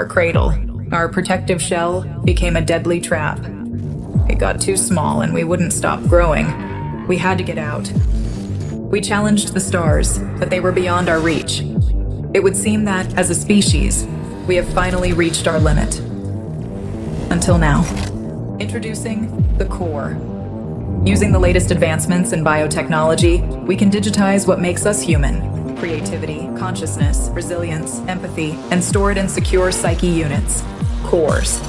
our cradle. Our protective shell became a deadly trap. It got too small and we wouldn't stop growing. We had to get out. We challenged the stars, but they were beyond our reach. It would seem that, as a species, we have finally reached our limit. Until now. Introducing the core. Using the latest advancements in biotechnology, we can digitize what makes us human. Creativity, consciousness, resilience, empathy, and store it in secure psyche units. Cores.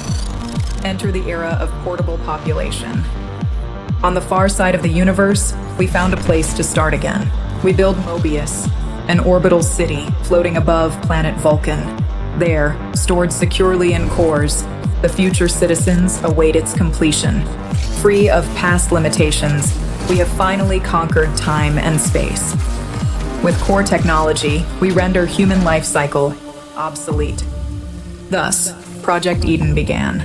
Enter the era of portable population. On the far side of the universe, we found a place to start again. We build Mobius, an orbital city floating above planet Vulcan. There, stored securely in cores, the future citizens await its completion. Free of past limitations, we have finally conquered time and space. With core technology, we render human life cycle obsolete. Thus, Project Eden began.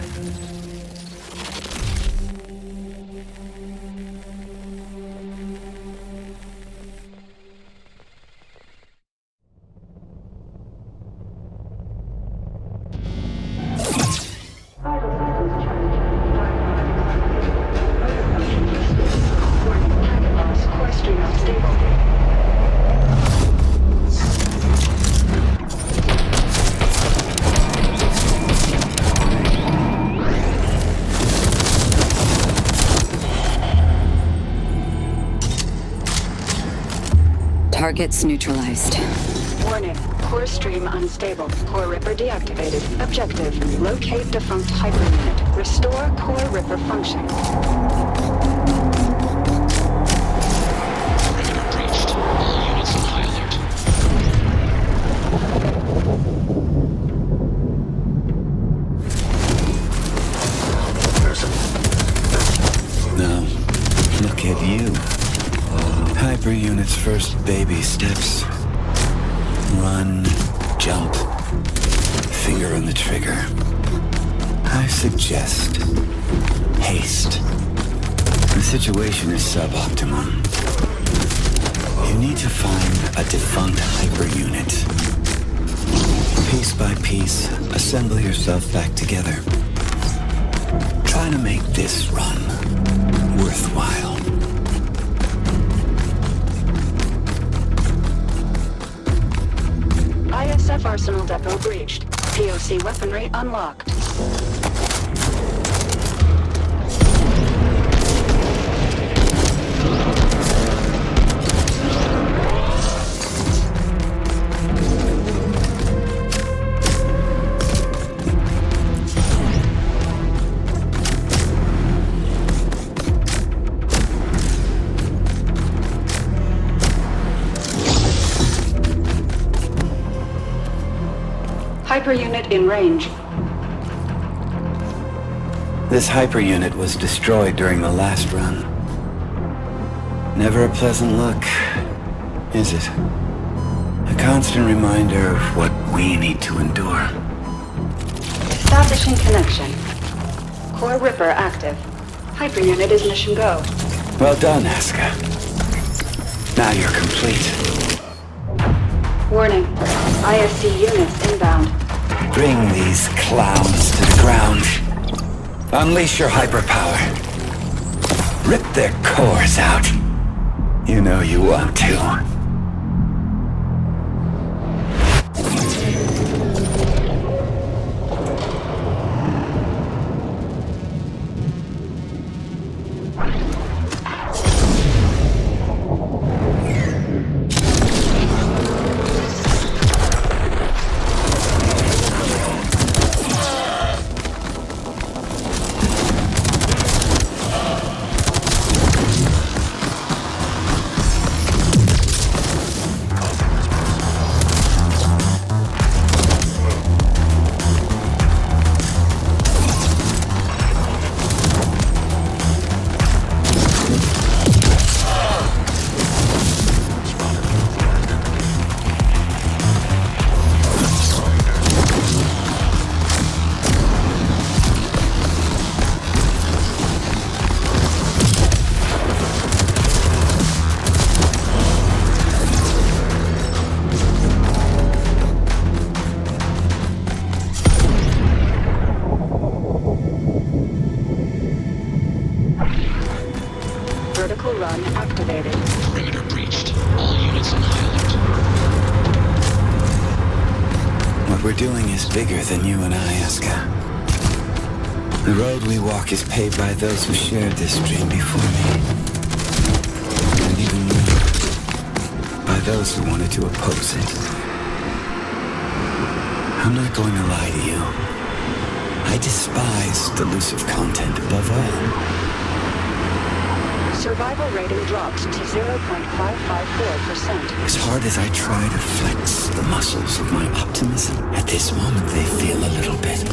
Targets neutralized. Warning. Core stream unstable. Core Ripper deactivated. Objective. Locate defunct hyper unit. Restore Core Ripper function. Perimeter breached. All units on high alert. Now, look at you. Hyper Unit's first baby steps. Run, jump, finger on the trigger. I suggest haste. The situation is suboptimum. You need to find a defunct Hyper Unit. Piece by piece, assemble yourself back together. Try to make this run worthwhile. ISF Arsenal Depot breached. POC weaponry unlocked. Hyper unit in range. This Hyper Unit was destroyed during the last run. Never a pleasant look, is it? A constant reminder of what we need to endure. Establishing connection. Core Ripper active. Hyper unit is mission go. Well done, Asuka. Now you're complete. Warning. ISC units inbound. Bring these clowns to the ground. Unleash your hyperpower. Rip their cores out. You know you want to. we're doing is bigger than you and I, Asuka. The road we walk is paved by those who shared this dream before me. And even more, by those who wanted to oppose it. I'm not going to lie to you. I despise delusive content above all. Survival rating dropped to 0.554%. As hard as I try to flex the muscles of my optimism, at this moment they feel a little bit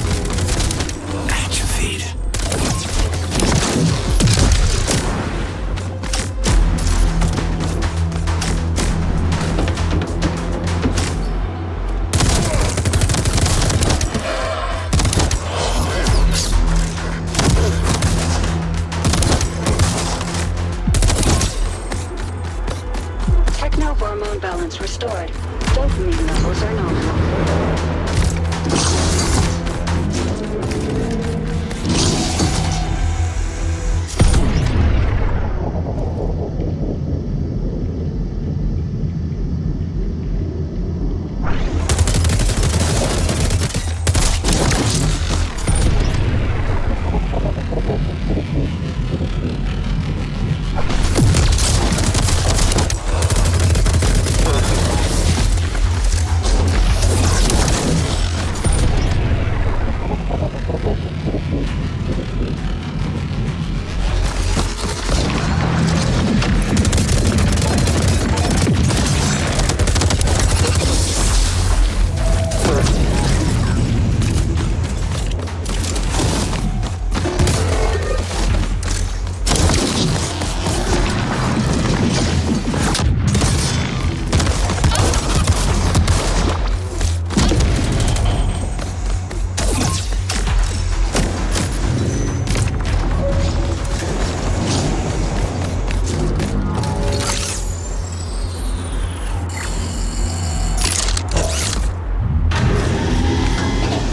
atrophied. Hormone balance restored. Dopamine levels are nominal.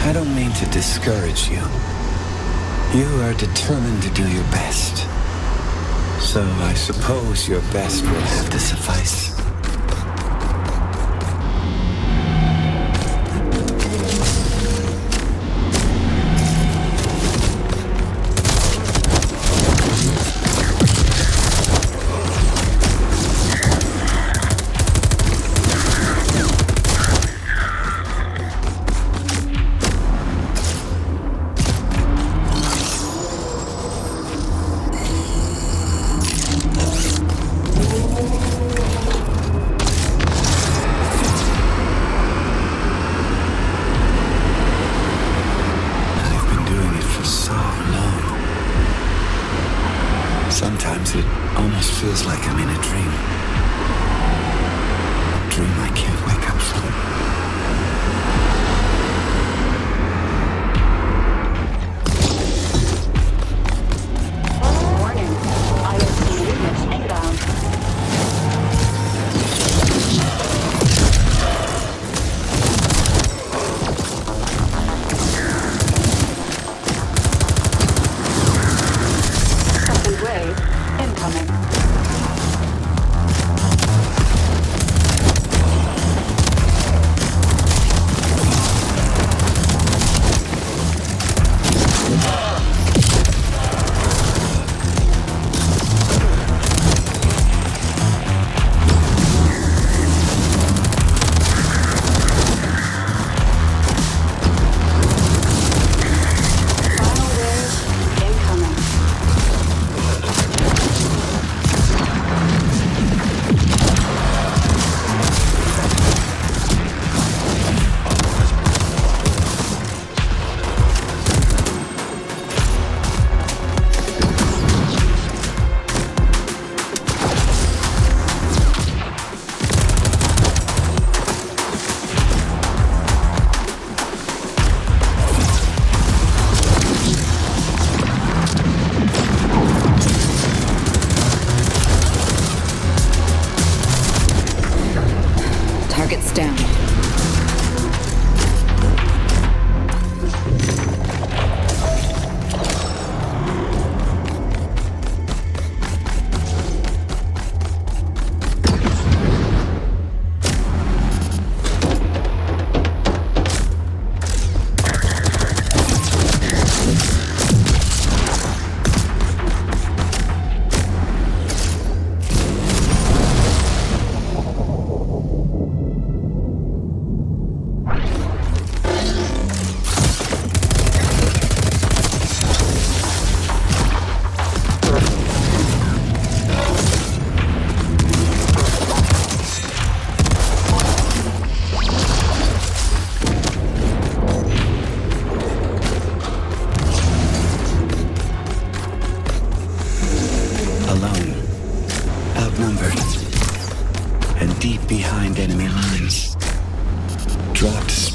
I don't mean to discourage you. You are determined to do your best. So I suppose your best will have to suffice. Sometimes it almost feels like I'm in a dream. A dream I can't wake up from. Warning. IOC units inbound. Second wave incoming.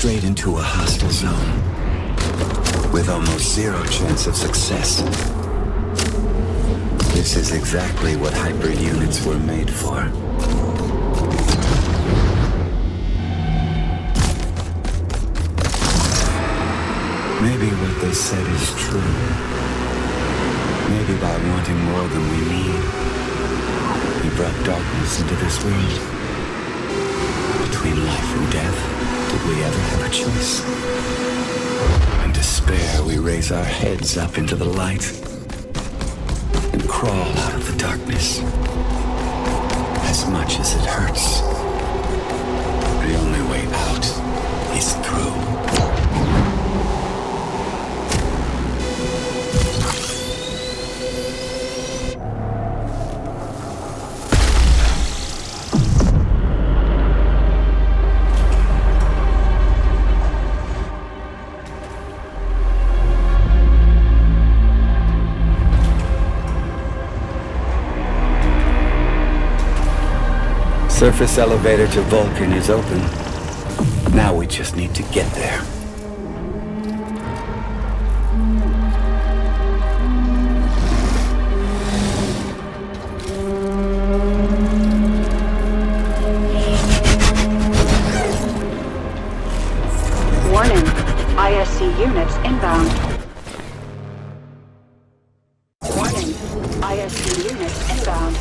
straight into a hostile zone, with almost zero chance of success. This is exactly what hyper units were made for. Maybe what they said is true. Maybe by wanting more than we need, we brought darkness into this world. Between life and death, did we ever have a choice? In despair, we raise our heads up into the light and crawl out of the darkness. As much as it hurts, the only way out is through. Surface elevator to Vulcan is open. Now we just need to get there. Warning. ISC units inbound. Warning. ISC units inbound.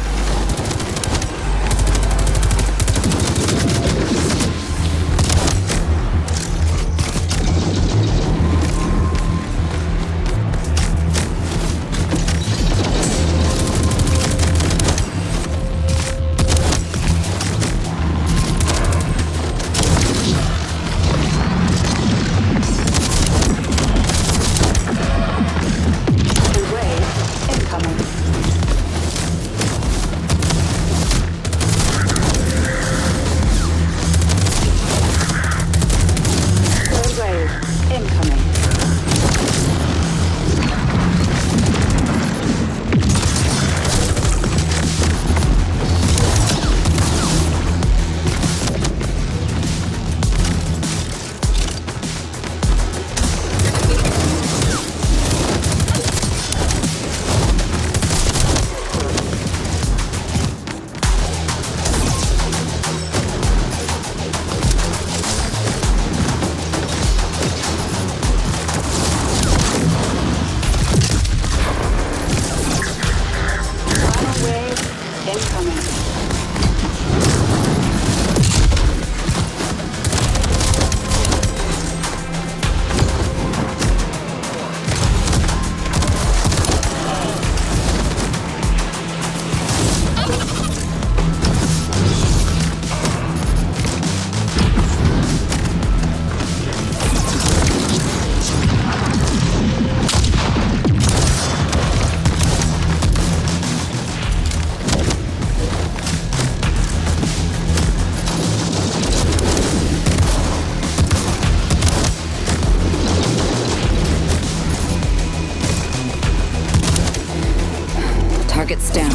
Targets down.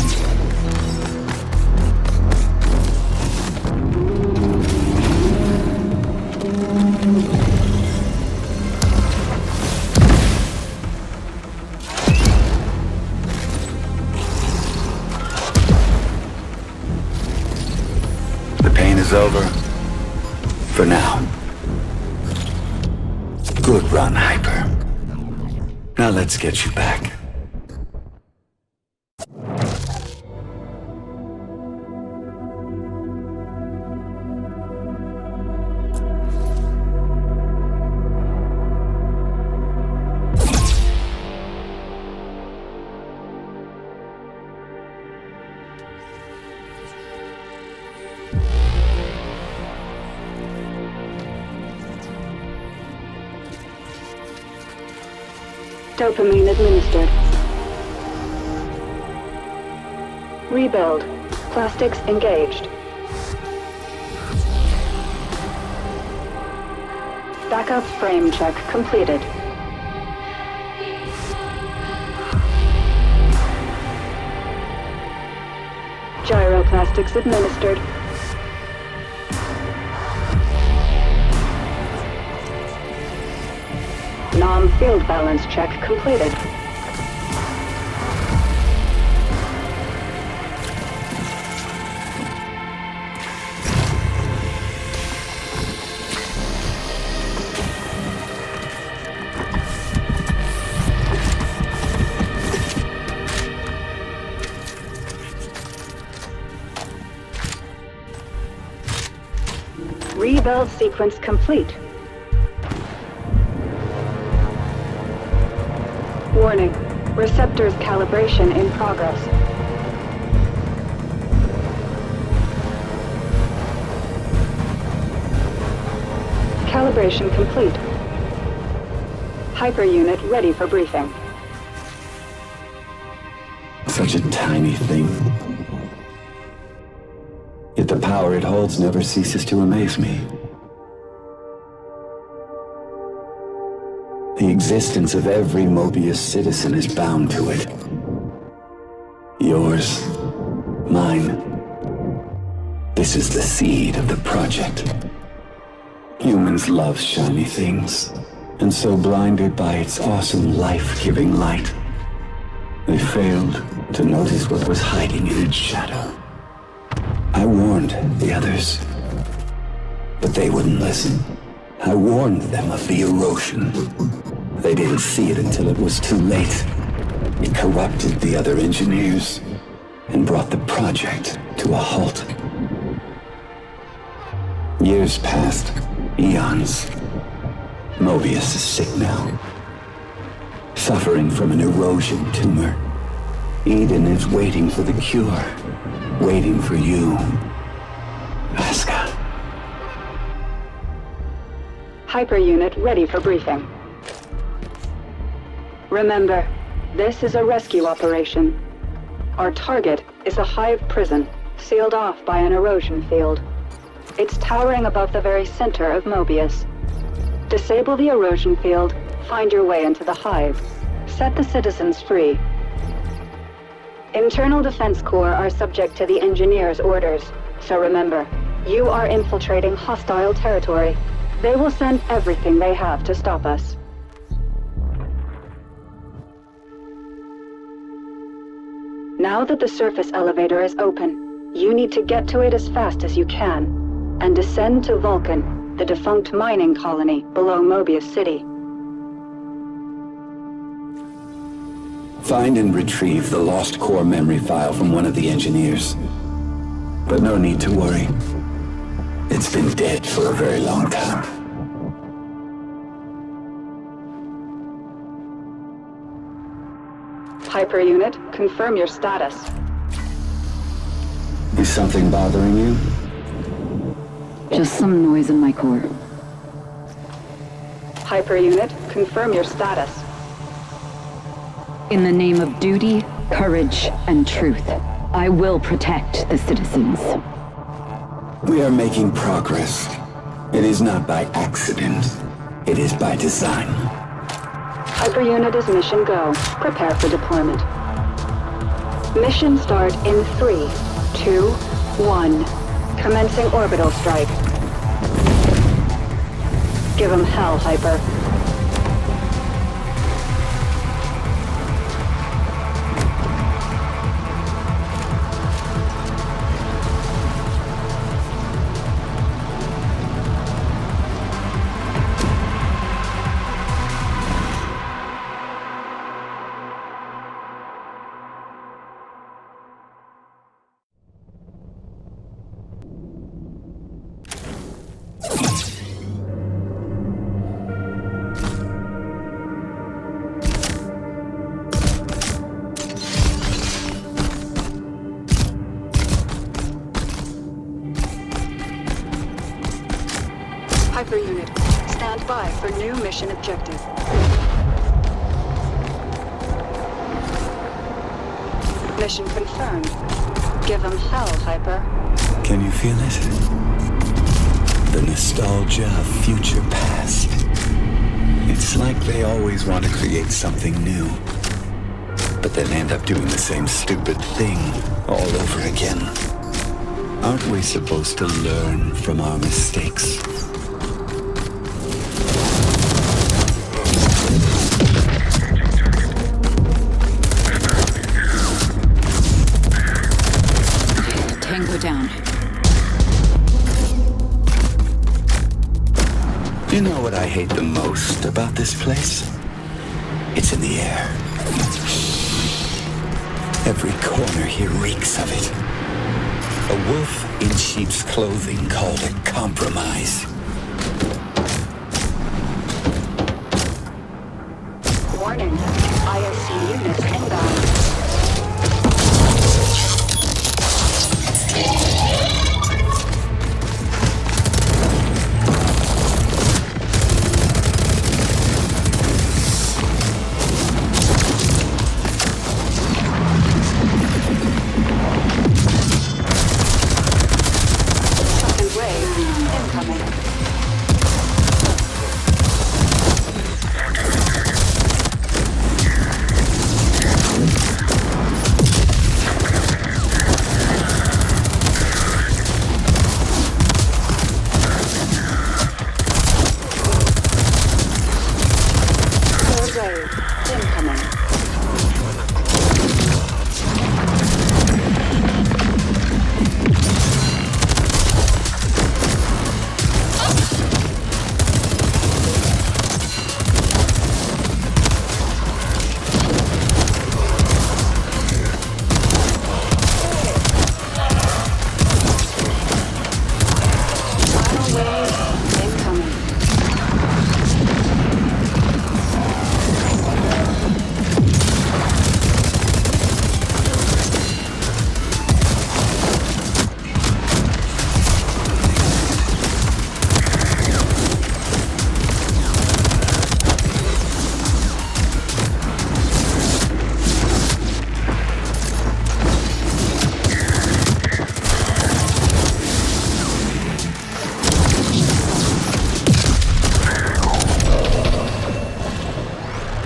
The pain is over. For now. Good run, Hyper. Now let's get you back. Dopamine administered. Rebuild. Plastics engaged. Backup frame check completed. Gyroplastics administered. Nom field balance check completed. Rebuild sequence complete. Warning. Receptors calibration in progress. Calibration complete. Hyper unit ready for briefing. Such a tiny thing. Yet the power it holds never ceases to amaze me. The existence of every Mobius citizen is bound to it. Yours, mine. This is the seed of the project. Humans love shiny things, and so blinded by its awesome life-giving light, they failed to notice what was hiding in its shadow. I warned the others, but they wouldn't listen. I warned them of the erosion. They didn't see it until it was too late. It corrupted the other engineers and brought the project to a halt. Years passed, eons. Mobius is sick now, suffering from an erosion tumor. Eden is waiting for the cure, waiting for you, Aska. Hyper unit ready for briefing. Remember, this is a rescue operation. Our target is a hive prison, sealed off by an erosion field. It's towering above the very center of Mobius. Disable the erosion field, find your way into the hive. Set the citizens free. Internal Defense Corps are subject to the engineers' orders, so remember, you are infiltrating hostile territory. They will send everything they have to stop us. Now that the surface elevator is open, you need to get to it as fast as you can, and descend to Vulcan, the defunct mining colony below Mobius City. Find and retrieve the lost core memory file from one of the engineers. But no need to worry. It's been dead for a very long time. Hyper unit, confirm your status. Is something bothering you? Just some noise in my core. Hyper unit, confirm your status. In the name of duty, courage, and truth, I will protect the citizens. We are making progress. It is not by accident. It is by design. Hyper unit is mission go. Prepare for deployment. Mission start in 3, 2, 1. Commencing orbital strike. Give 'em hell, Hyper. Hyper unit, stand by for new mission objective. Mission confirmed. Give 'em hell, Hyper. Can you feel it? The nostalgia of future past. It's like they always want to create something new, but then end up doing the same stupid thing all over again. Aren't we supposed to learn from our mistakes? Slow down. You know what I hate the most about this place? It's in the air. Every corner here reeks of it. A wolf in sheep's clothing called a compromise. Warning. ISC units inbound. Second wave incoming. Third wave incoming. Final wave incoming.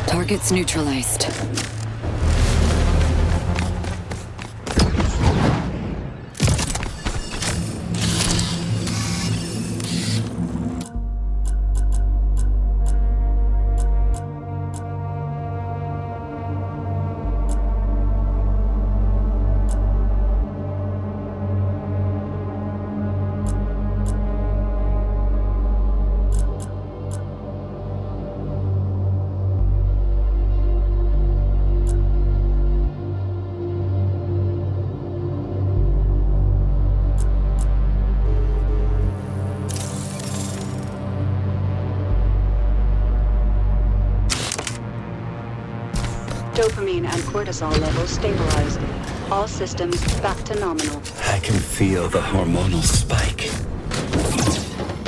Target's neutralized. Dopamine and cortisol levels stabilized. All systems back to nominal. I can feel the hormonal spike.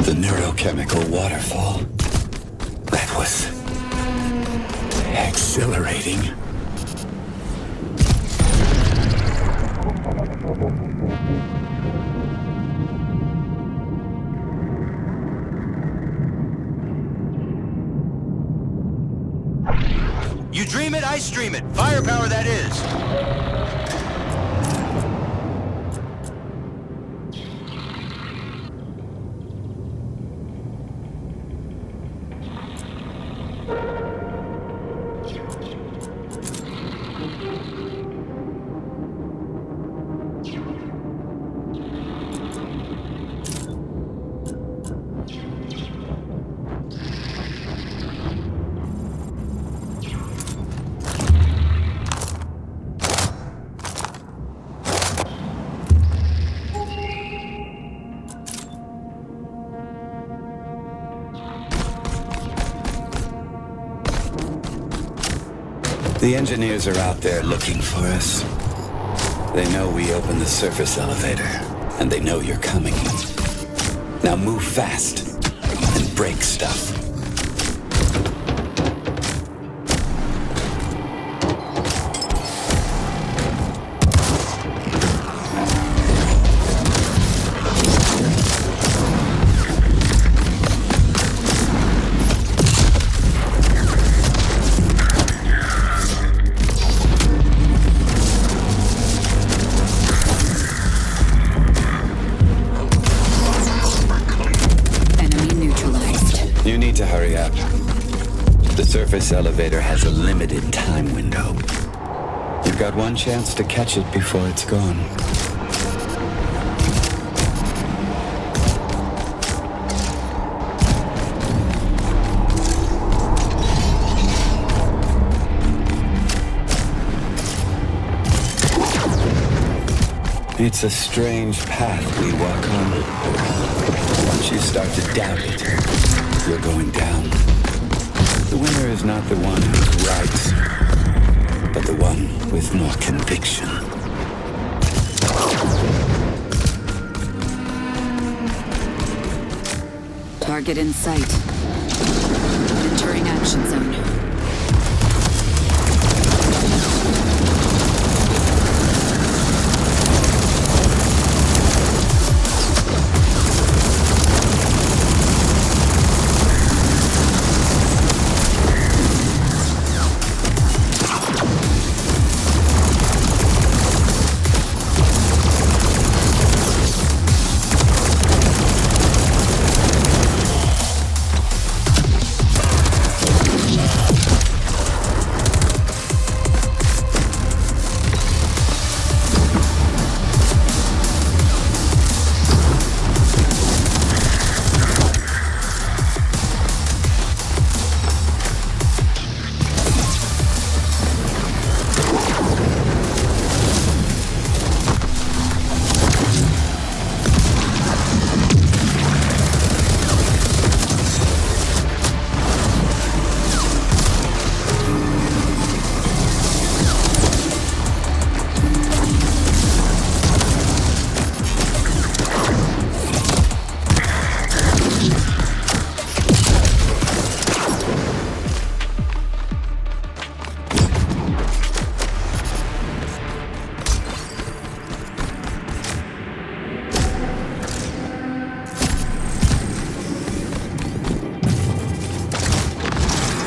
The neurochemical waterfall. That was exhilarating. You dream it, I stream it. Firepower, that is. The engineers are out there looking for us. They know we opened the surface elevator, and they know you're coming. Now move fast and break stuff. You need to hurry up. The surface elevator has a limited time window. You've got one chance to catch it before it's gone. It's a strange path we walk on. Once you start to doubt it, you're going down. The winner is not the one who's right, but the one with more conviction. Target in sight. Entering action zone.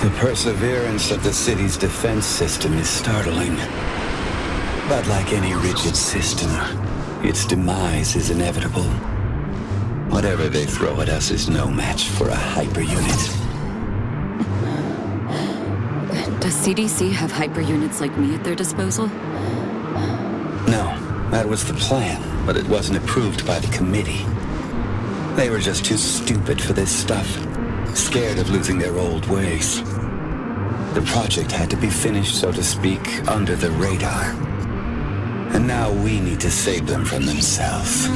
The perseverance of the city's defense system is startling. But like any rigid system, its demise is inevitable. Whatever they throw at us is no match for a hyper unit. Does CDC have hyper units like me at their disposal? No, that was the plan, but it wasn't approved by the committee. They were just too stupid for this stuff, scared of losing their old ways. The project had to be finished, so to speak, under the radar. And now we need to save them from themselves.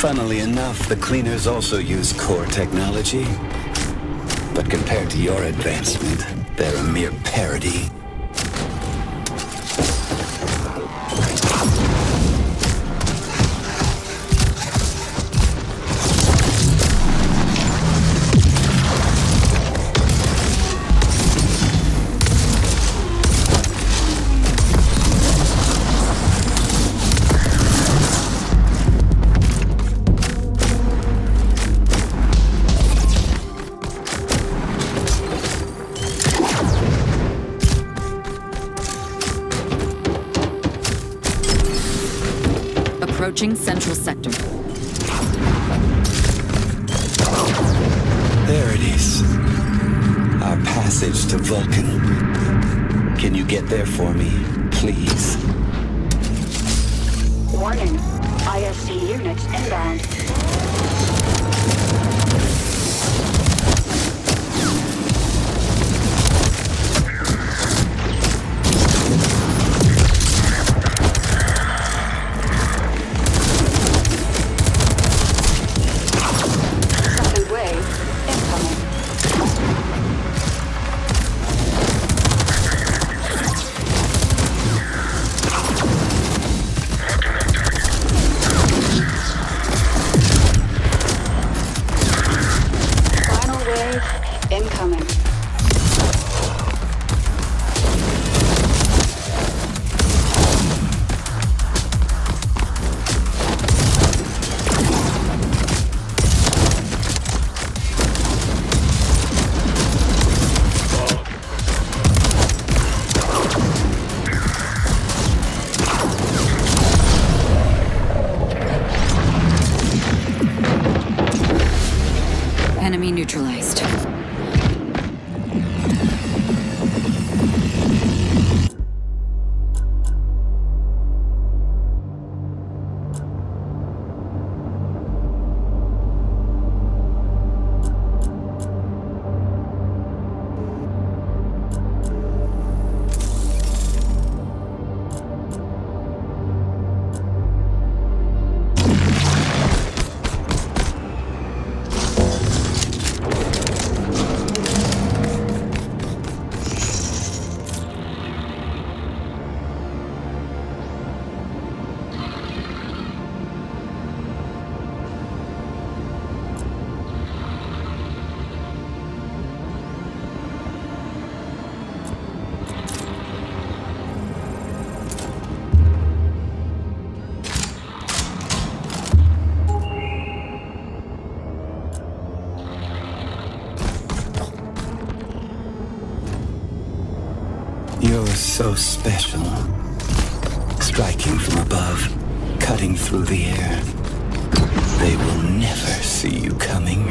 Funnily enough, the cleaners also use core technology. But compared to your advancement, they're a mere parody. Approaching Central Sector. There it is. Our passage to Vulcan. Can you get there for me, please? Warning. ISC units inbound. Second wave incoming. You're so special. Striking from above, cutting through the air. They will never see you coming.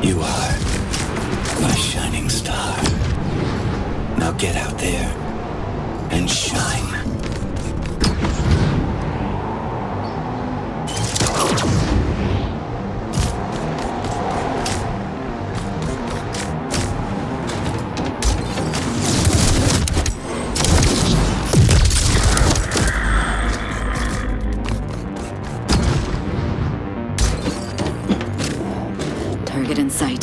You are my shining star. Now get out there and shine. Target in sight.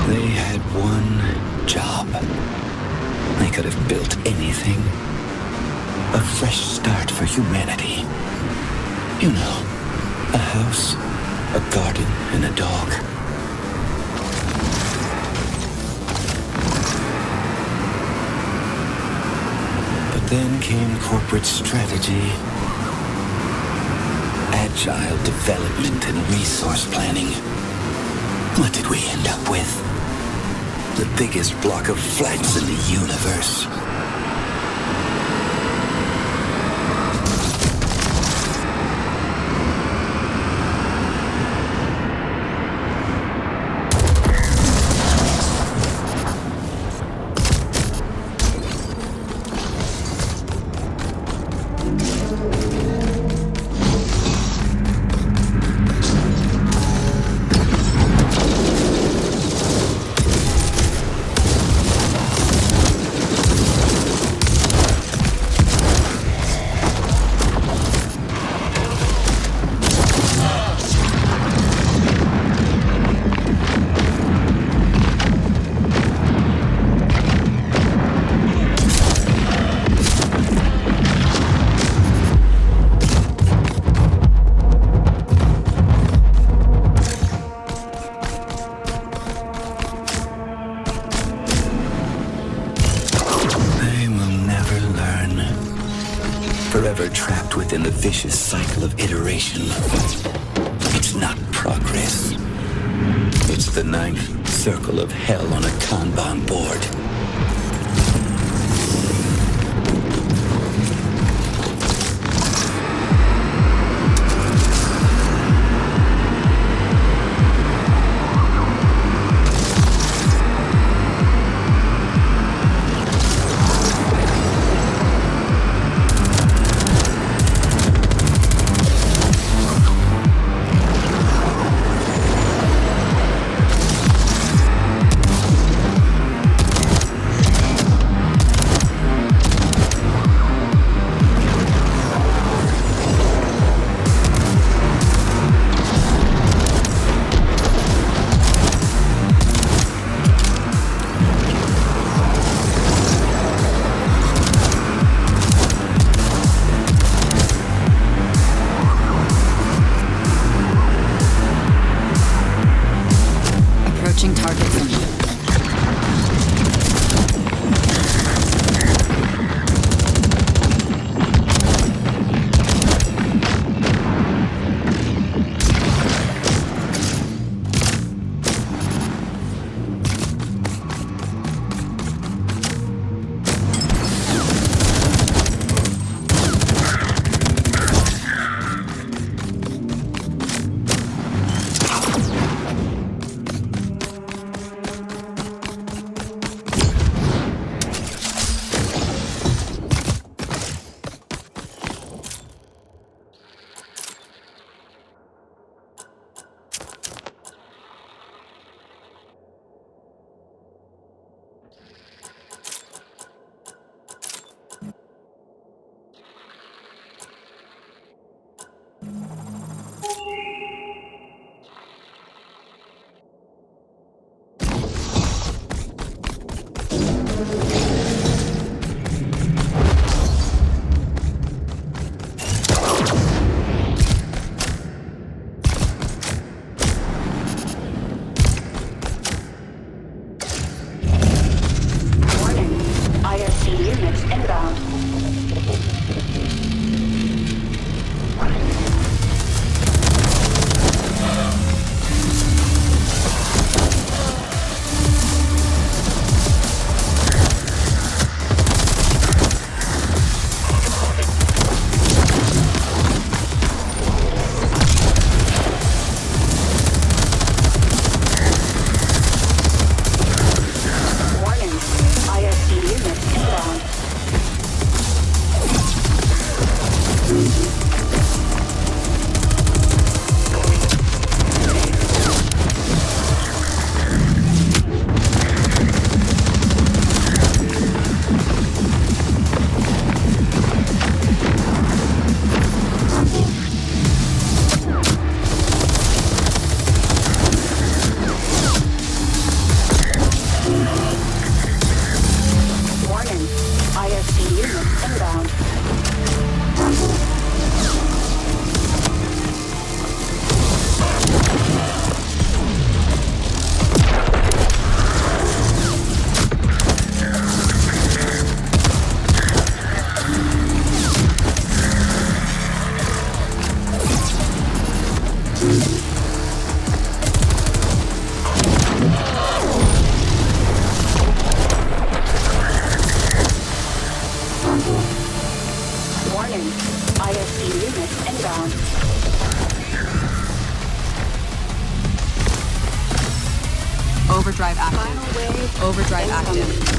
They had one job. They could have built anything. A fresh start for humanity. You know, a house, a garden, and a dog. But then came corporate strategy, agile development, and resource planning. What did we end up with? The biggest block of flats in the universe. Forever trapped within the vicious cycle of iteration. It's not progress. It's the ninth circle of hell on a Kanban board. Overdrive active.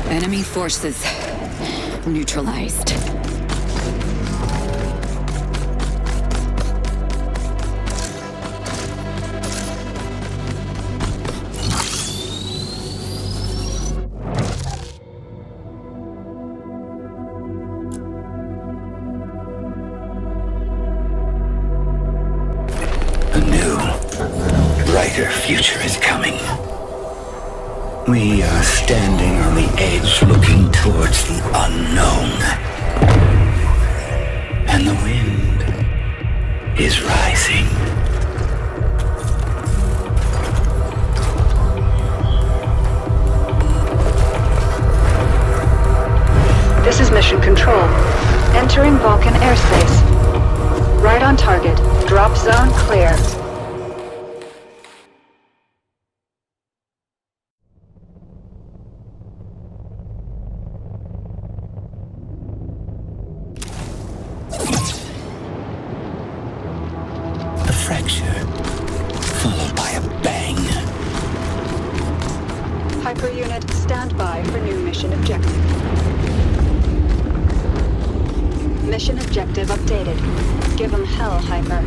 Enemy forces neutralized. A new, brighter future is coming. We are standing on the edge looking towards the unknown. And the wind is rising. This is Mission Control. Entering Vulcan airspace. Right on target. Drop zone clear. A fracture, followed by a bang. Hyper unit, stand by for new mission objective. Mission objective updated. Give them hell, Hyper.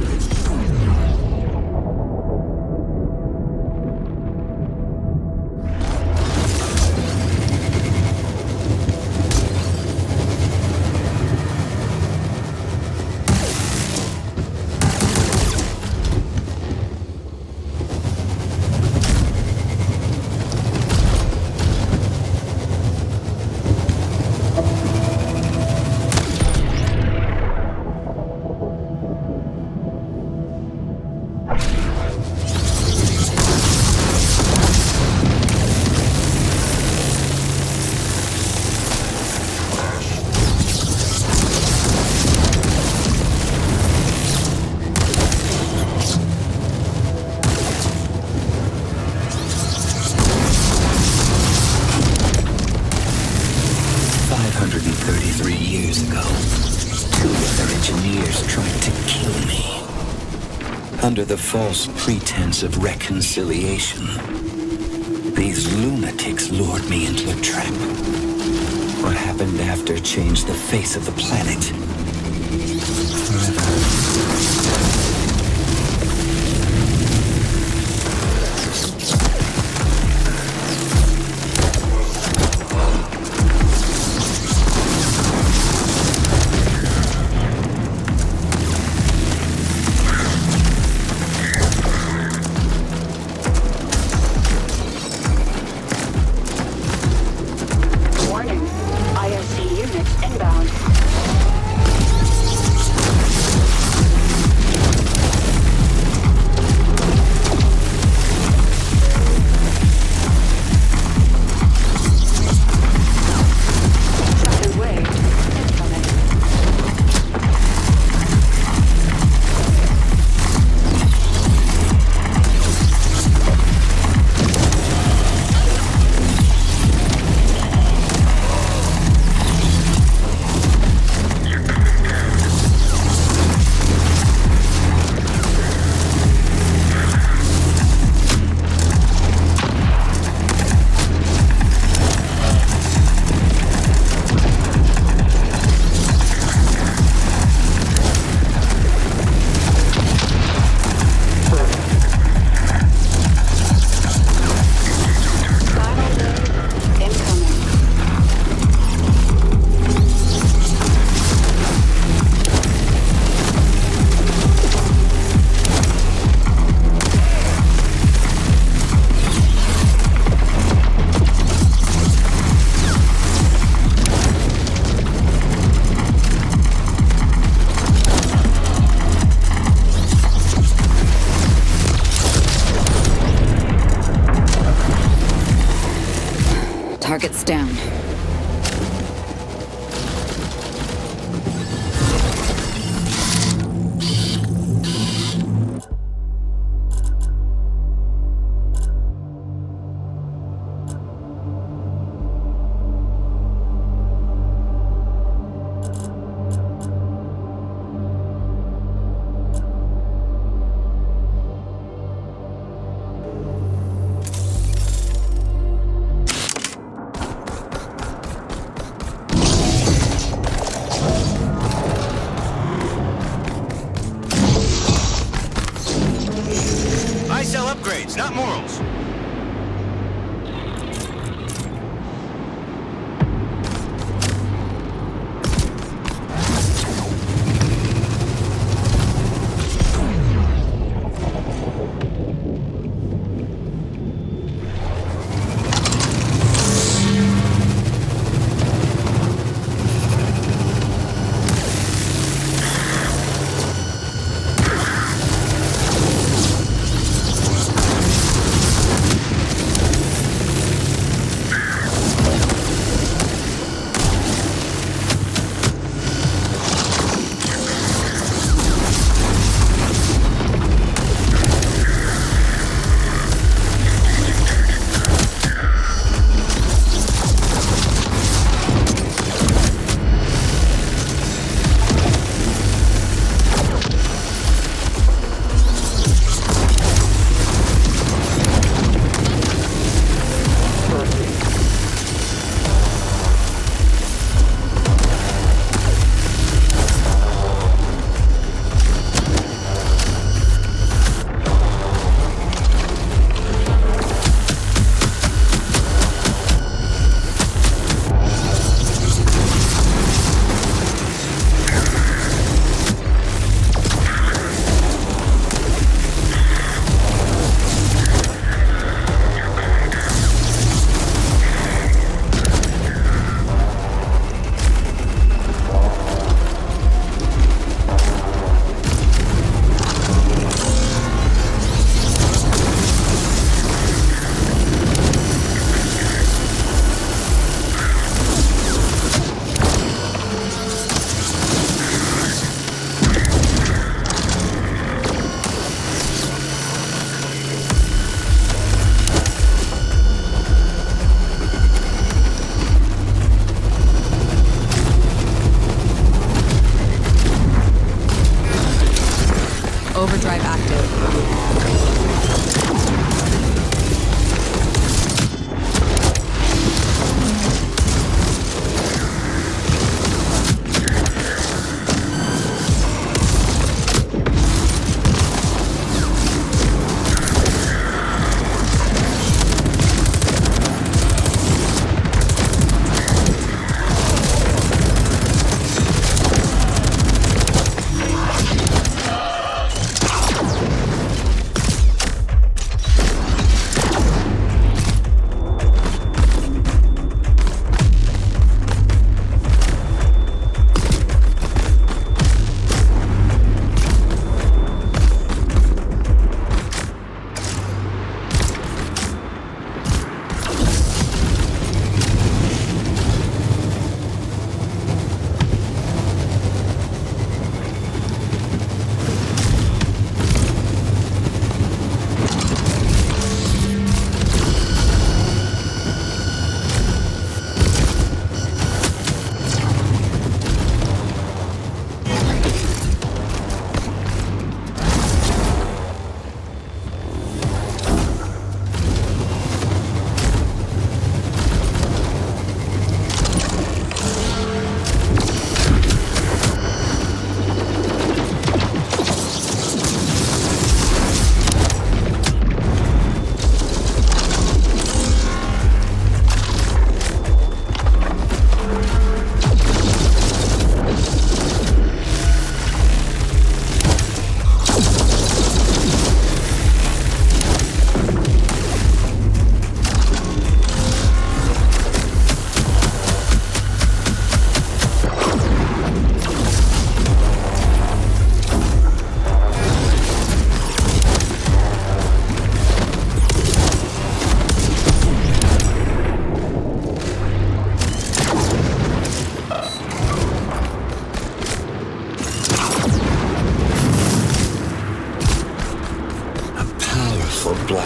533 years ago, 2 other engineers tried to kill me. Under the false pretense of reconciliation, these lunatics lured me into a trap. What happened after changed the face of the planet forever. Target's down. I sell upgrades, not morals.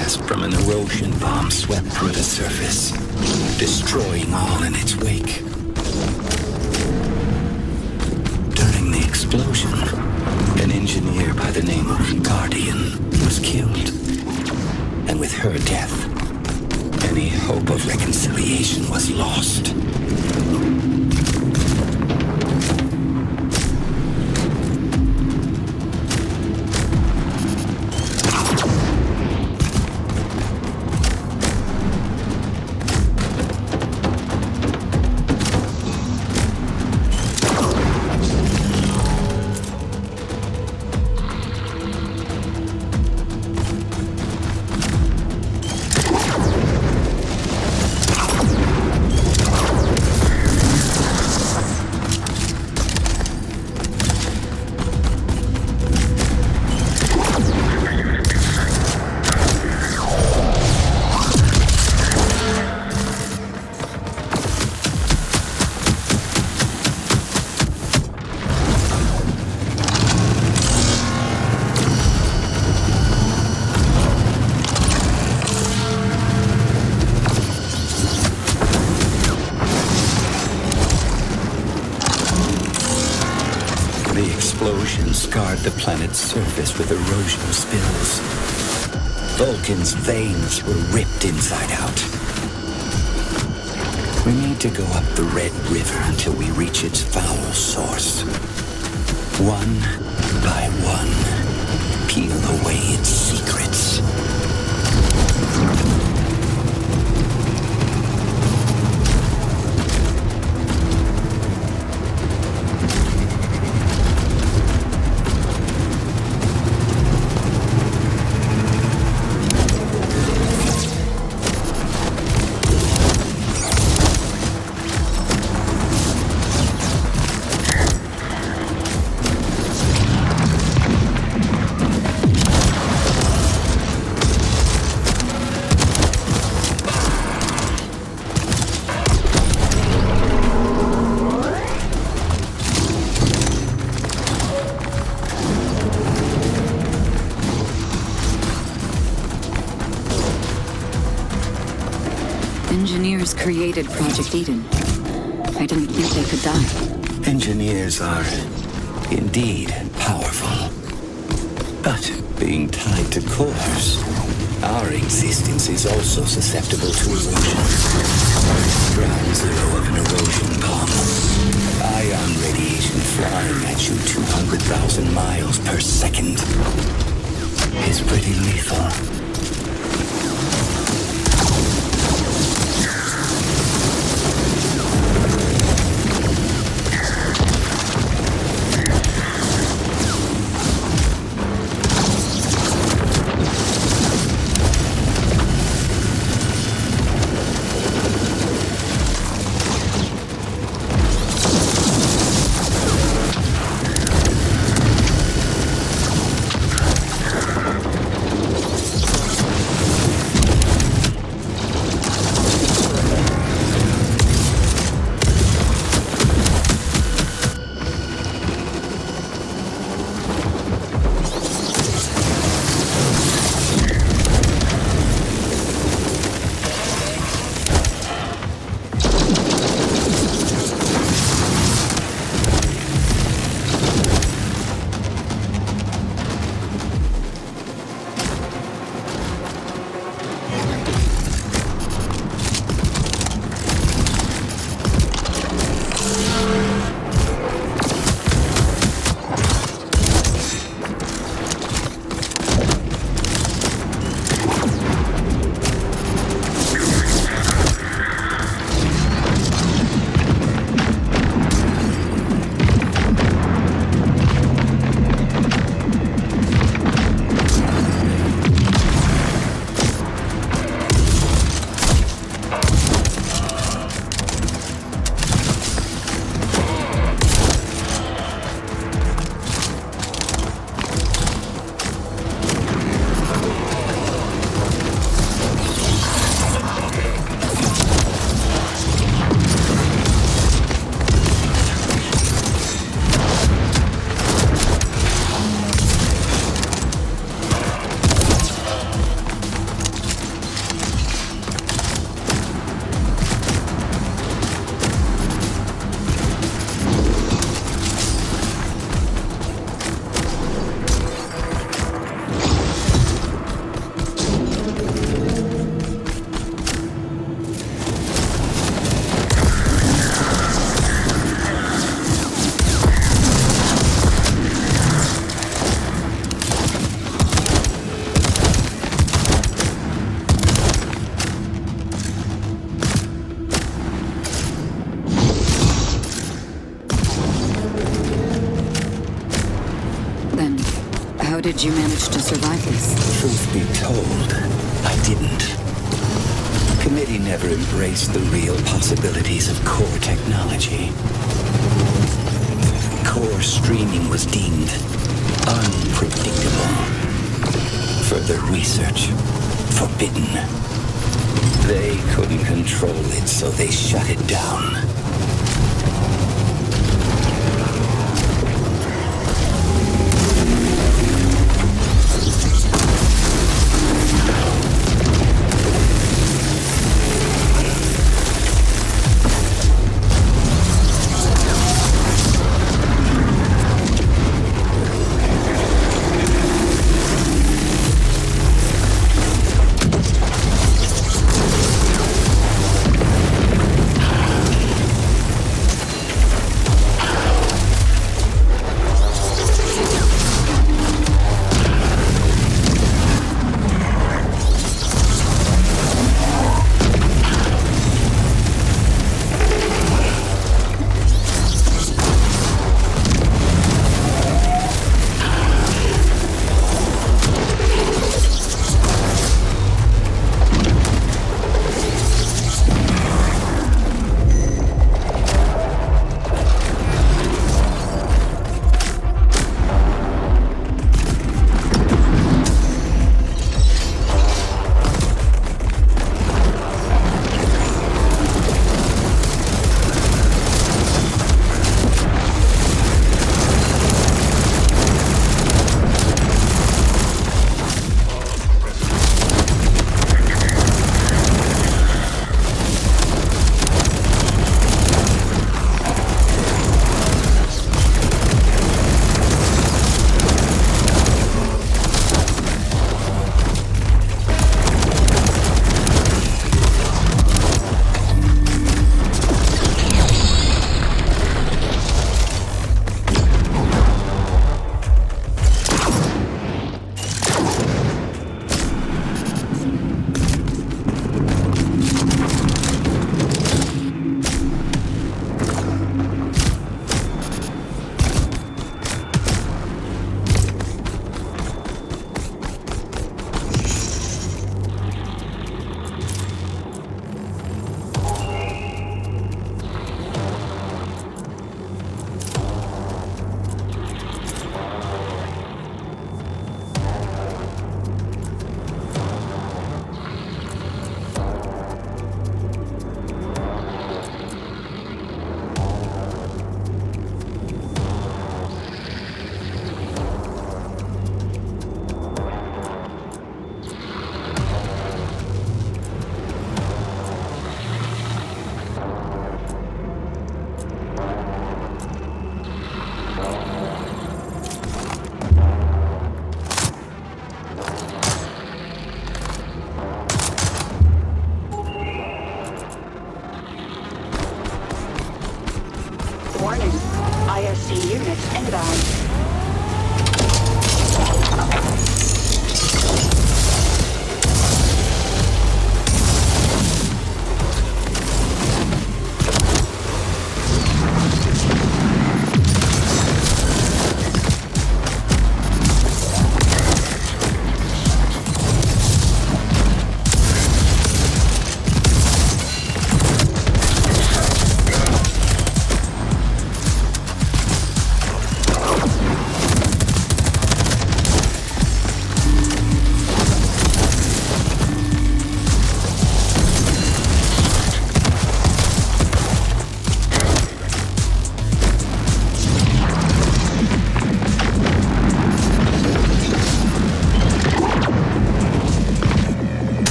blast from an erosion bomb swept through the surface, destroying all in its wake. During the explosion, an engineer by the name of Guardian was killed. And with her death, any hope of reconciliation was lost. Scarred the planet's surface with erosion spills. Vulcan's veins were ripped inside out. We need to go up the Red River until we reach its foul source. One by one, peel away its secrets. Engineers created Project Eden. I didn't think they could die. Engineers are indeed powerful. But being tied to cores, our existence is also susceptible to erosion. Ground zero of an erosion bomb. Ion radiation flying at you 200,000 miles per second is pretty lethal. did you manage to survive this? Truth be told, I didn't. The committee never embraced the real possibilities of core technology. Core streaming was deemed unpredictable. Further research forbidden. They couldn't control it, so they shut it down. Warning. ISC units inbound.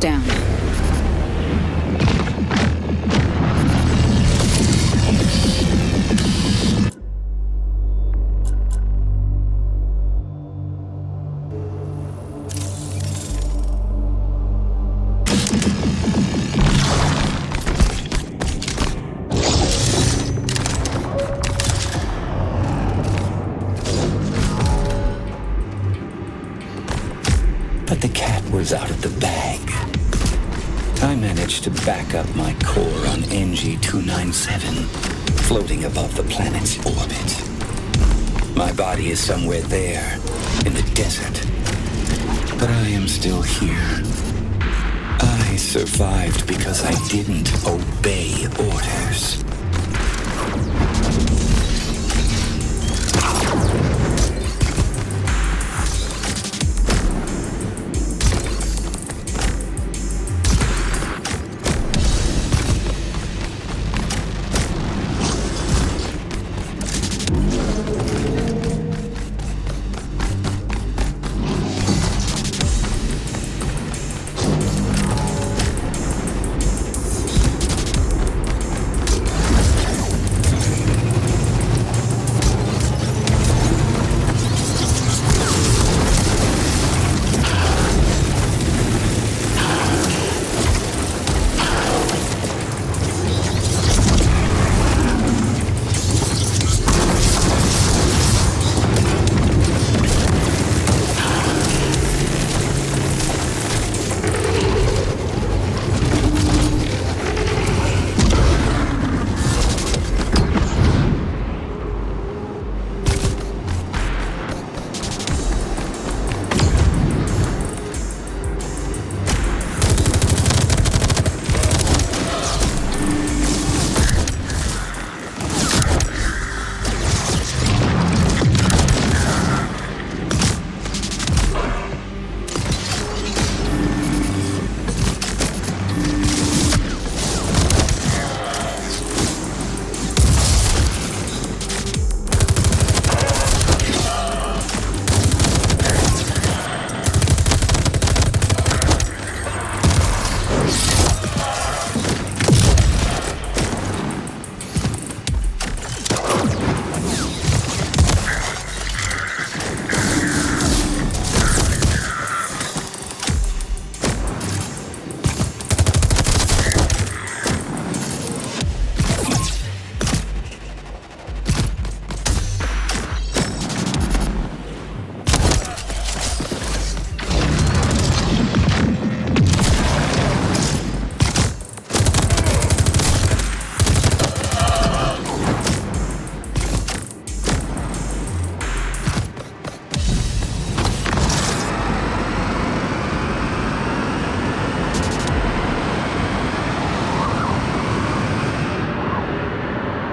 down. But the cat was out of the bag. I managed to back up my core on NG-297, floating above the planet's orbit. My body is somewhere there, in the desert. But I am still here. I survived because I didn't obey orders.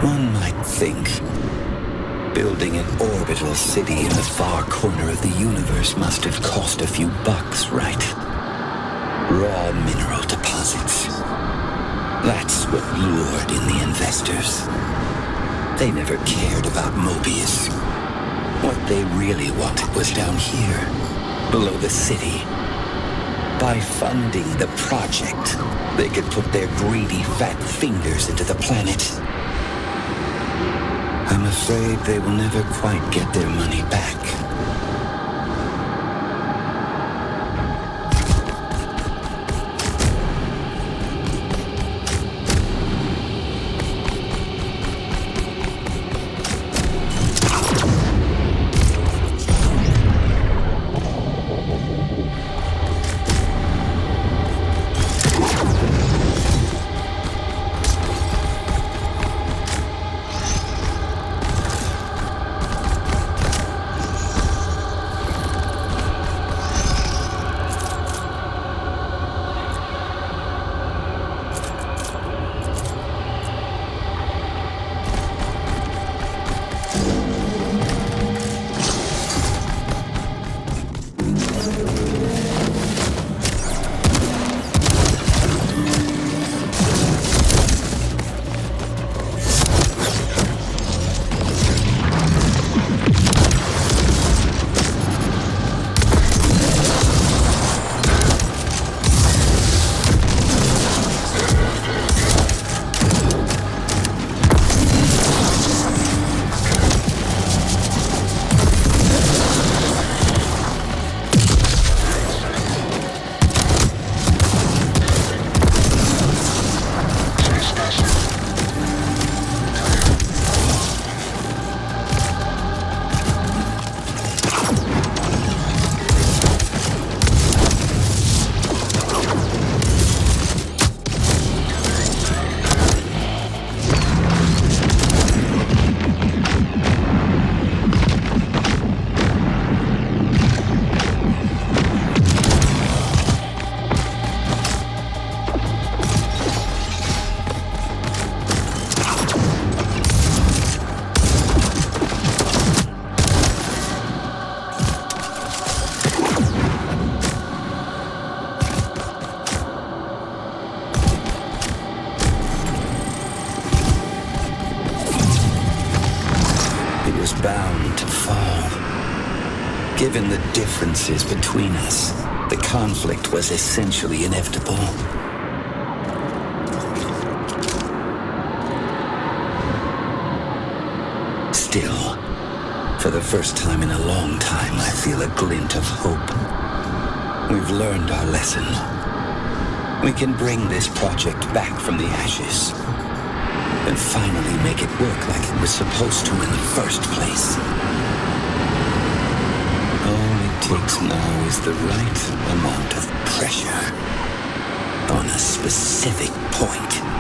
One might think building an orbital city in the far corner of the universe must have cost a few bucks, right? Raw mineral deposits. That's what lured in the investors. They never cared about Mobius. What they really wanted was down here, below the city. By funding the project, they could put their greedy fat fingers into the planet. I'm afraid they will never quite get their money back. Given the differences between us, the conflict was essentially inevitable. Still, for the first time in a long time, I feel a glint of hope. We've learned our lesson. We can bring this project back from the ashes and finally make it work like it was supposed to in the first place. All it takes now is the right amount of pressure on a specific point.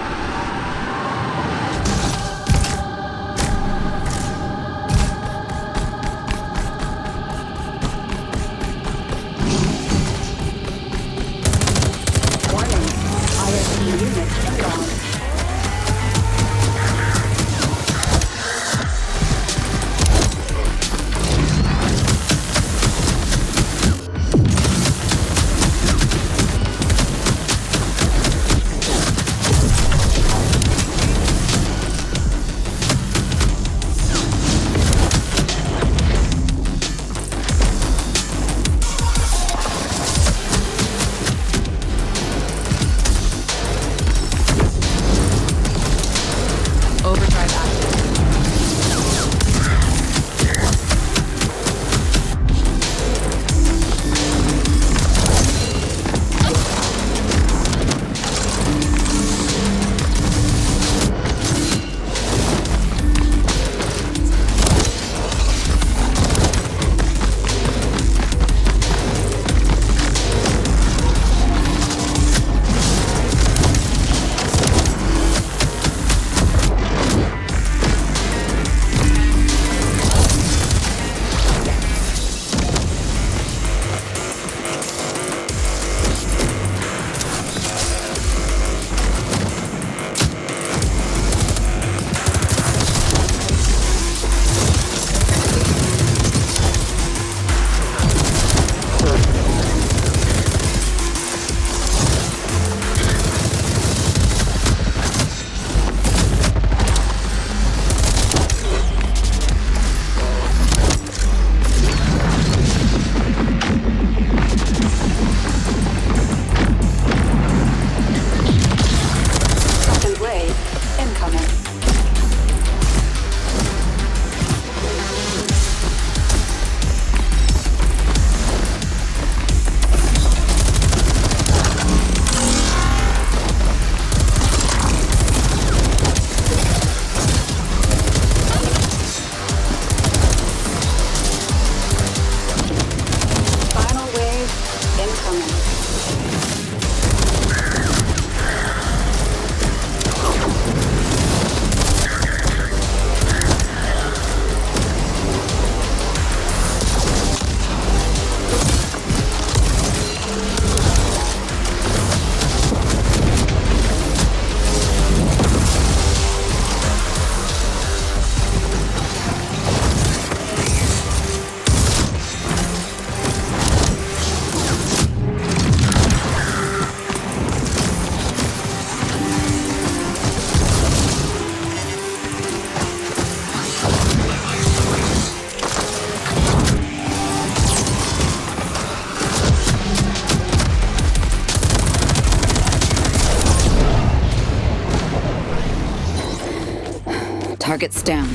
Target's down.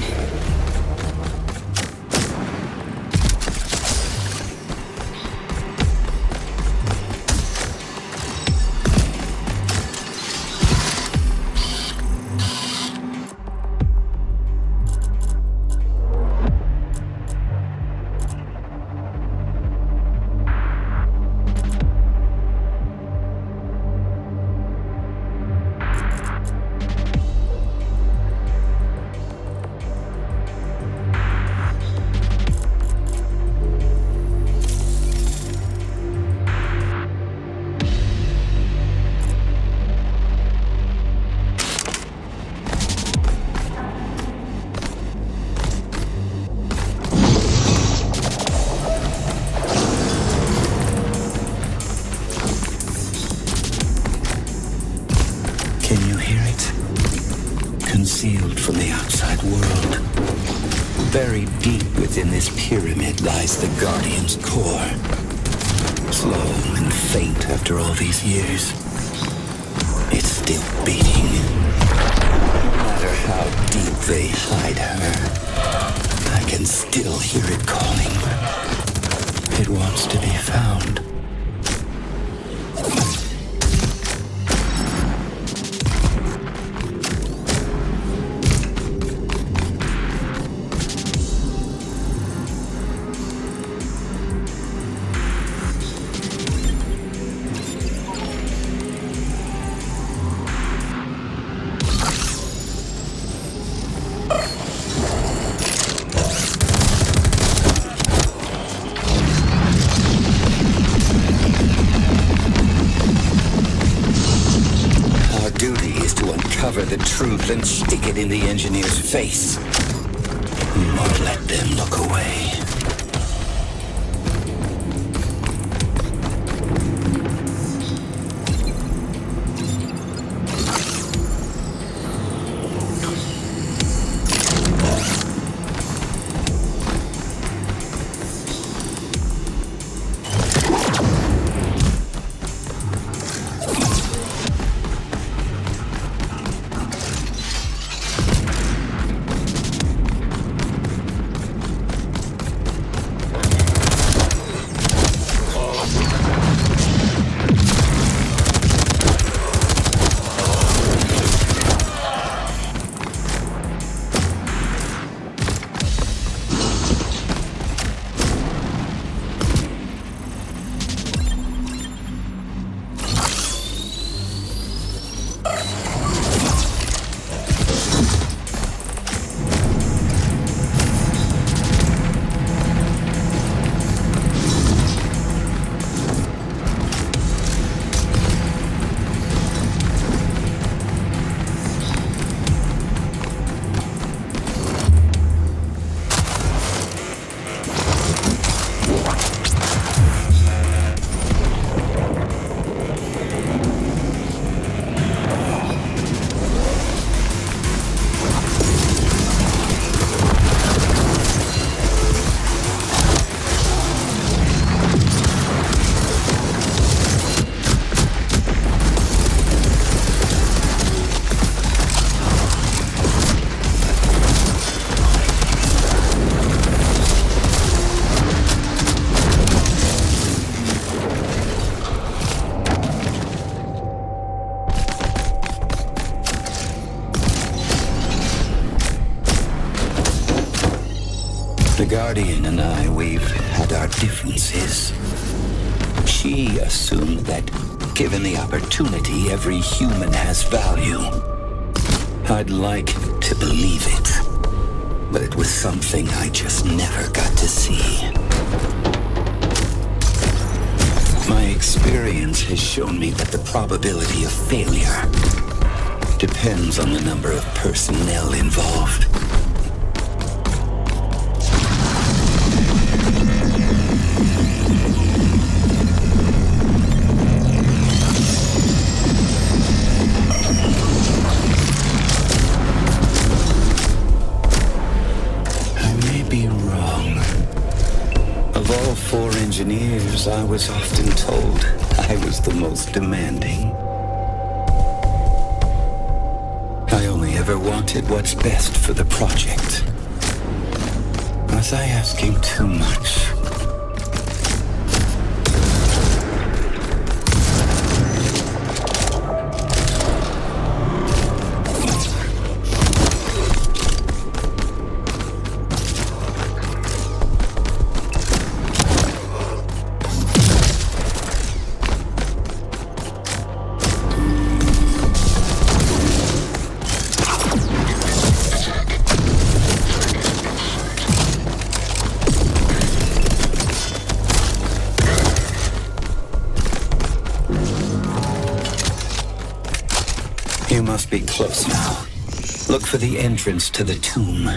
Can you hear it? Concealed from the outside world. Buried deep within this pyramid lies the Guardian's core. Slow and faint after all these years. It's still beating. No matter how deep they hide her, I can still hear it calling. It wants to be found. The truth and stick it in the engineer's face. Not let them look away. The Guardian and I, we've had our differences. She assumed that, given the opportunity, every human has value. I'd like to believe it, but it was something I just never got to see. My experience has shown me that the probability of failure depends on the number of personnel involved. Engineers, I was often told I was the most demanding. I only ever wanted what's best for the project. Was I asking too much? You must be close now. Look for the entrance to the tomb.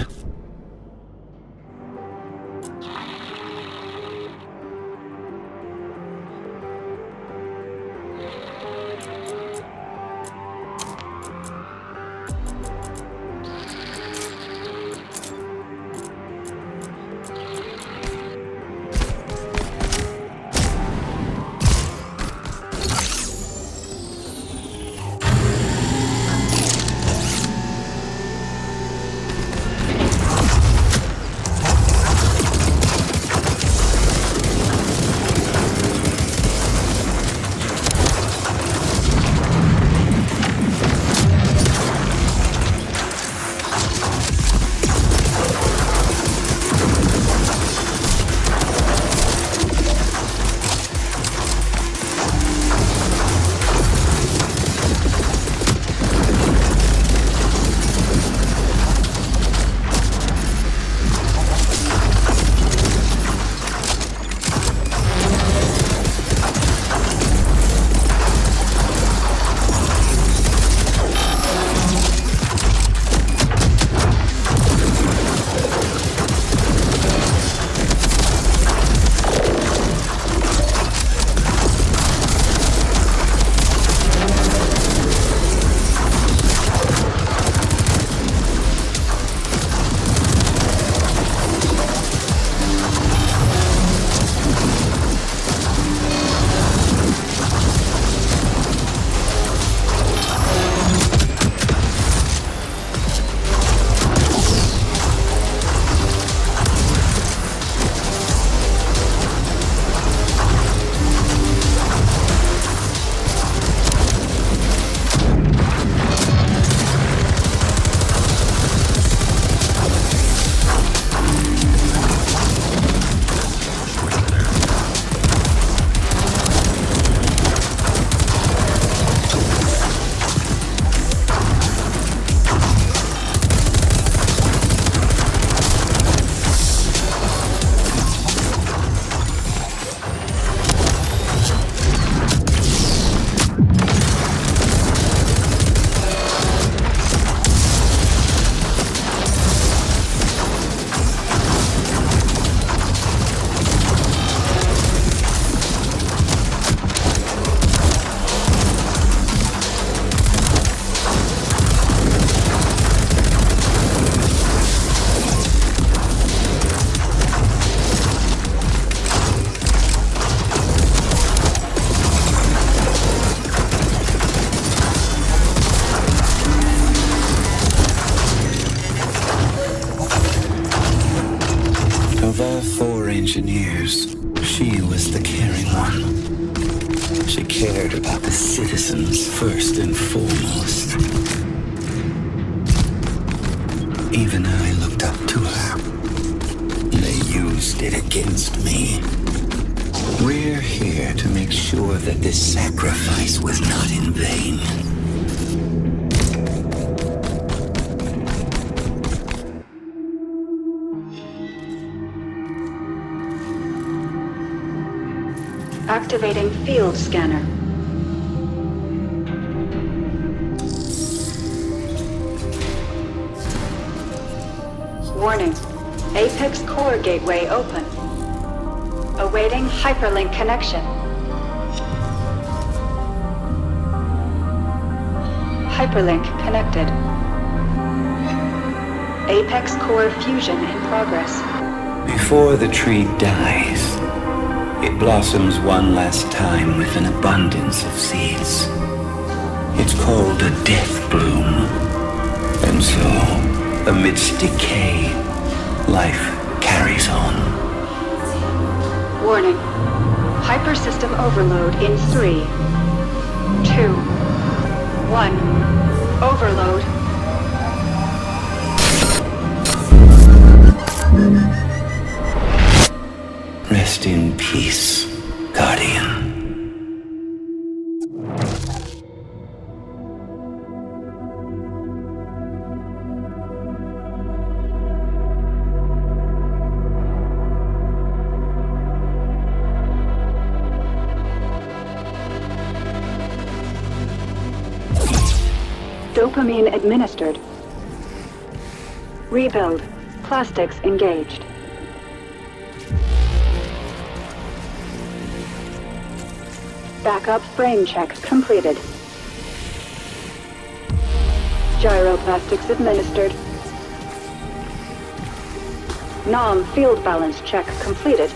She was the caring one. She cared about the citizens first and foremost. Even I looked up to her. They used it against me. We're here to make sure that this sacrifice was not in vain. Activating field scanner. Warning. Apex core gateway open. Awaiting hyperlink connection. Hyperlink connected. Apex core fusion in progress. Before the tree dies, it blossoms one last time with an abundance of seeds. It's called a death bloom. And so, amidst decay, life carries on. Warning. Hypersystem overload in 3, 2, 1. Overload. Rest in peace, Guardian. Dopamine administered. Rebuild. Plastics engaged. Backup frame check completed. Gyroplastics administered. NOM field balance check completed.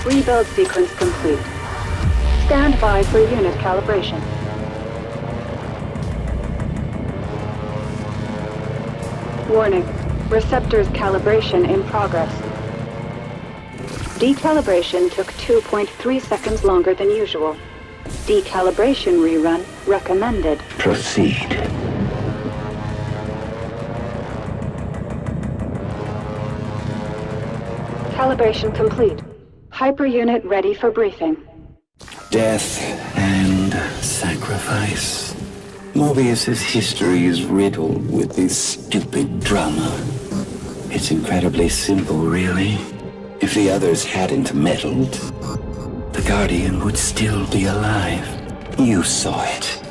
Rebuild sequence complete. Stand by for unit calibration. Warning. Receptors calibration in progress. Decalibration took 2.3 seconds longer than usual. Decalibration rerun recommended. Proceed. Calibration complete. Hyper unit ready for briefing. Death and sacrifice. Mobius's history is riddled with this stupid drama. It's incredibly simple, really. If the others hadn't meddled, the Guardian would still be alive. You saw it.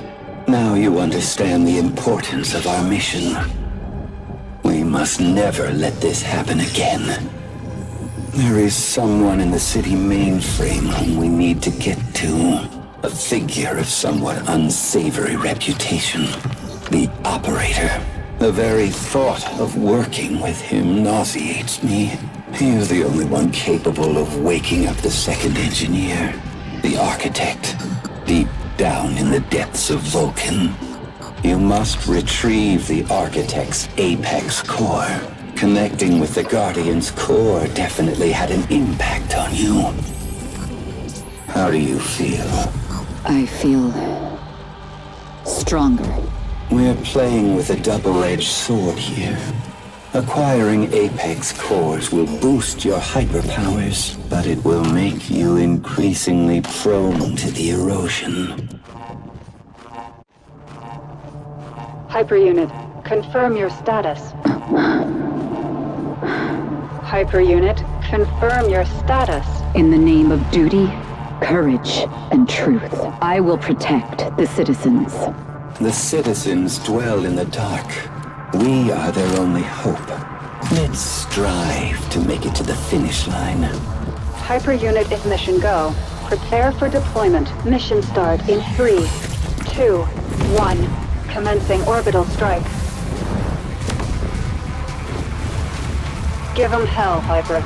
Now you understand the importance of our mission. We must never let this happen again. There is someone in the city mainframe whom we need to get to. A figure of somewhat unsavory reputation. The Operator. The very thought of working with him nauseates me. He is the only one capable of waking up the second engineer. The Architect. Deep down in the depths of Vulcan. You must retrieve the Architect's apex core. Connecting with the Guardian's core definitely had an impact on you. How do you feel? I feel stronger. We're playing with a double-edged sword here. Acquiring apex cores will boost your hyperpowers, but it will make you increasingly prone to the erosion. Hyper unit, confirm your status. Hyper unit, confirm your status. In the name of duty, courage, and truth, I will protect the citizens. The citizens dwell in the dark. We are their only hope. Let's strive to make it to the finish line. Hyper unit is mission go. Prepare for deployment. Mission start in 3, 2, 1. Commencing orbital strike. Give 'em hell, Hyper.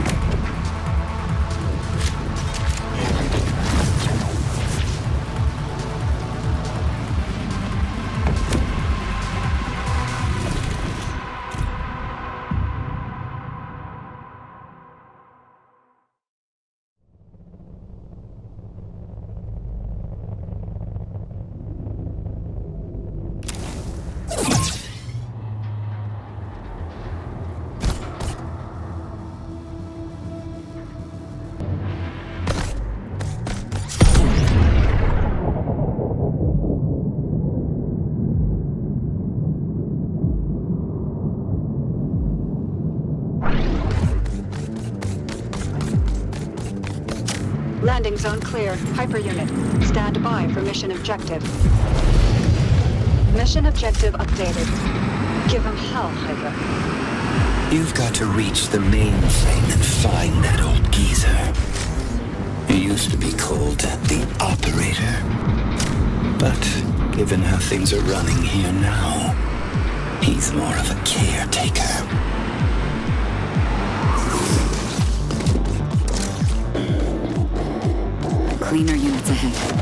Zone clear. Hyper unit. Stand by for mission objective. Mission objective updated. Give him hell, Hyper. You've got to reach the mainframe and find that old geezer. He used to be called the Operator. But given how things are running here now, he's more of a caretaker. Cleaner units ahead.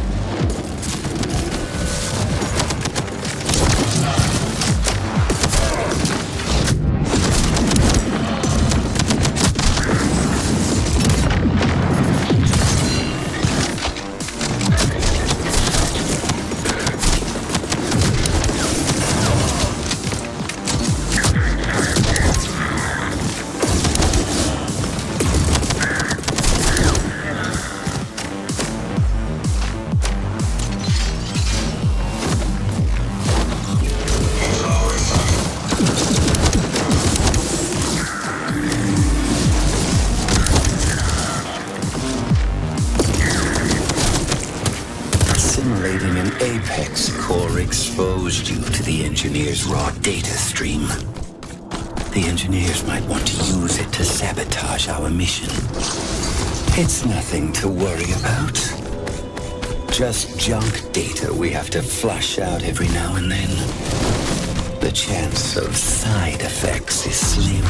Assimilating an Apex core exposed you to the Engineer's raw data stream. The Engineers might want to use it to sabotage our mission. It's nothing to worry about. Just junk data we have to flush out every now and then. The chance of side effects is slim.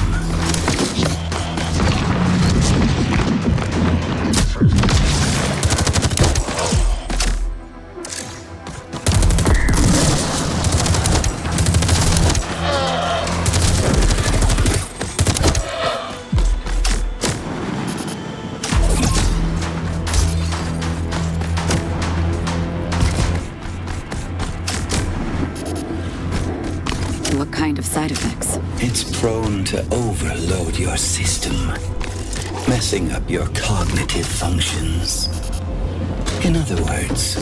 What kind of side effects? It's prone to overload your system, messing up your cognitive functions. In other words,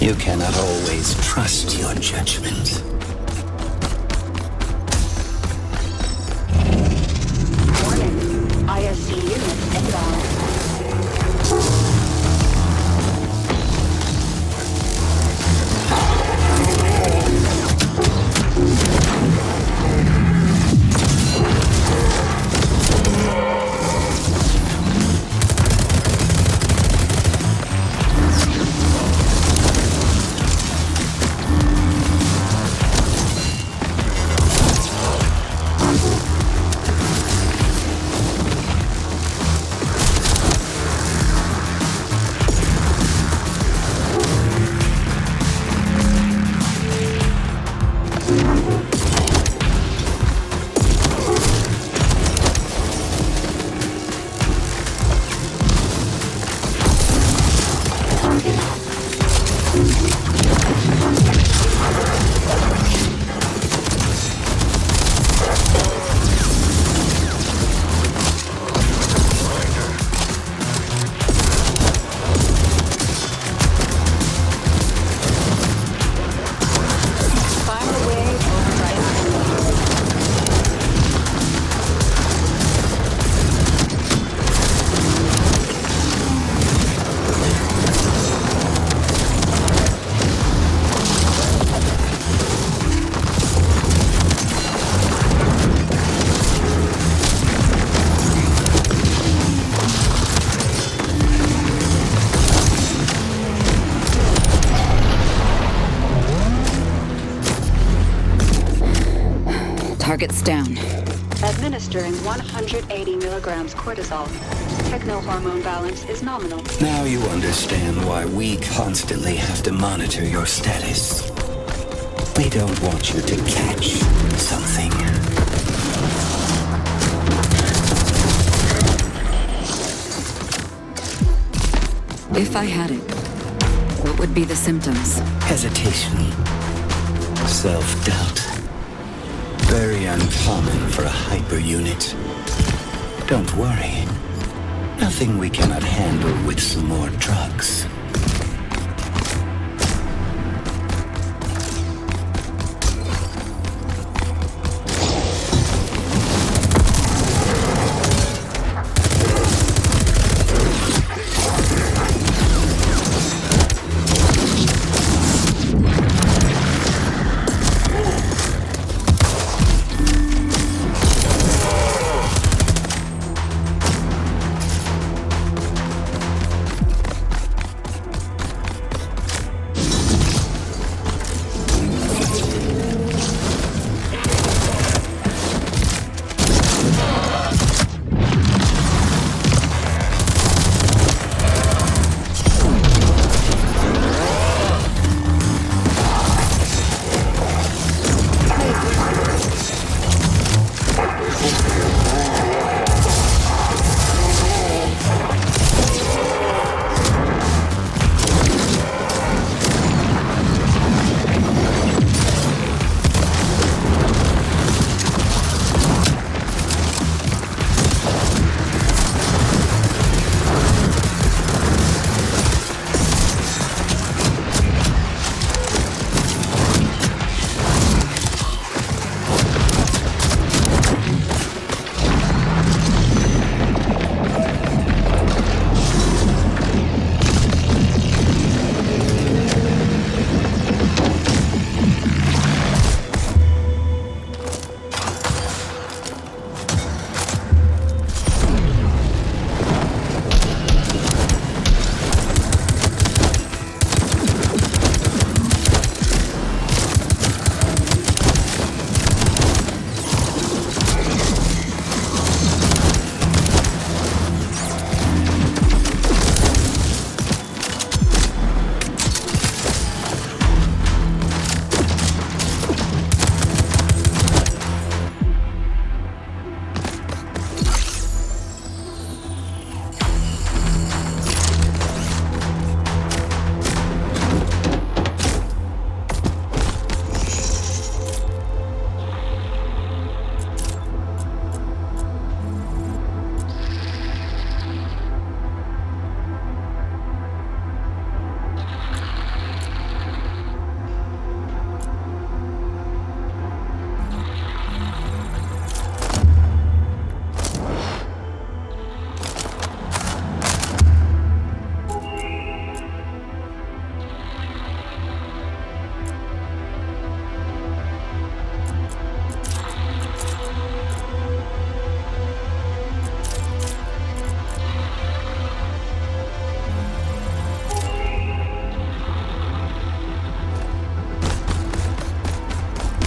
you cannot always trust your judgment. Warning. ISC units inbound. Target's down. Administering 180 milligrams cortisol. Techno-hormone balance is nominal. Now you understand why we constantly have to monitor your status. We don't want you to catch something. If I had it, what would be the symptoms? Hesitation. Self-doubt. Very uncommon for a hyper unit. Don't worry. Nothing we cannot handle with some more drugs.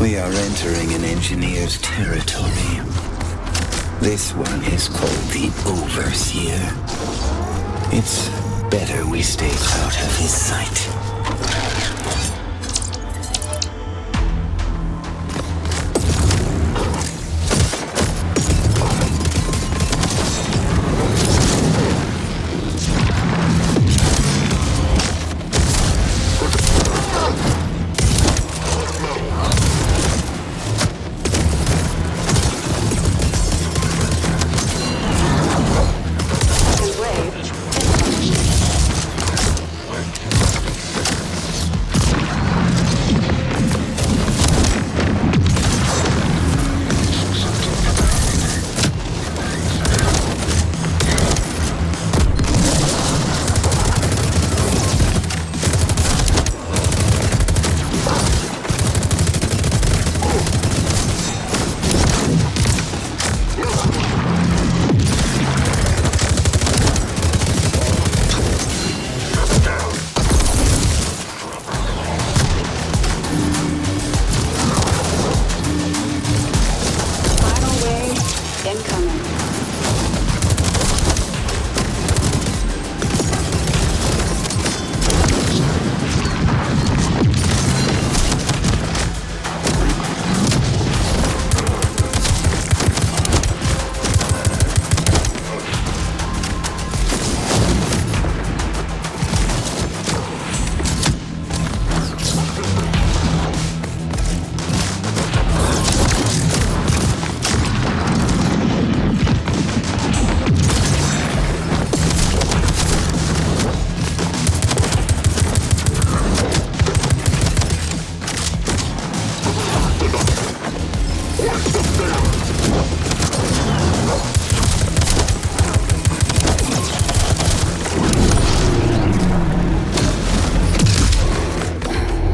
We are entering an engineer's territory. This one is called the Overseer. It's better we stay out of his sight.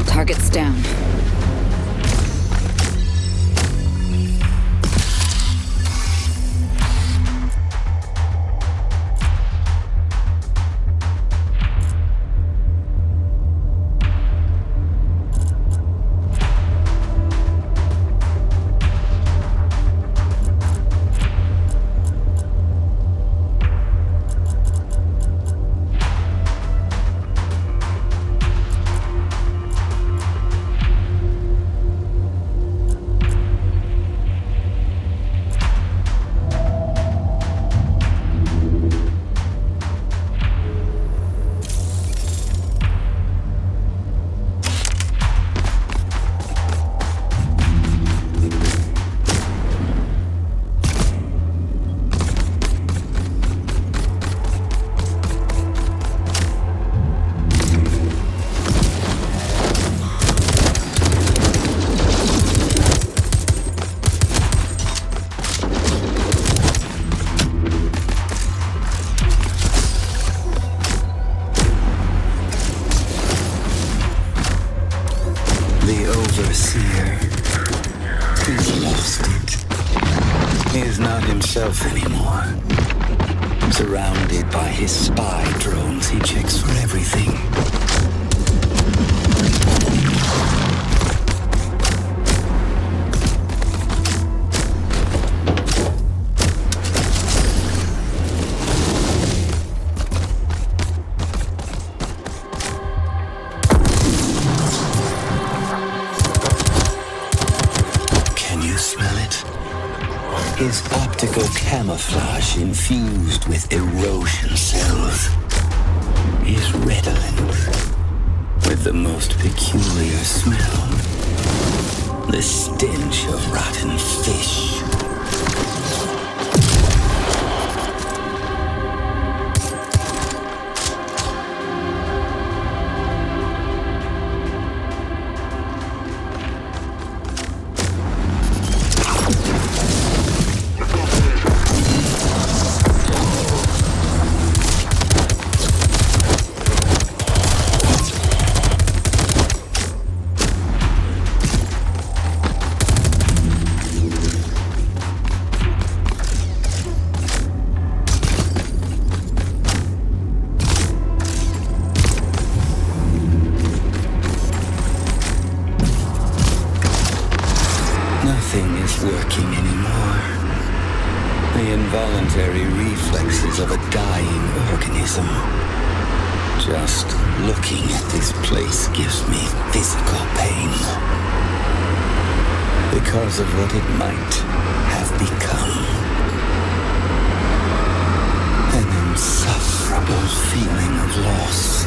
Target's down. The Overseer. He's lost it. He is not himself anymore. Surrounded by his spy drones, he checks for everything. His optical camouflage infused with erosion cells is redolent with the most peculiar smell. The stench of rotten fish. working anymore. The involuntary reflexes of a dying organism. Just looking at this place gives me physical pain. Because of what it might have become. An insufferable feeling of loss.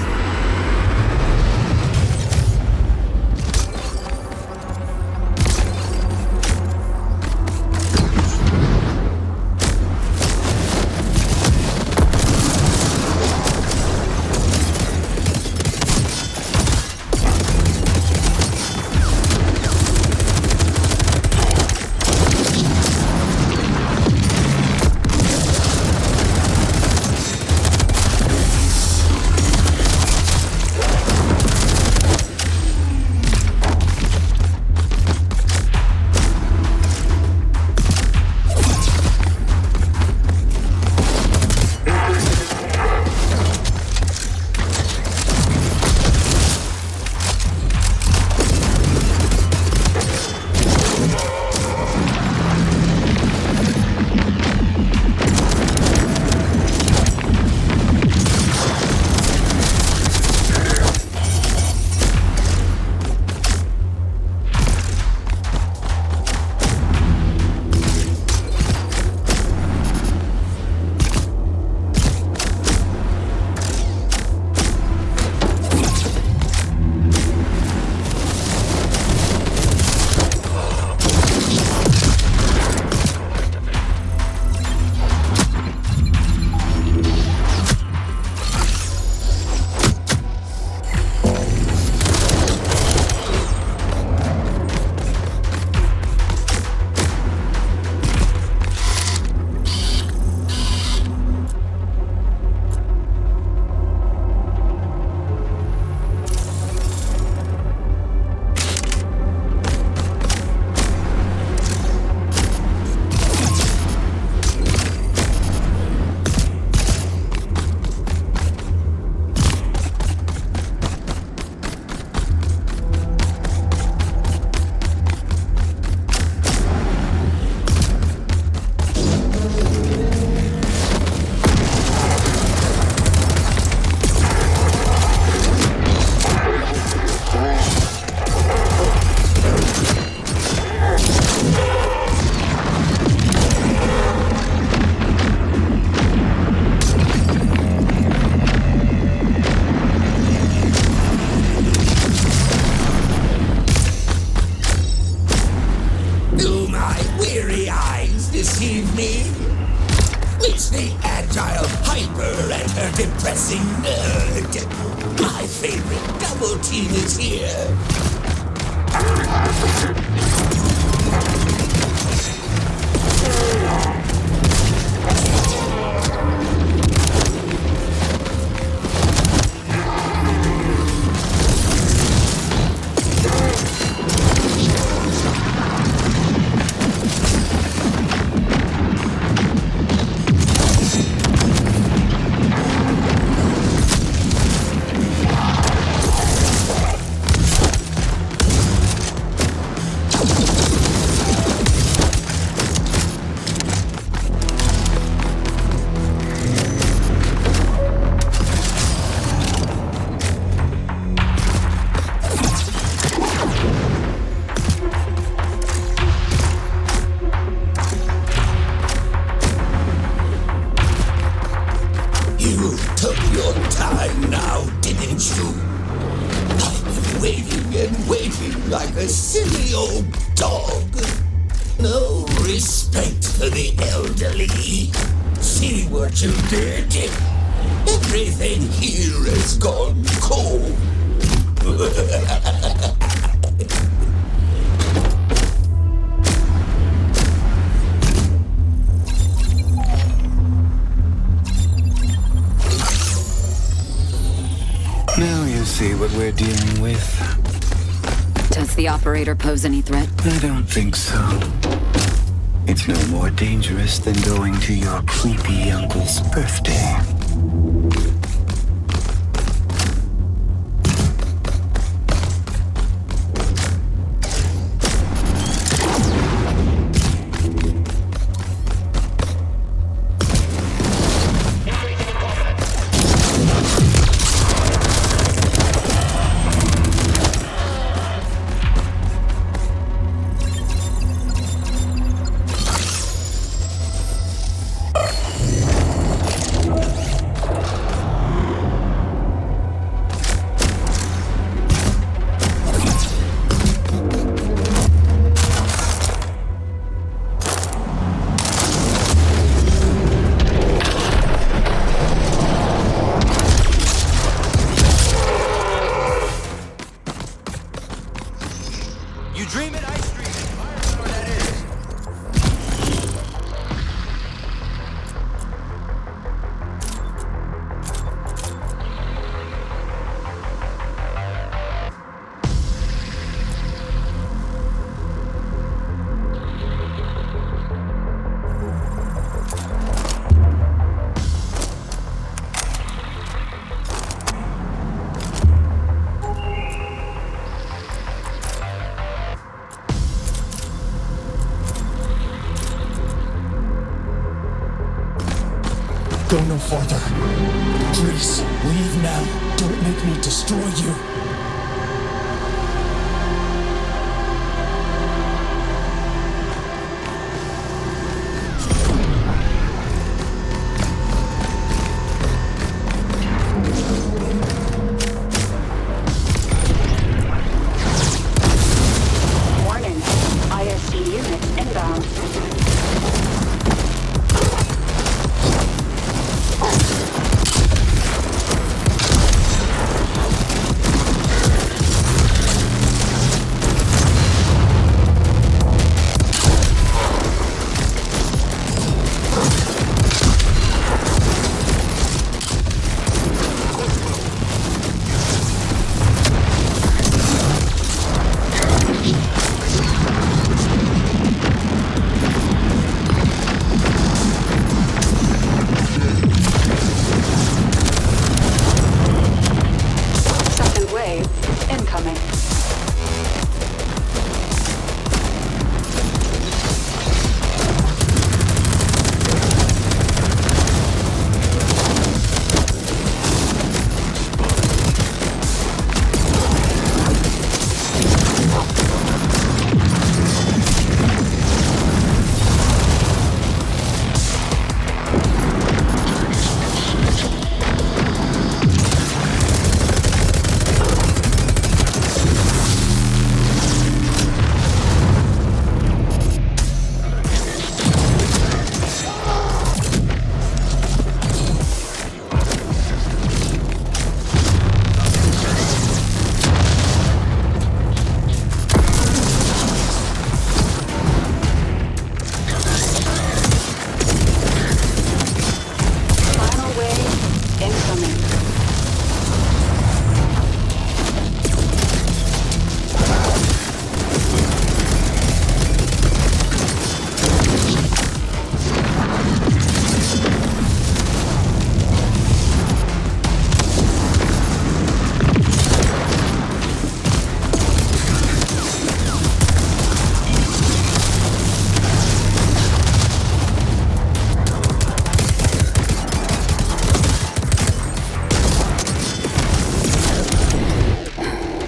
Now you see what we're dealing with. Does the operator pose any threat? I don't think so. It's no more dangerous than going to your creepy uncle's birthday. Go no farther. Please, leave now. Don't make me destroy you. Warning. ISC unit inbound. Second wave incoming. Final wave incoming.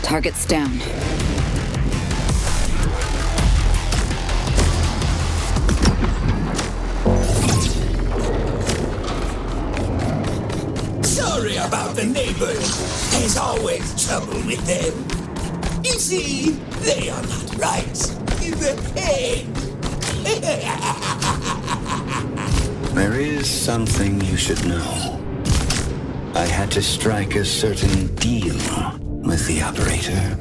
Target's down. Sorry about the neighbors. There's always trouble with them. You see, they are not right in the head. There is something you should know. I had to strike a certain deal with the operator.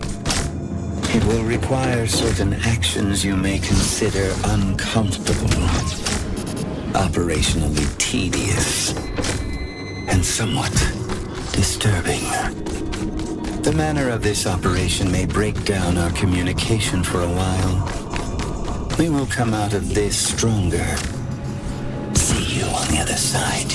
It will require certain actions you may consider uncomfortable, operationally tedious, and somewhat disturbing. The manner of this operation may break down our communication for a while. We will come out of this stronger. See you on the other side.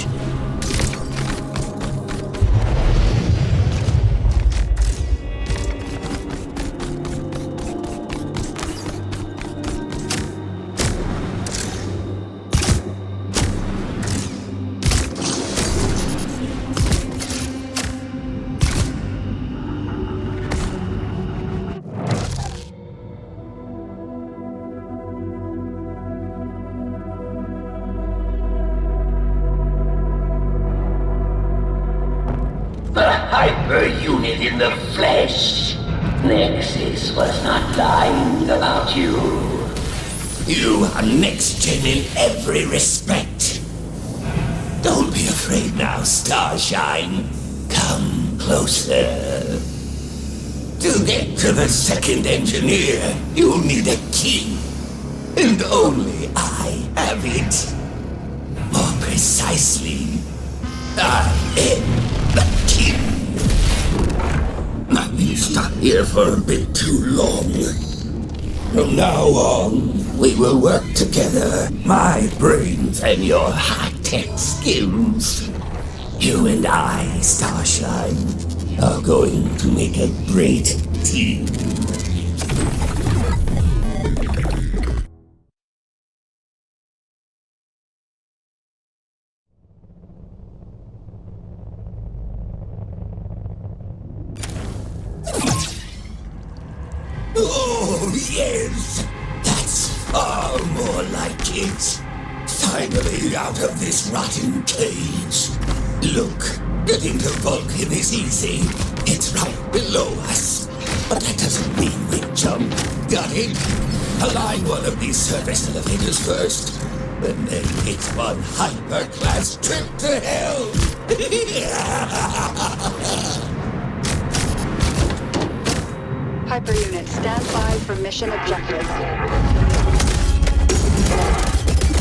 The hyper unit in the flesh. Nexus was not lying about you. You are next gen in every respect. Don't be afraid now, Starshine. Come closer. To get to the second engineer, you'll need a key. And only I have it. More precisely, I am the king. I've been stuck here for a bit too long. From now on, we will work together. My brains and your high-tech skills. You and I, Starshine, are going to make a great team. Oh, yes! That's far more like it. Finally out of this rotten cage. Look, getting to Vulcan is easy. It's right below us. But that doesn't mean we jump. Got it? Align one of these surface elevators first. And then it's one hyper-class trip to hell! Hyper unit, stand by for mission objective.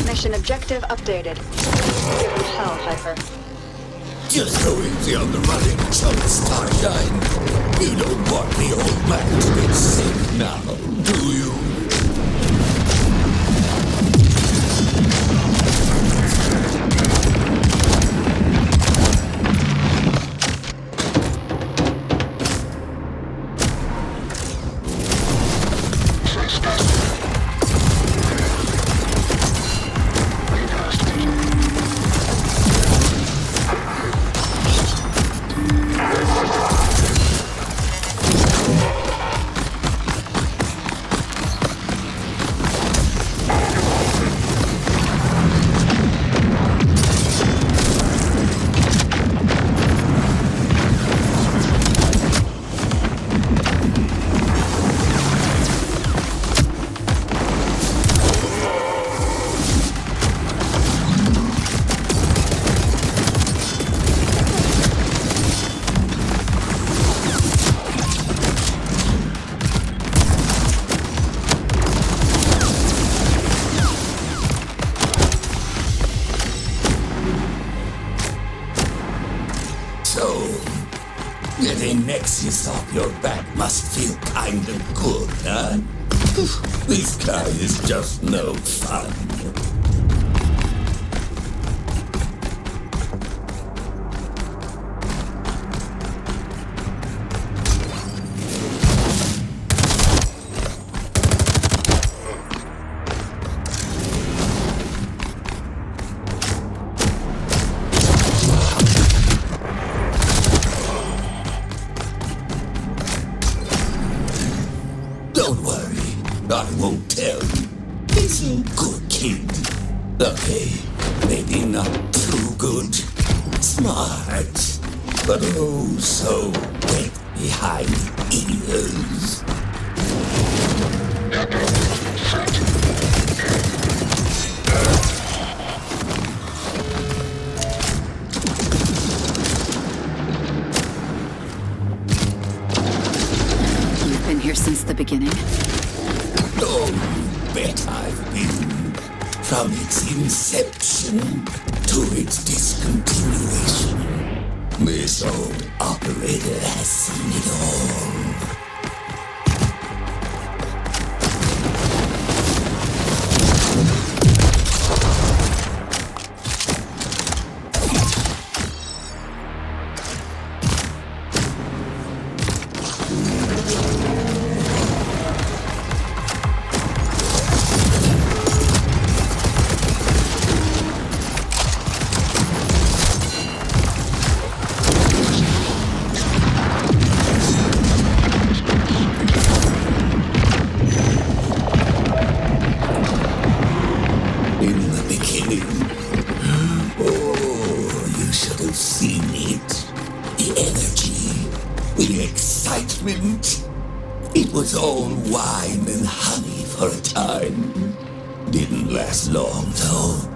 Mission objective updated. Give them hell, Hyper. Just go easy on the running, chump Starshine. You don't want the old man to get sick now, do you? Getting Nexus off your back must feel kinda good, huh? This guy is just no fun. Don't worry, I won't tell you. He's a good kid. Okay, maybe not too good. Smart, but oh so wet behind ears. Been here since the beginning? Oh, you bet I've been. From its inception to its discontinuation. This old operator has seen it all. Seen it. The energy, the excitement. It was all wine and honey for a time. Didn't last long, though.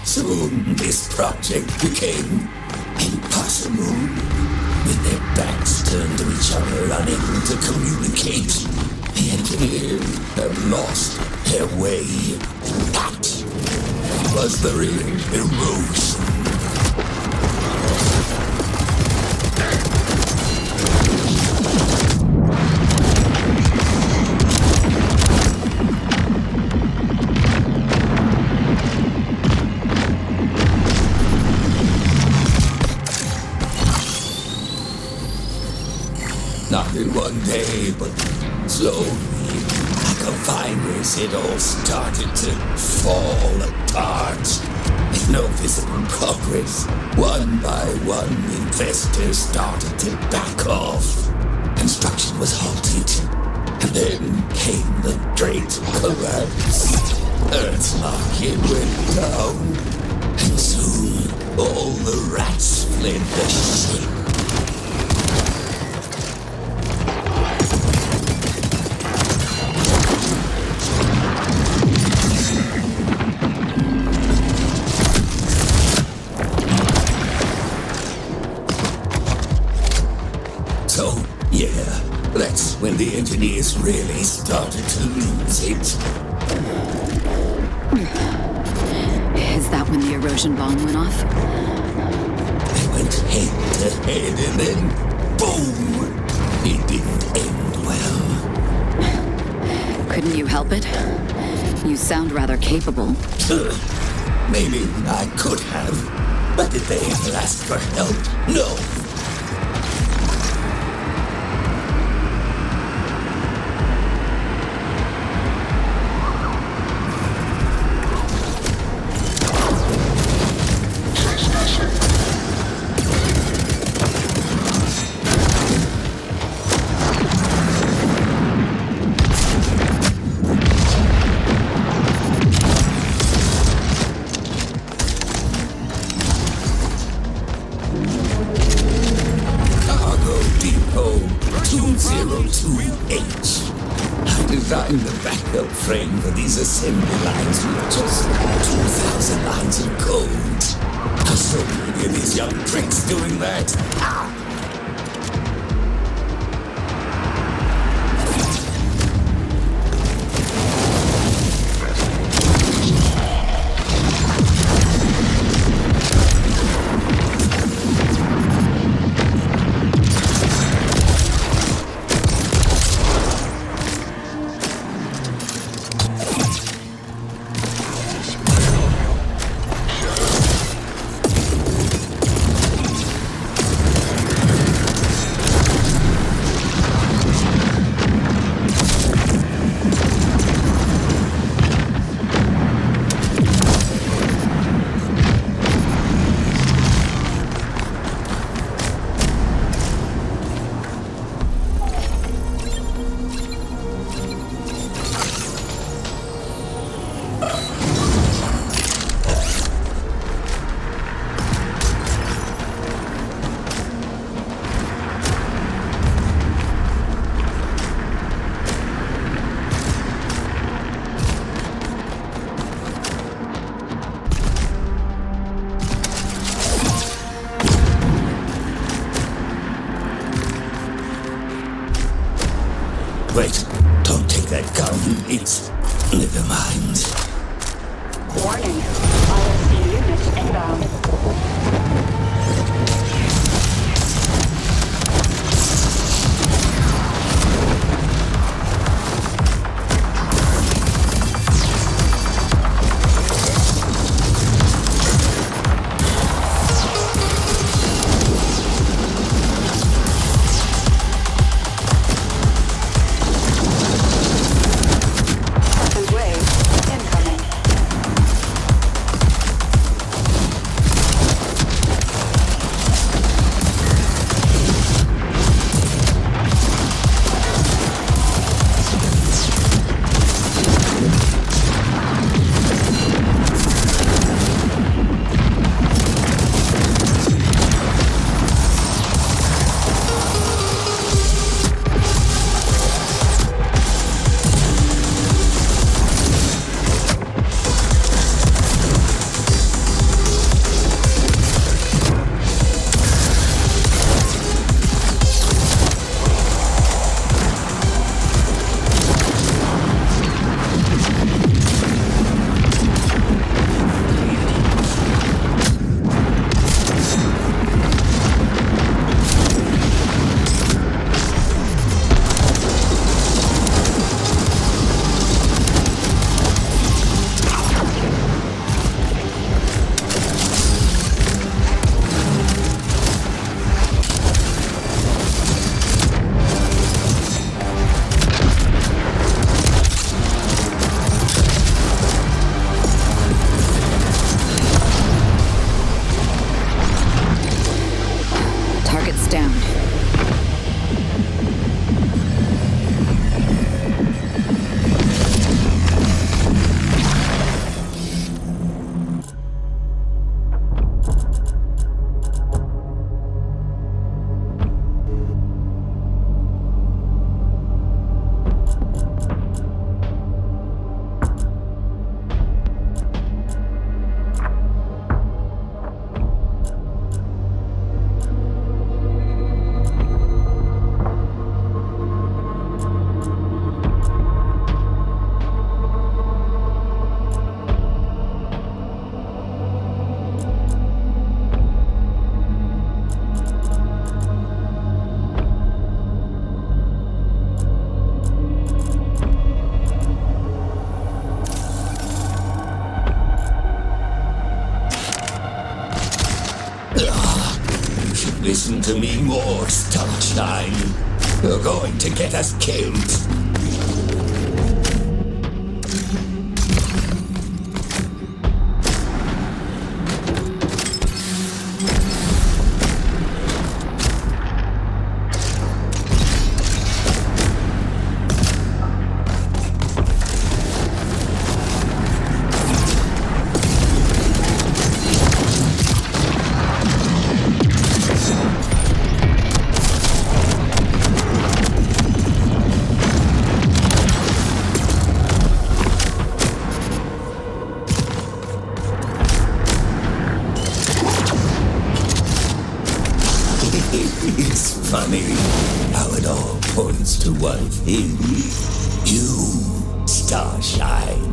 Soon this project became impossible. With their backs turned to each other, unable to communicate, the engineers have lost their way. That was the real erosion. one day, but slowly, like a virus, it all started to fall apart. With no visible progress, one by one, investors started to back off. Construction was halted, and then came the great collapse. Earth's market went down, and soon all the rats fled the ship. So, yeah, that's when the engineers really started to lose it. Is that when the erosion bomb went off? They went head to head and then boom! It didn't end well. Couldn't you help it? You sound rather capable. Maybe I could have, but did they ever ask for help? No. Designed the backup frame for these assembly lines with just 2,000 lines of code. How so many of these young pricks doing that? Ah! Wait, don't take that gun. It's... never mind. Warning. ISC units inbound. Listen to me more, Starshine. You're going to get us killed. It's funny how it all points to one thing. You, Starshine.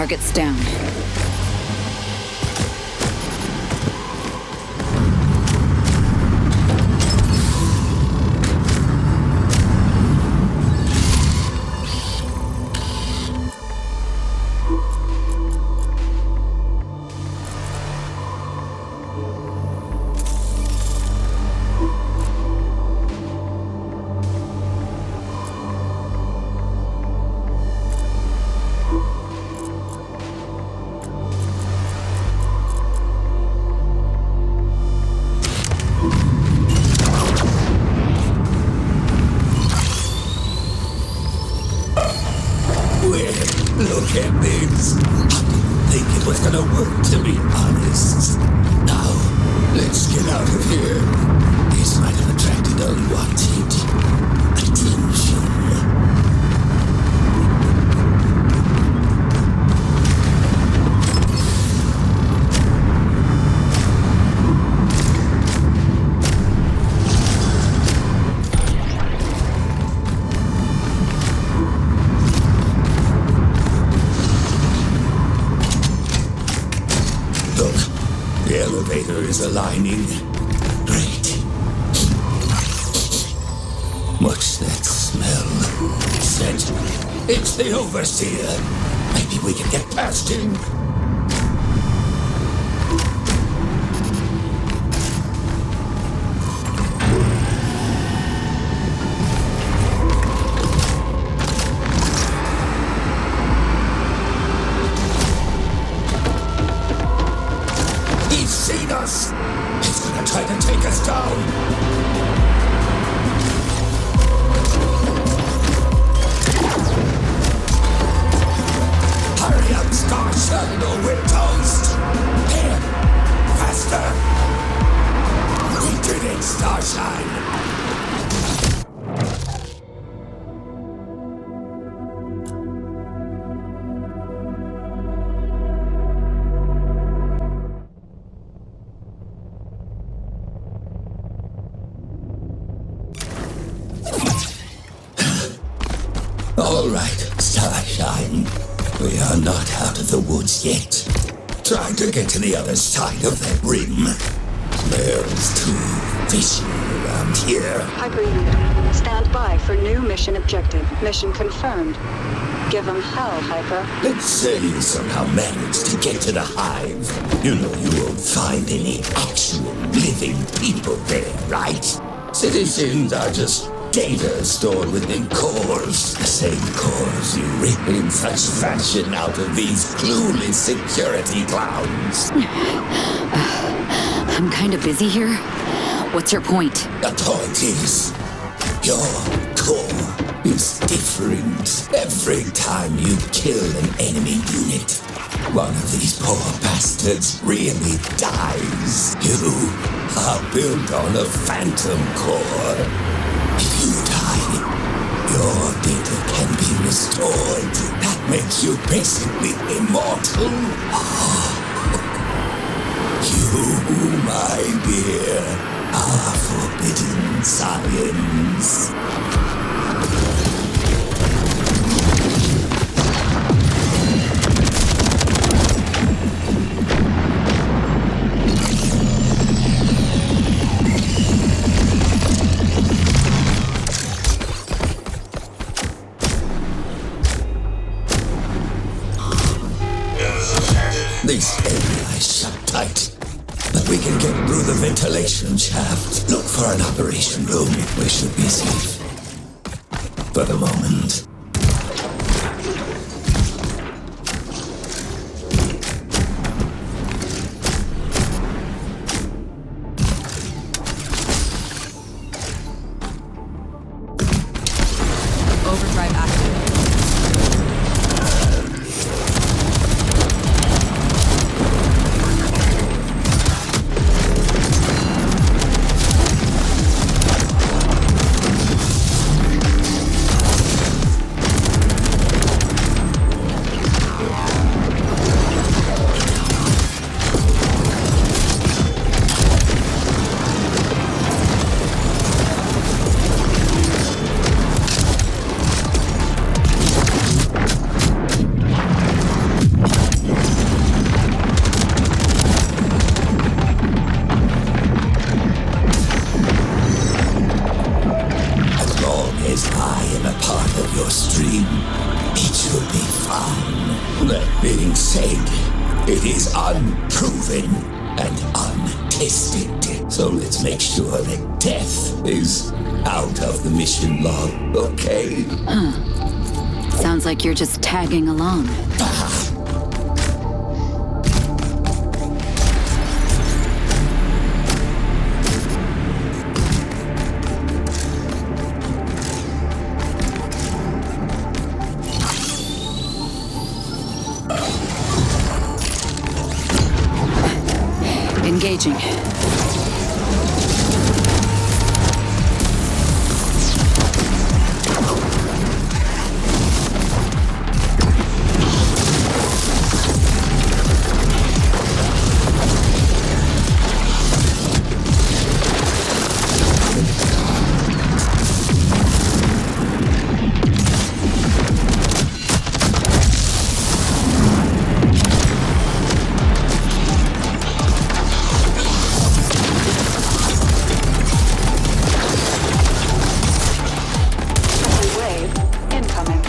Target's down. Look at this. I didn't think it was gonna work, to be honest. Now, let's get out of here. This might have attracted unwanted attention. The elevator is aligning. Great. What's that smell? Scent. It's the Overseer. Maybe we can get past him. He's seen us! He's gonna try to take us down! Hurry up, Starshine, or we're toast! Here! Faster! We did it, Starshine! All right, Starshine. We are not out of the woods yet. Try to get to the other side of that rim. Smells too fishy around here. Hyper Unit, stand by for new mission objective. Mission confirmed. Give them hell, Hyper. Let's say you somehow managed to get to the hive. You know you won't find any actual living people there, right? Citizens are just data stored within cores. The same cores you rip in such fashion out of these clueless security clowns. I'm kind of busy here. What's your point? The point is, your core is different. Every time you kill an enemy unit, one of these poor bastards really dies. You are built on a phantom core. If you die, your data can be restored. That makes you basically immortal. You, my dear, are forbidden science. This area is shut tight, but we can get through the ventilation shaft. Look for an operation room. We should be safe. For the moment. Overdrive active. part of your stream, it should be fun. That being said, it is unproven and untested. So let's make sure that death is out of the mission log, okay? Sounds like you're just tagging along. Engaging. Wave incoming.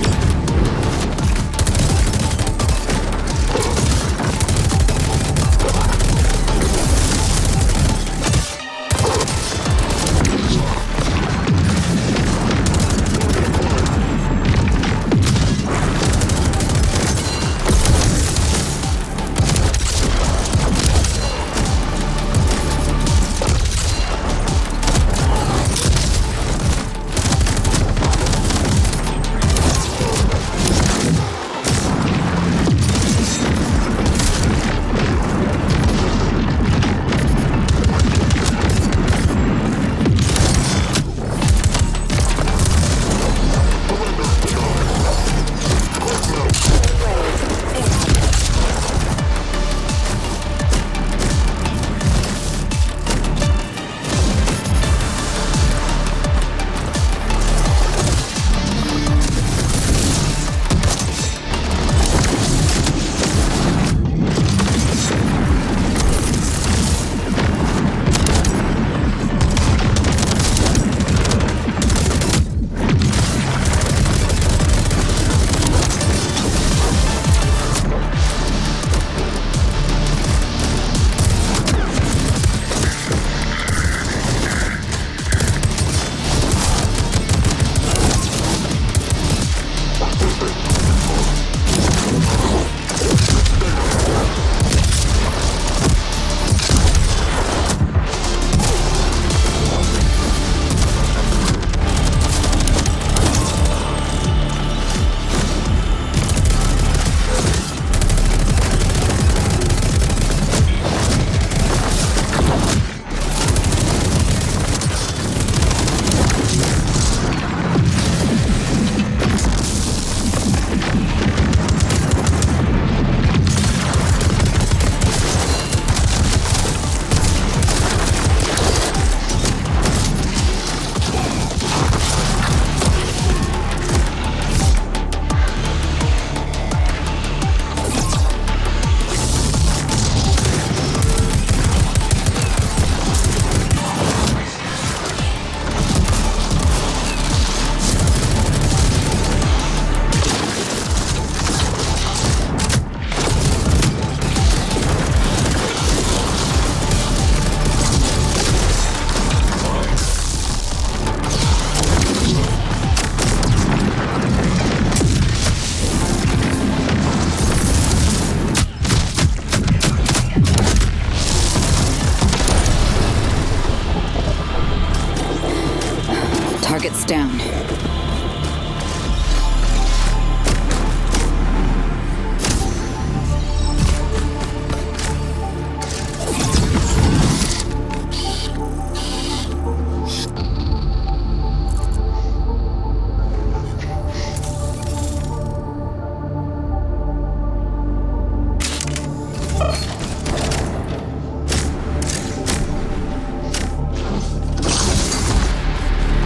Target's down.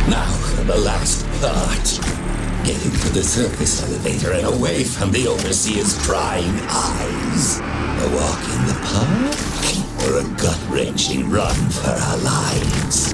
Now for the last part. Getting to the surface elevator and away from the Overseer's prying eyes. A walk in the park, or a gut-wrenching run for our lives.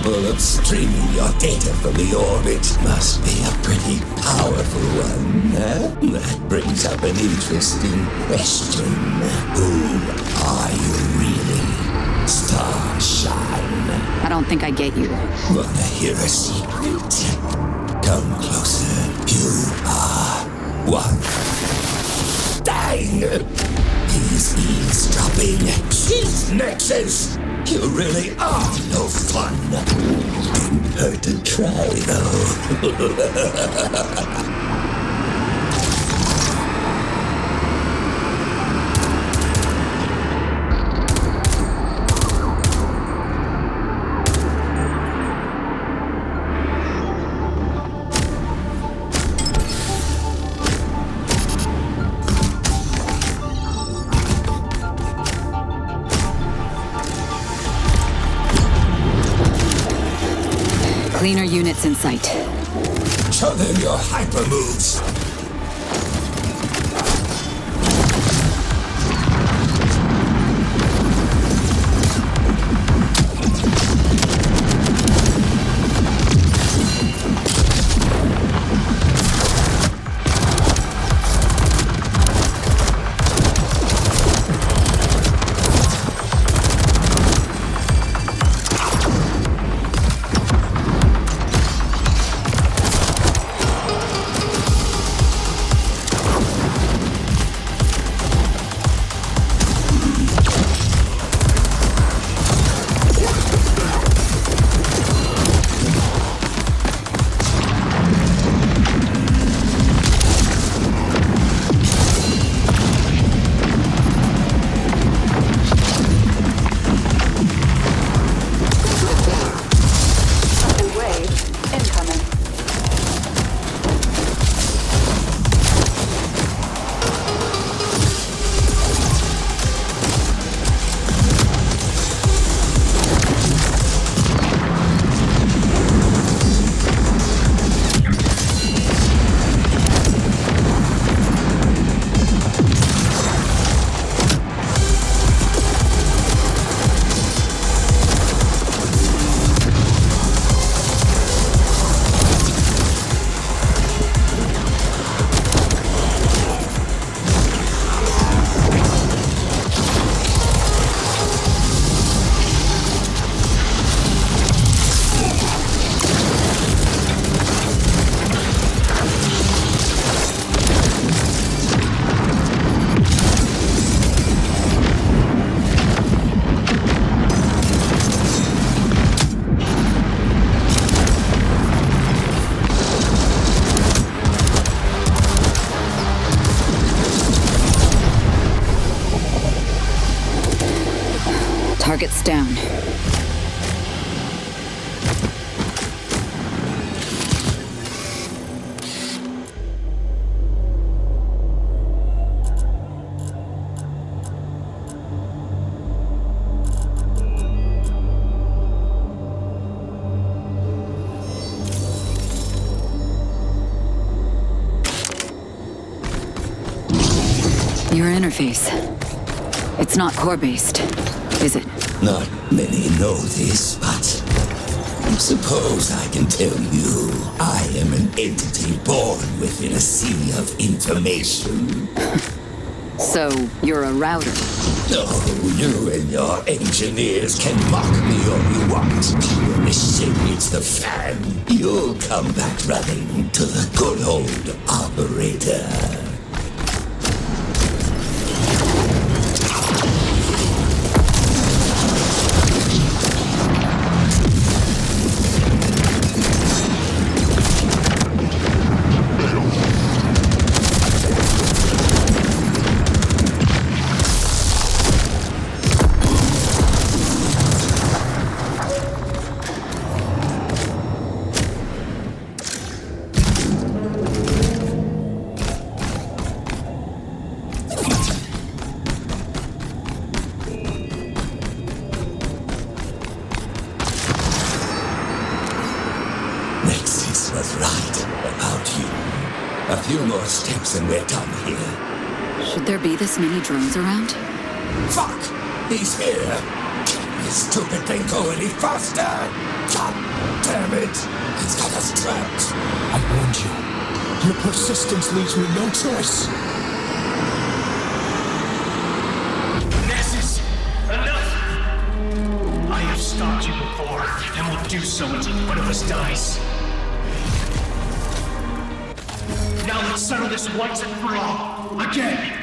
capable of streaming your data from the orbit. Must be a pretty powerful one, huh? That brings up an interesting question. Who are you really? Starshine. I don't think I get you. Wanna hear a secret? Come closer. You are one. Dang! He's eavesdropping. She's Nexus! You really are no fun. Didn't hurt to try, though. Cleaner units in sight. Show them your hyper moves. Target's down. Your interface. It's not core-based, is it? Not many know this, but suppose I can tell you I am an entity born within a sea of information. So, you're a router. No, you and your engineers can mock me all you want. When the shit hits the fan, you'll come back running to the good old operator. Was right about you. A few more steps and we're done here. Should there be this many drones around? Fuck! He's here! This stupid thing go any faster! God damn it! It's got us trapped! I warned you. Your persistence leaves me no choice. Nexus! Enough! I have stopped you before, and will do so until one of us dies. Now let's settle this once and for all. Again!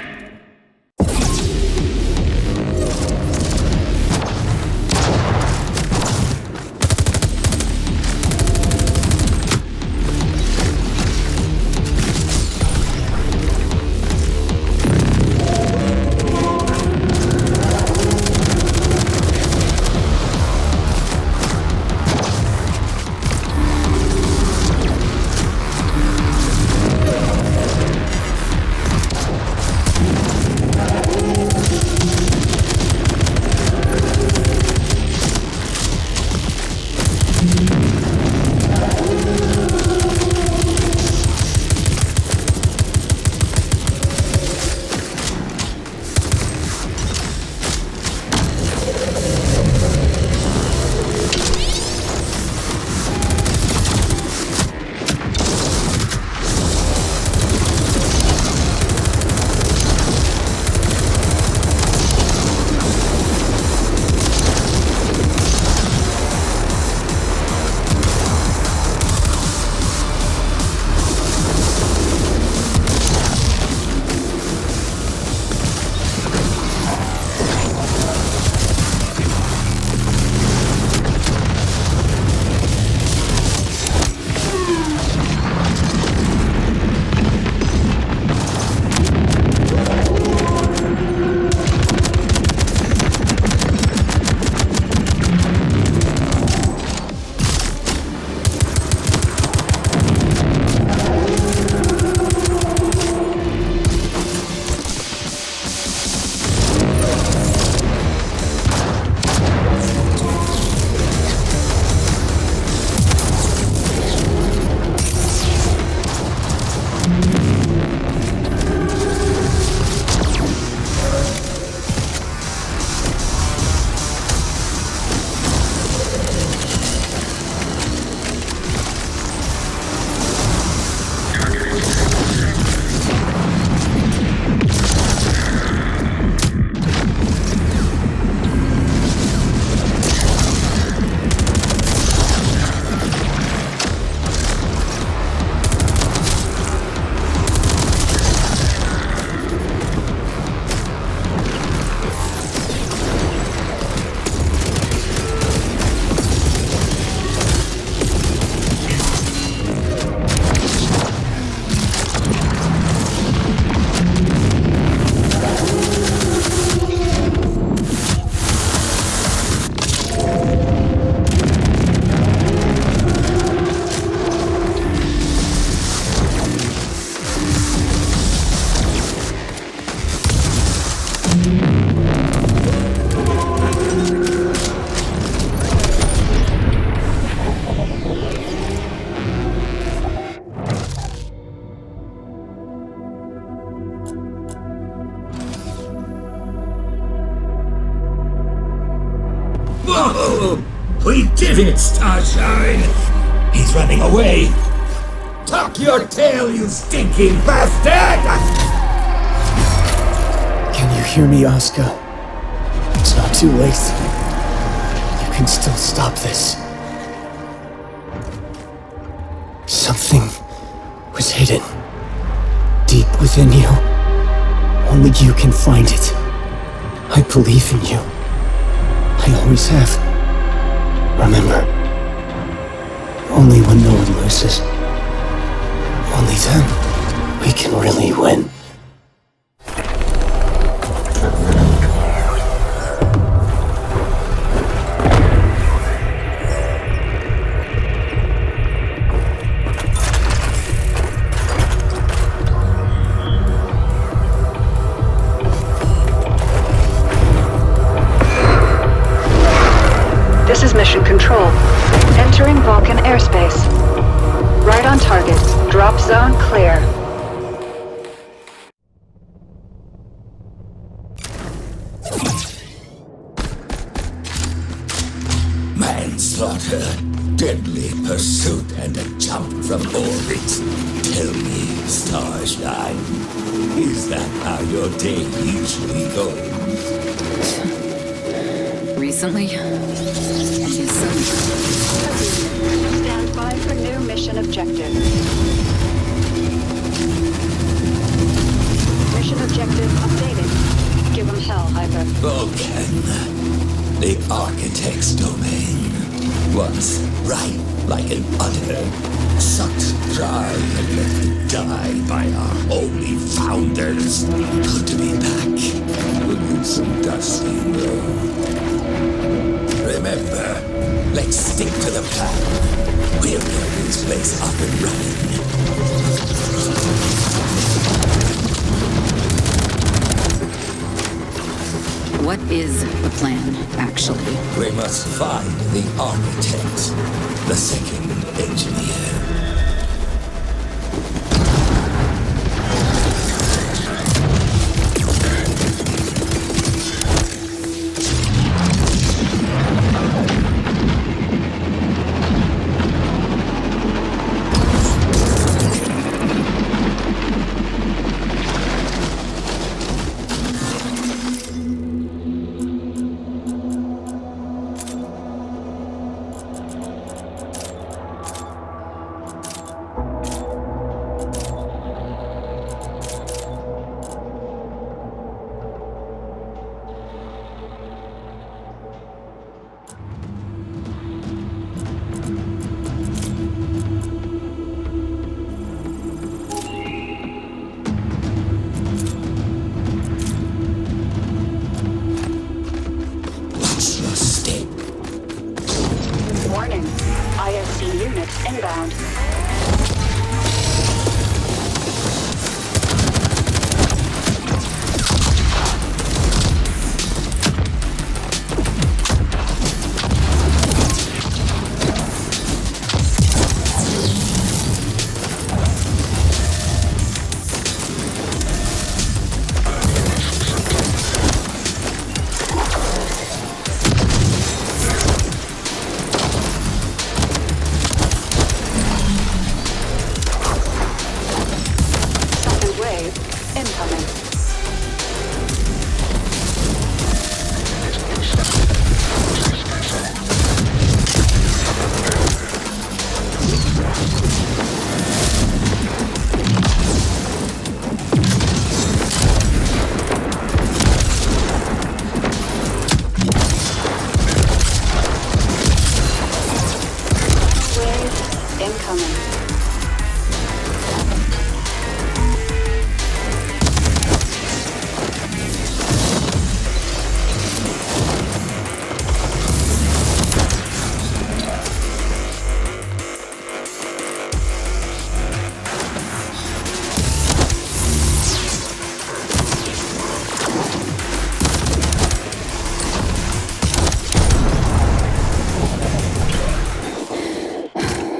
Whoa! We did it, Starshine! He's running away! Tuck your tail, you stinking bastard! Can you hear me, Asuka? It's not too late. You can still stop this. Something was hidden deep within you. Only you can find it. I believe in you. I always have. Remember, only when no one loses, only then we can really win. This is Mission Control. Entering Vulcan airspace. Right on target. Drop zone clear. plotter, deadly pursuit, and a jump from orbit. Tell me, Starshine, is that how your day usually goes? Recently? Stand by for new mission objective. Mission objective updated. Give them hell, Hyper. Vulcan, the Architect's domain, once ripe like an udder, sucked dry and left to die by our holy founders. Good to be back. We'll need some dusting, though. Remember, let's stick to the plan. We'll get this place up and running. What is the plan, actually? We must find the architect, the second engineer. Warning. ISC units inbound.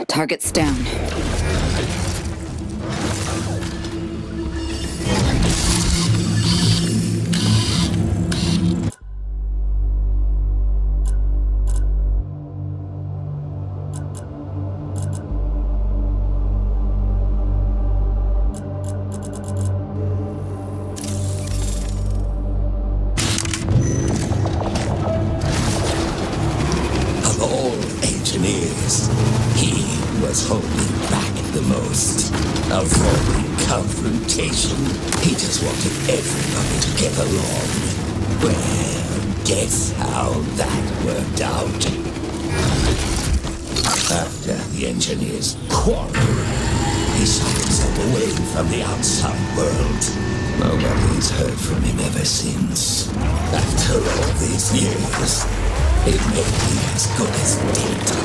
Target's down. Of all engineers, he was holding back the most. Avoiding confrontation, he just wanted everybody to get along. Well, guess how that worked out. After the engineers quarreled, he shut himself away from the outside world. Nobody's heard from him ever since. After all these years, it may be as good as dead.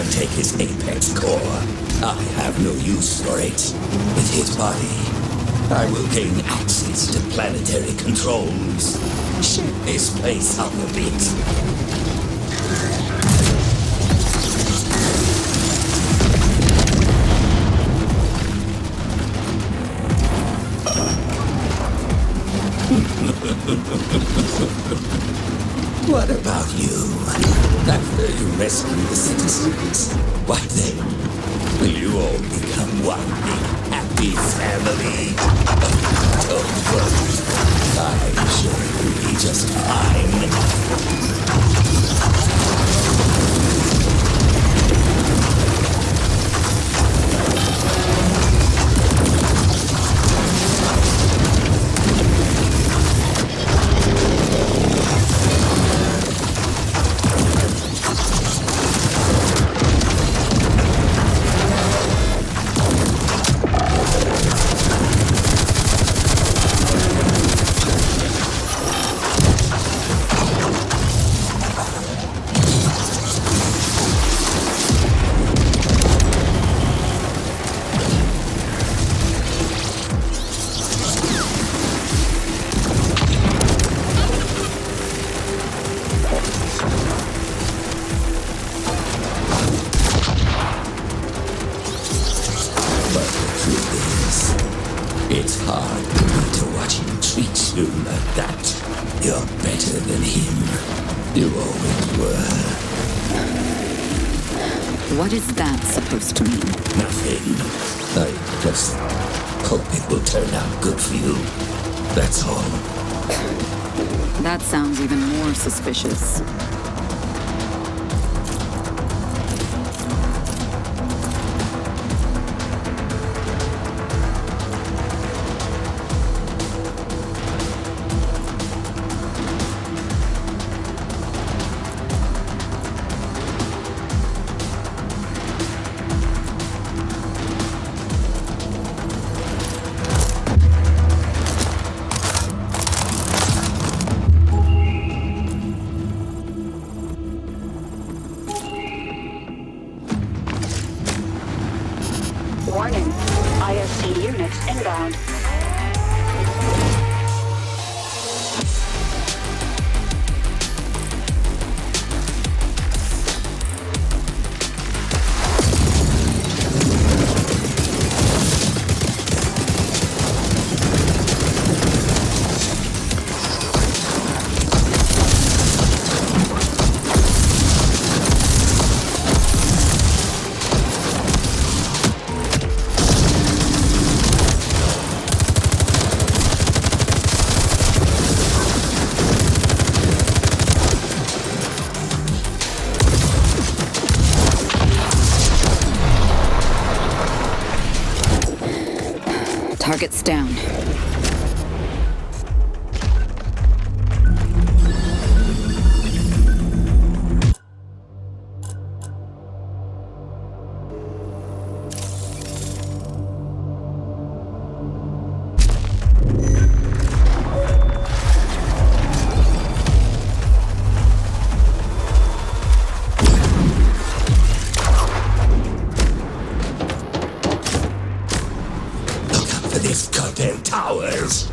Someone take his Apex core. I have no use for it. With his body, I will gain access to planetary controls. Shake this place up a bit. What about you? After you rescue the citizens, what then? Will you all become one big happy family? Don't worry. I'm sure you'll be just fine. It's hard for me to watch him treat you like that. You're better than him. You always were. What is that supposed to mean? Nothing. I just hope it will turn out good for you. That's all. That sounds even more suspicious. Warning. ISC units inbound. Target's down. These goddamn towers!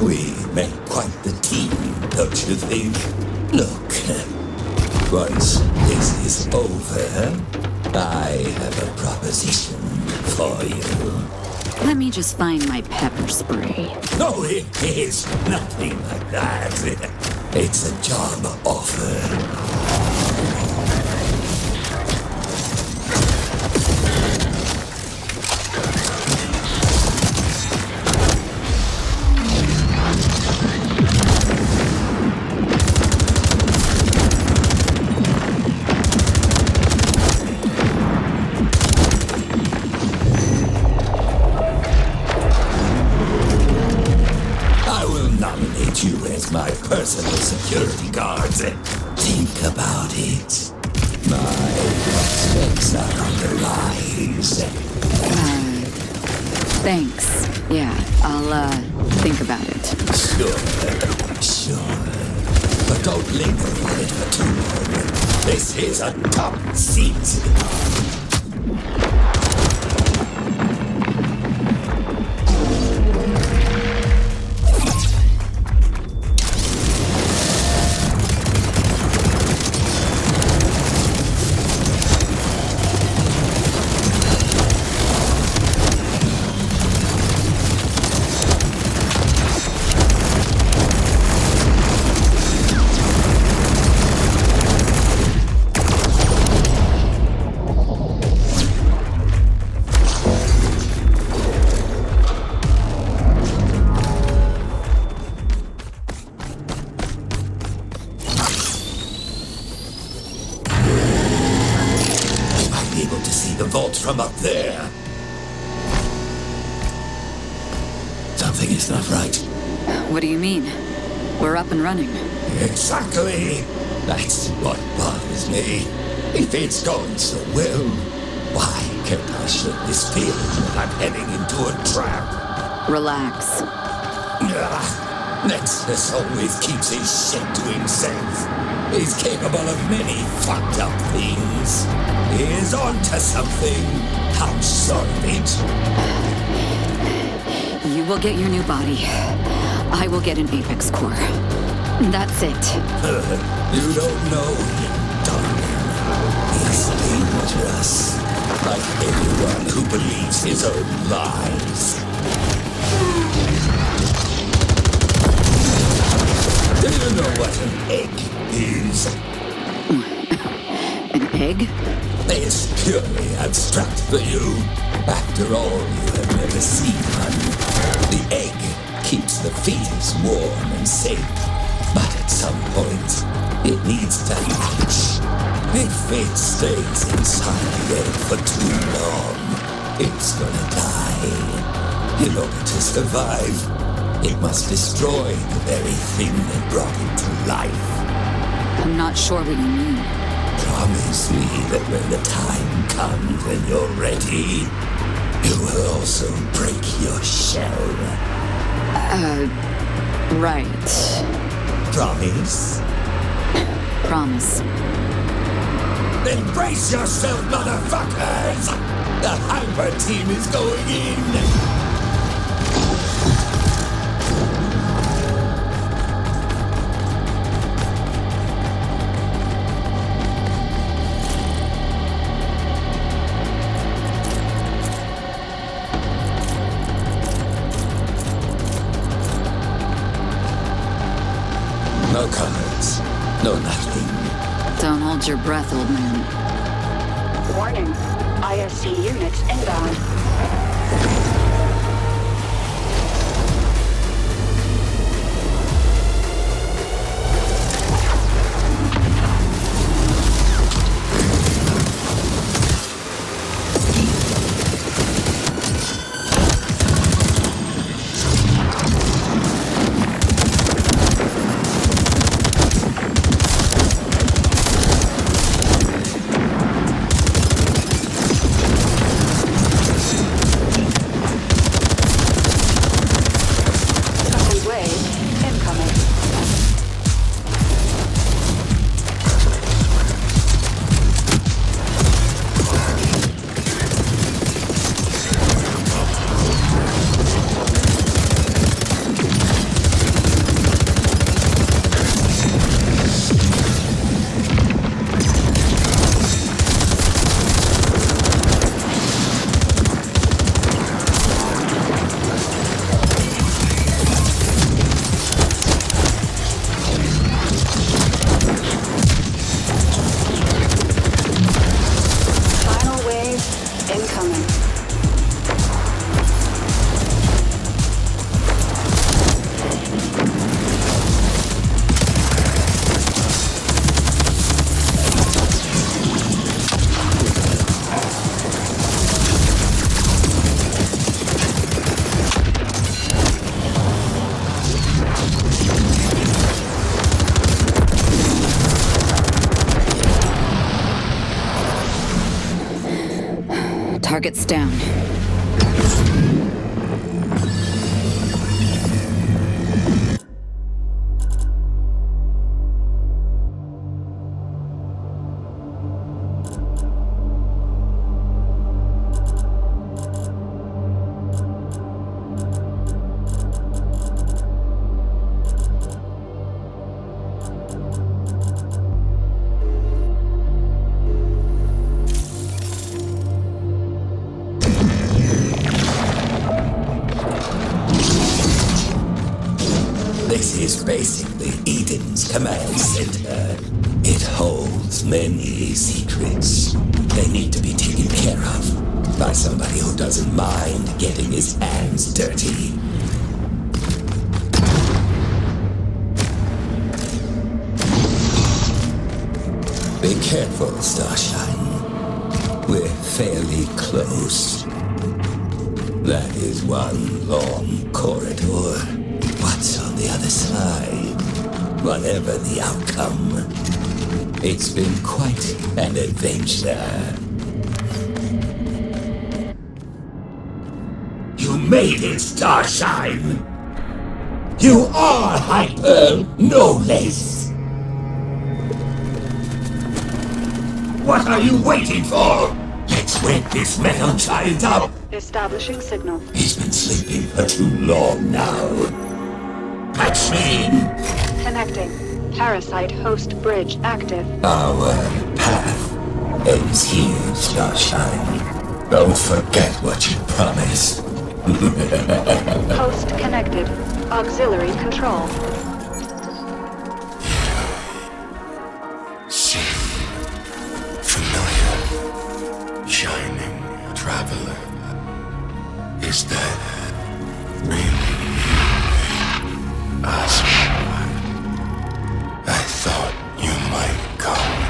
We make quite the team, don't you think? Look, once this is over, I have a proposition for you. Let me just find my pepper spray. No, it is nothing like that. It's a job offer. You as my personal security guard. Think about it. My prospects are on the rise. Thanks. Yeah, I'll, think about it. Sure. But don't linger on it for too long. This is a top secret. Able to see the vault from up there. Something is not right. What do you mean? We're up and running. Exactly. That's what bothers me. If it's going so well, why can't I shake this feeling that I'm heading into a trap? Relax. Nexus always keeps his shit to himself. He's capable of many fucked up things. He is onto something. I'm sure of it. You will get your new body. I will get an Apex core. That's it. You don't know him, darling. He's dangerous. Like anyone who believes his own lies. Do you know what an egg is? An egg? It's purely abstract for you. After all, you have never seen one. The egg keeps the fetus warm and safe. But at some point, it needs to hatch. If it stays inside the egg for too long, it's gonna die. In order to survive, it must destroy the very thing that brought it to life. I'm not sure what you mean. Promise me that when the time comes and you're ready, you will also break your shell. Right. Promise? Promise. Then brace yourself, motherfuckers! The Hyper Team is going in! No comments. No nothing. Don't hold your breath, old man. Warning. ISC units inbound. Target's down. is basically Eden's command center. It holds many secrets. They need to be taken care of by somebody who doesn't mind getting his hands dirty. Be careful, Starshine. We're fairly close. That is one long corridor. What's on the other side? Whatever the outcome, it's been quite an adventure. You made it, Starshine! You are Hyper, no less! What are you waiting for? Let's wake this metal giant up! Establishing signal. He's been sleeping for too long now. Patch me in! Connecting. Parasite host bridge active. Our path ends here, Starshine. Don't forget what you promised. Host connected. Auxiliary control. See, familiar, shining traveler. Is that really you, Asma? I thought you might come.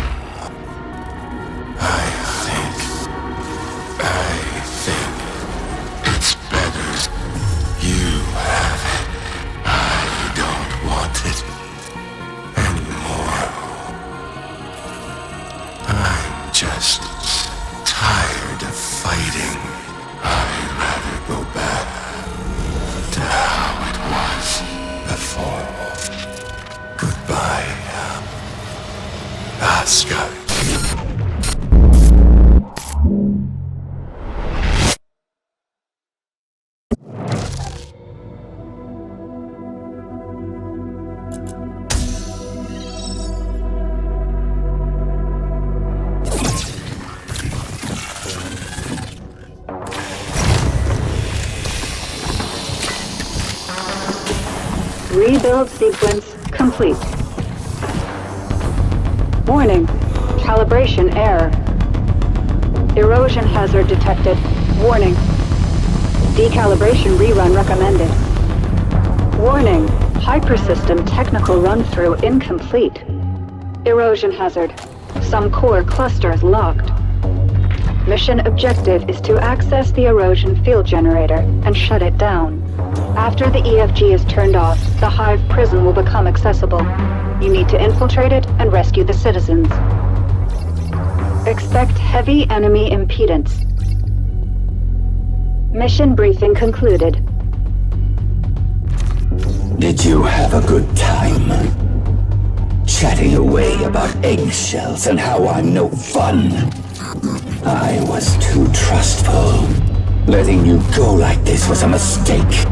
I think it's better you have it. I don't want it anymore. I'm just tired of fighting. I'd rather go back to how it was before. Goodbye, Oscar. Rebuild sequence complete. Warning. Calibration error. Erosion hazard detected. Warning. Decalibration rerun recommended. Warning. Hypersystem technical run-through incomplete. Erosion hazard. Some core clusters locked. Mission objective is to access the erosion field generator and shut it down. After the EFG is turned off, the Hive prison will become accessible. You need to infiltrate it and rescue the citizens. Expect heavy enemy impedance. Mission briefing concluded. Did you have a good time? Chatting away about eggshells and how I'm no fun. I was too trustful. Letting you go like this was a mistake.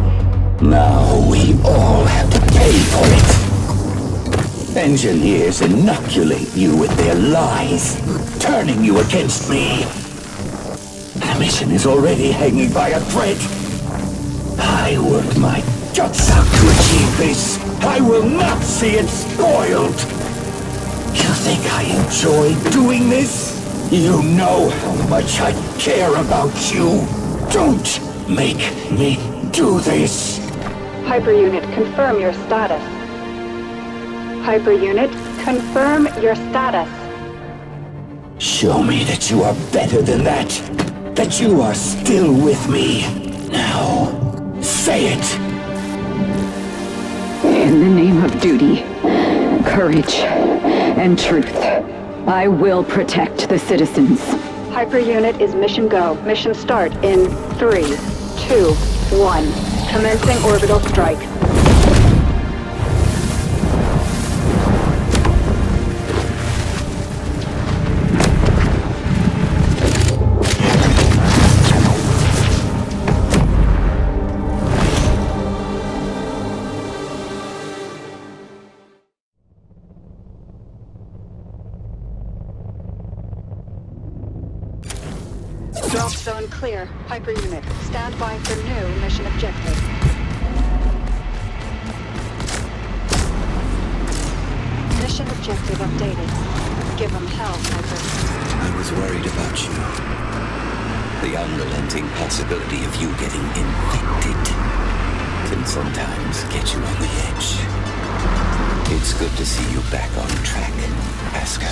Now we all have to pay for it. Engineers inoculate you with their lies, turning you against me. The mission is already hanging by a thread. I worked my guts out to achieve this. I will not see it spoiled. You think I enjoy doing this? You know how much I care about you. Don't make me do this. Hyperunit, confirm your status. Hyperunit, confirm your status. Show me that you are better than that. That you are still with me. Now, say it. In the name of duty, courage, and truth, I will protect the citizens. Hyperunit is mission go. Mission start in 3, 2, 1. Commencing orbital strike. Drop zone clear. Hyperunit, stand by for new mission objective. Mission objective updated. Give them hell, Piper. I was worried about you. The unrelenting possibility of you getting infected can sometimes get you on the edge. It's good to see you back on track, Asuka.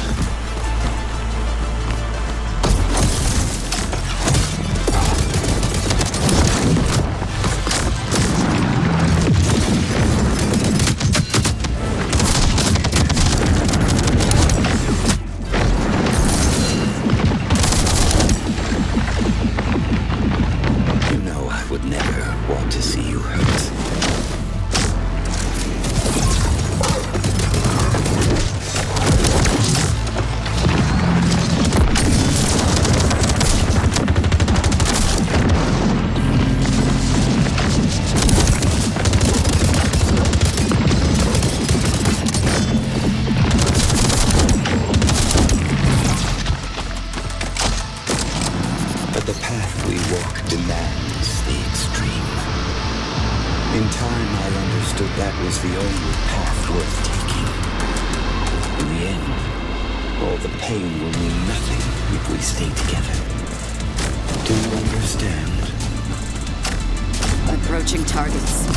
Approaching targets.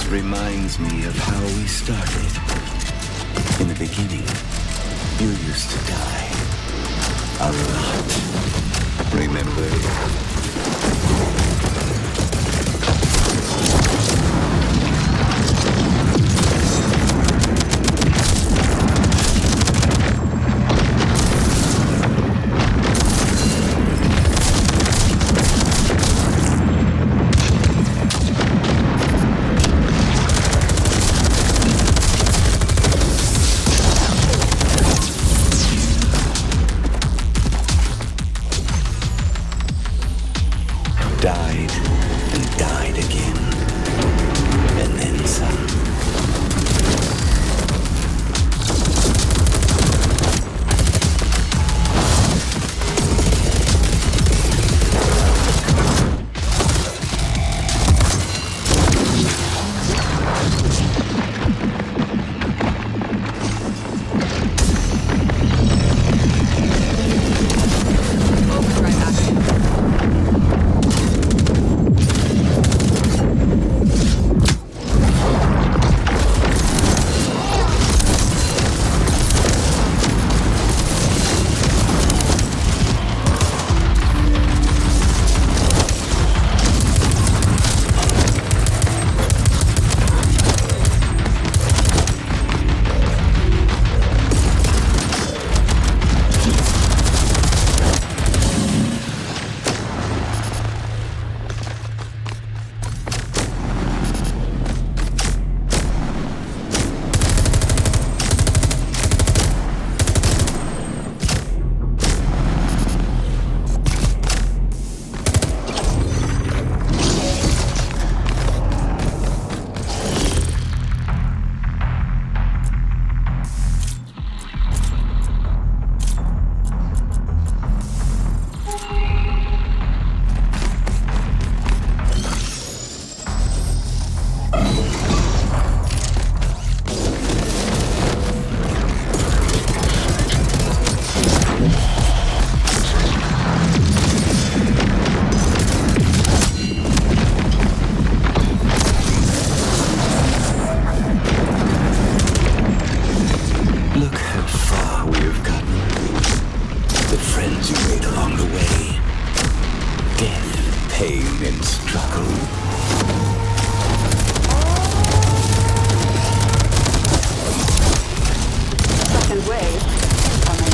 Reminds me of how we started. In the beginning, you used to die. A lot. Remember? Died and died again. And then some. struggle. Second wave incoming.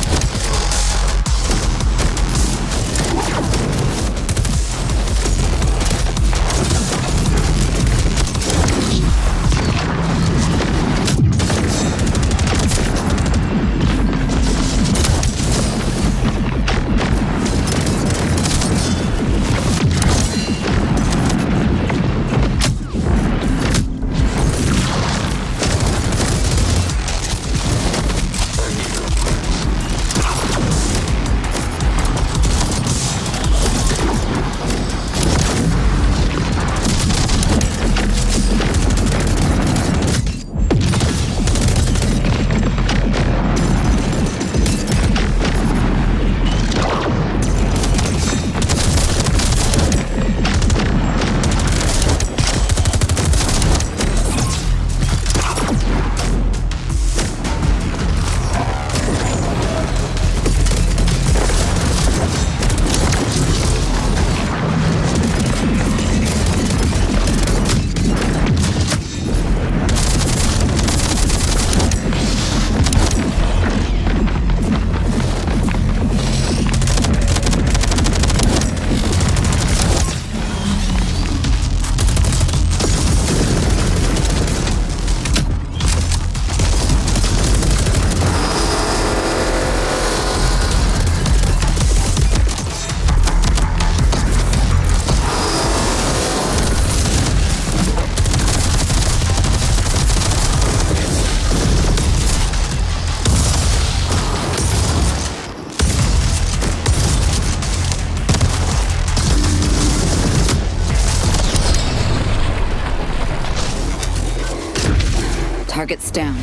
Target's down.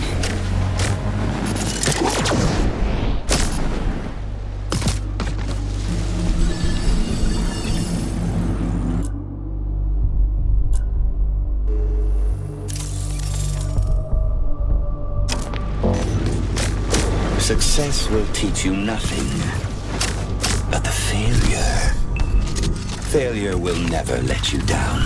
Success will teach you nothing, but the failure. Failure will never let you down.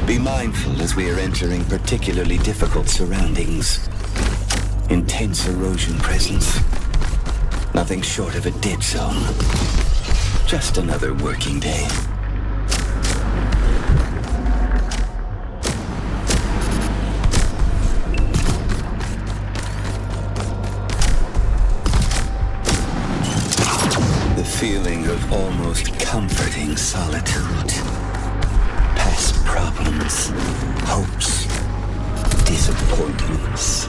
Be mindful as we are entering particularly difficult surroundings. Intense erosion presence. Nothing short of a dead zone. Just another working day. The feeling of almost comforting solitude. Past problems, hopes, disappointments.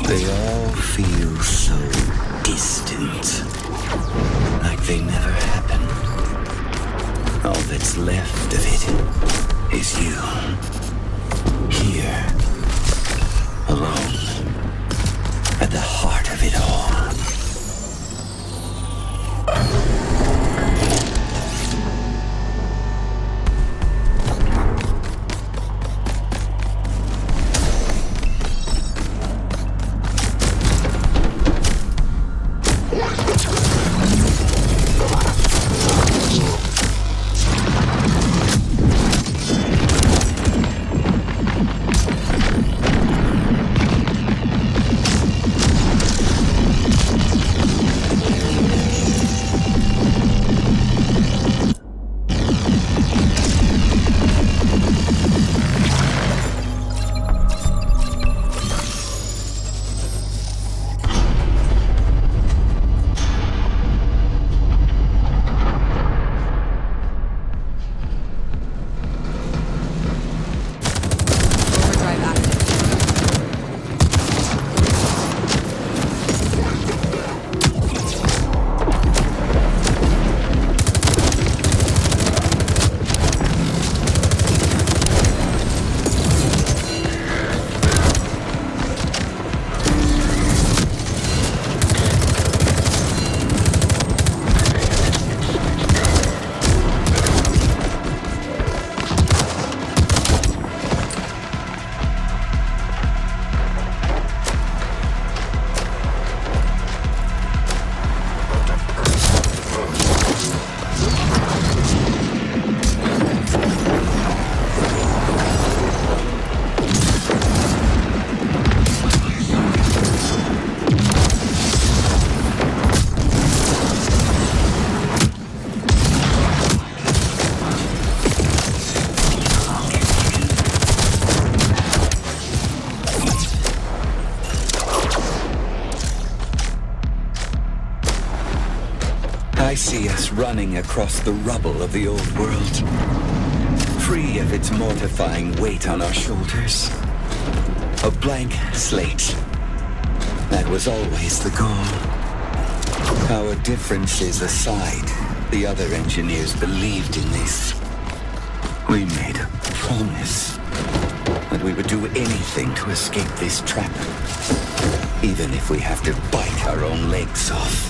They all feel so distant, like they never happened. All that's left of it is you, here, alone, at the heart of it all. I see us running across the rubble of the old world, free of its mortifying weight on our shoulders. A blank slate. That was always the goal. Our differences aside, the other engineers believed in this. We made a promise that we would do anything to escape this trap, even if we have to bite our own legs off.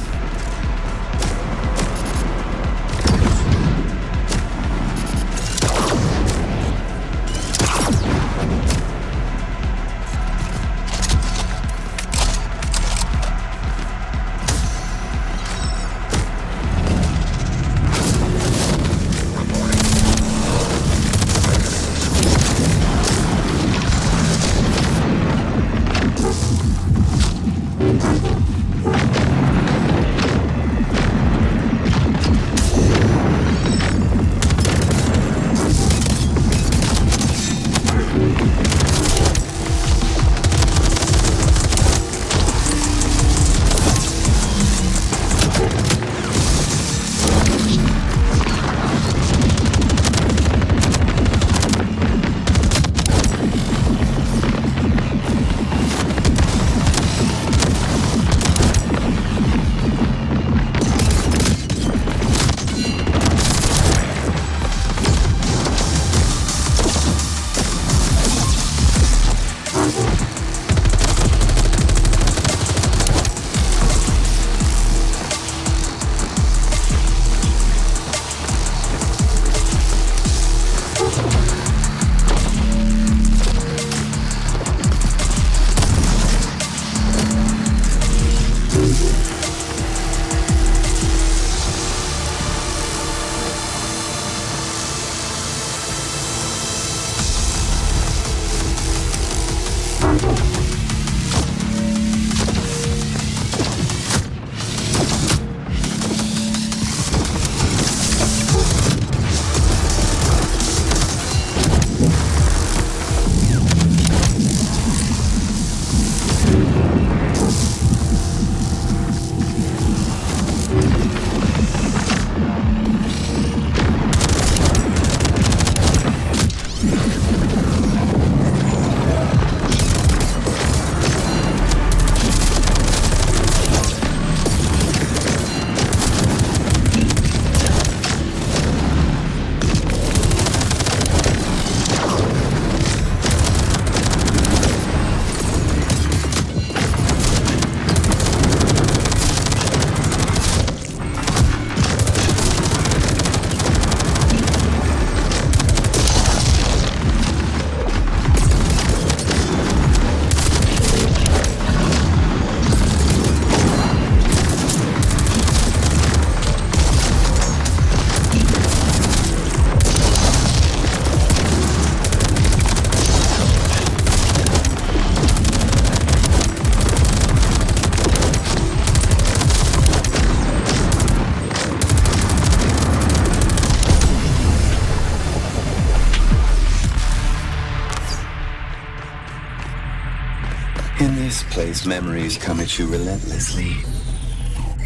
In this place, memories come at you relentlessly.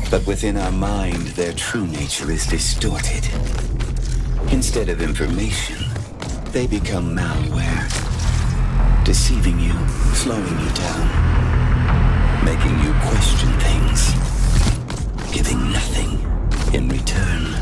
But within our mind, their true nature is distorted. Instead of information, they become malware, deceiving you, slowing you down, making you question things, giving nothing in return.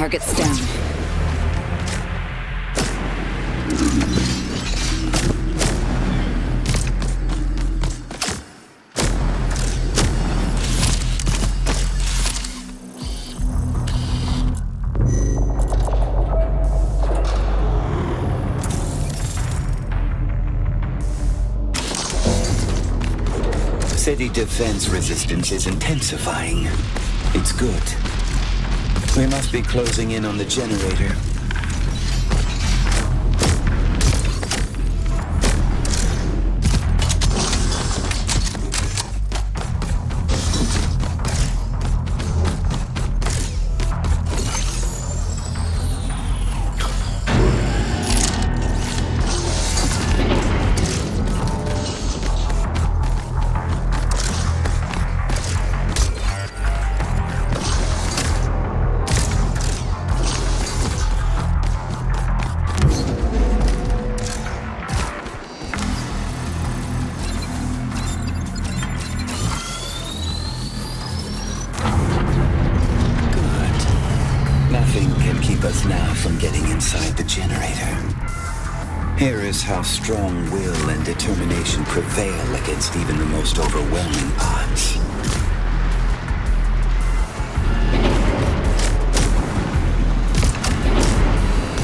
Target's down. City defense resistance is intensifying. It's good. We must be closing in on the generator. Nothing can keep us now from getting inside the generator. Here is how strong will and determination prevail against even the most overwhelming odds.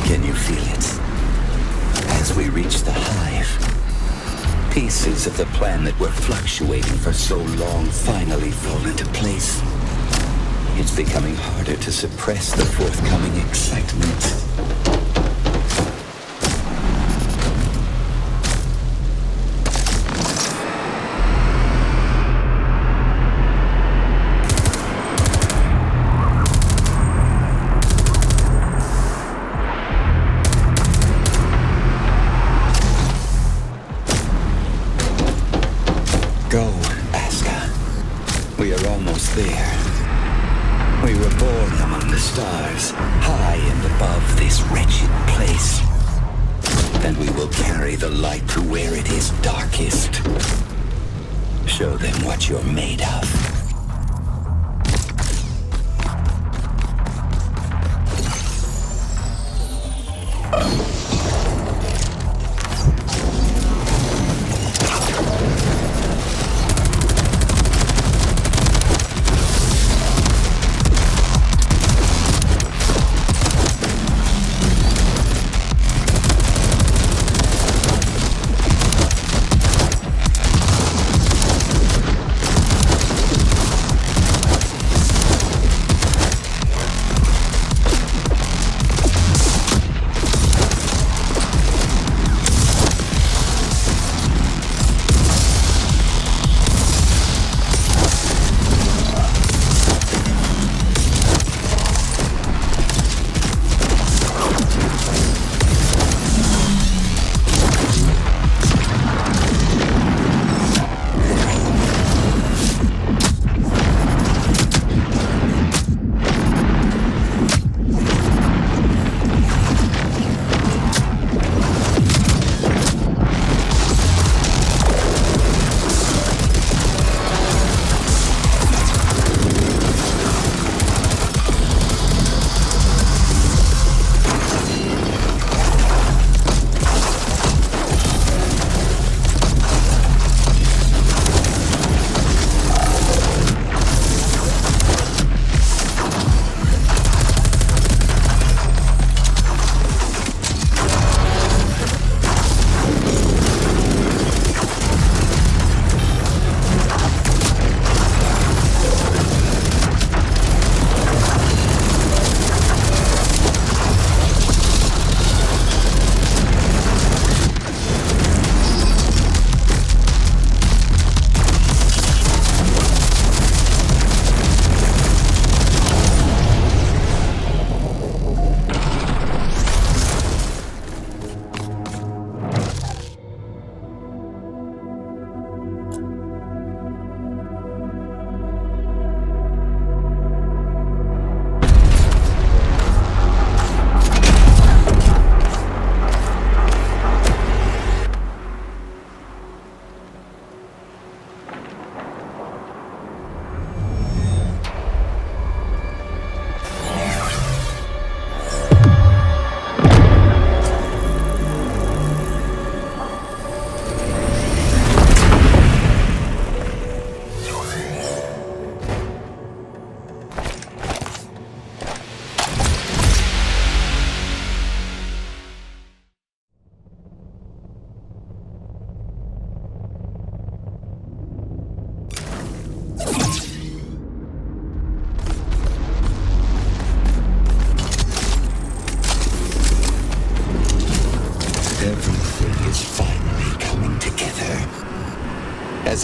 Can you feel it? As we reach the hive, pieces of the plan that were fluctuating for so long finally fall into place. It's becoming harder to suppress the forthcoming excitement. Go, Asuka. We are almost there. We were born among the stars, high and above this wretched place. And we will carry the light to where it is darkest. Show them what you're made of.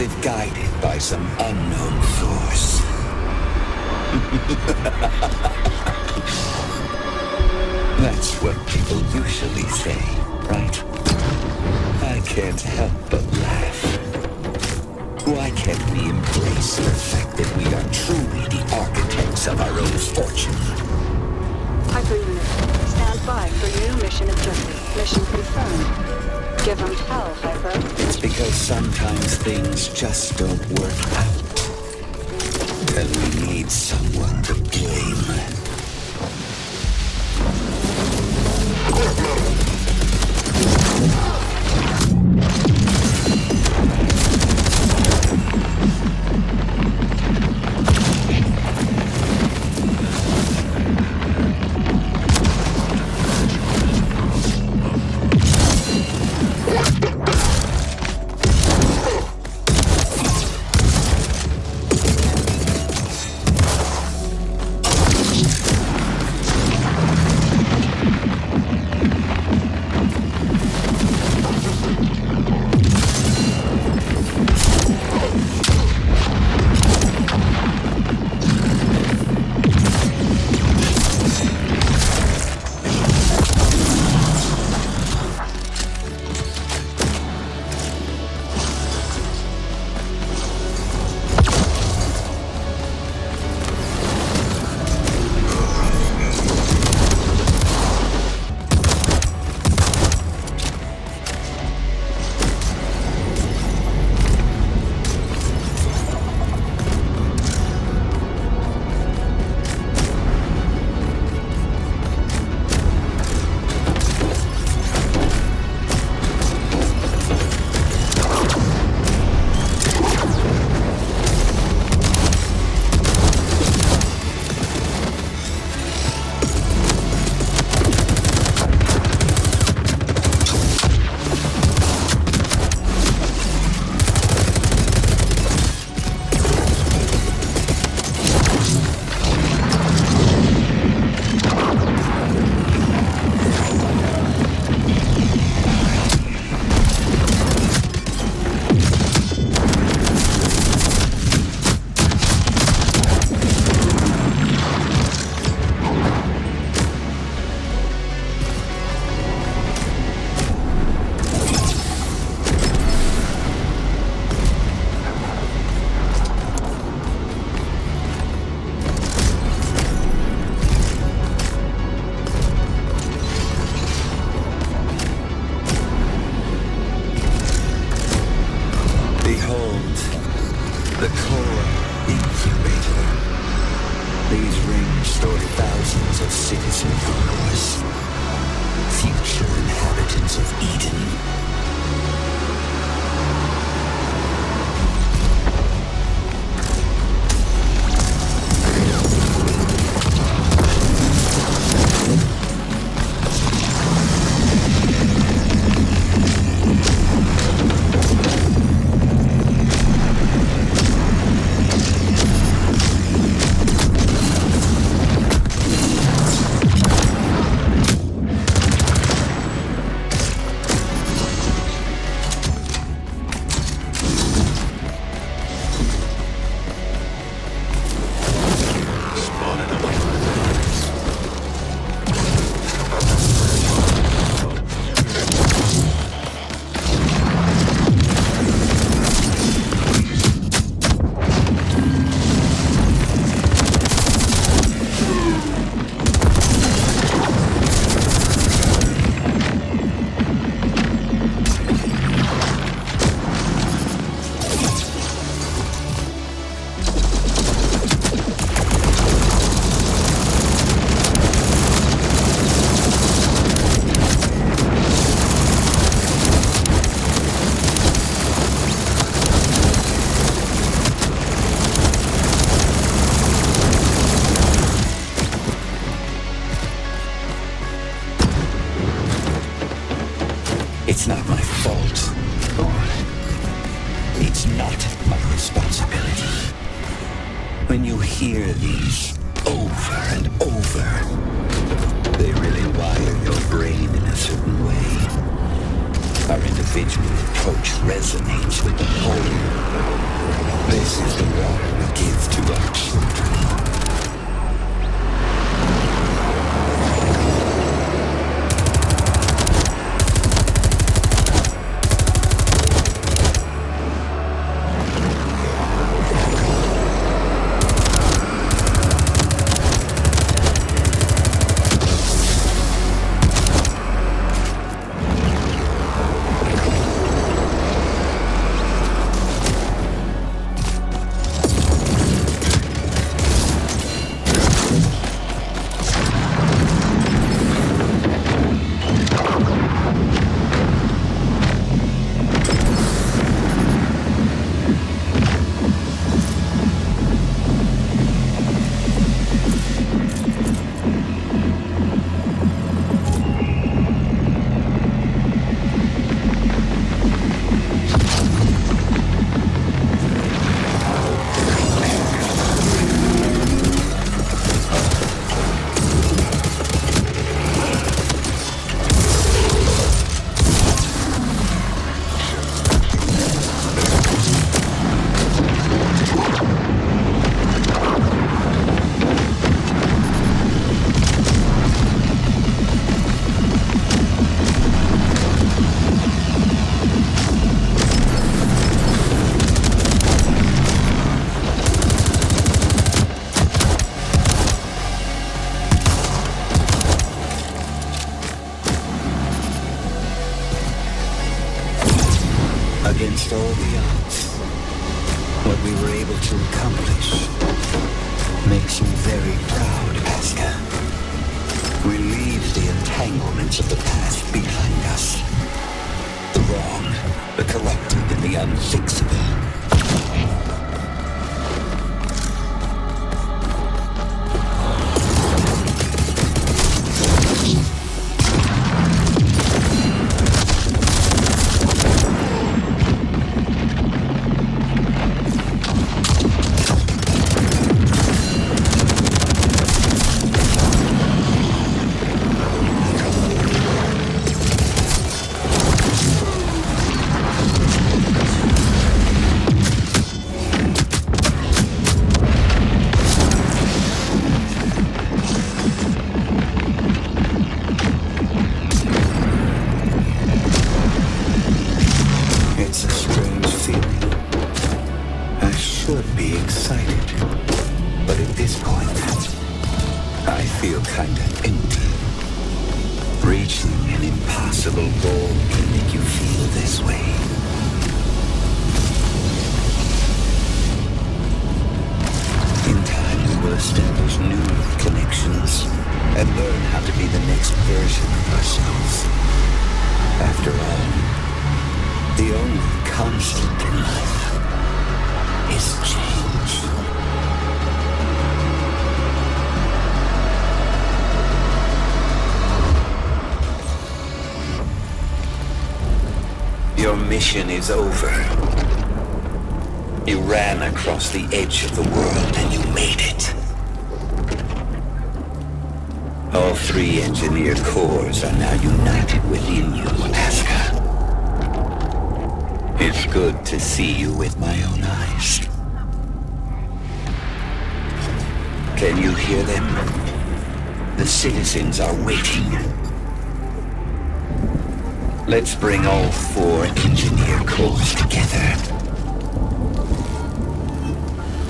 if guided by some unknown force. That's what people usually say, right? I can't help but laugh. Why can't we embrace the fact that we are truly the architects of our own fortune? Hyper unit, stand by for new mission objective. Mission confirmed. Give them hell, Hyper. It's because sometimes things just don't work out. And we need someone to blame. It's not my fault. It's not my responsibility. When you hear these over and over, they really wire your brain in a certain way. Our individual approach resonates with the whole. This is the water we give to our children. Against all the odds, what we were able to accomplish makes you very proud, Asuka. We leave the entanglements of the past behind us. The wrong, the corrupted, and the unfixable. Your mission is over. You ran across the edge of the world and you made it. All three engineer cores are now united within you, Asuka. It's good to see you with my own eyes. Can you hear them? The citizens are waiting. Let's bring all four engineer cores together.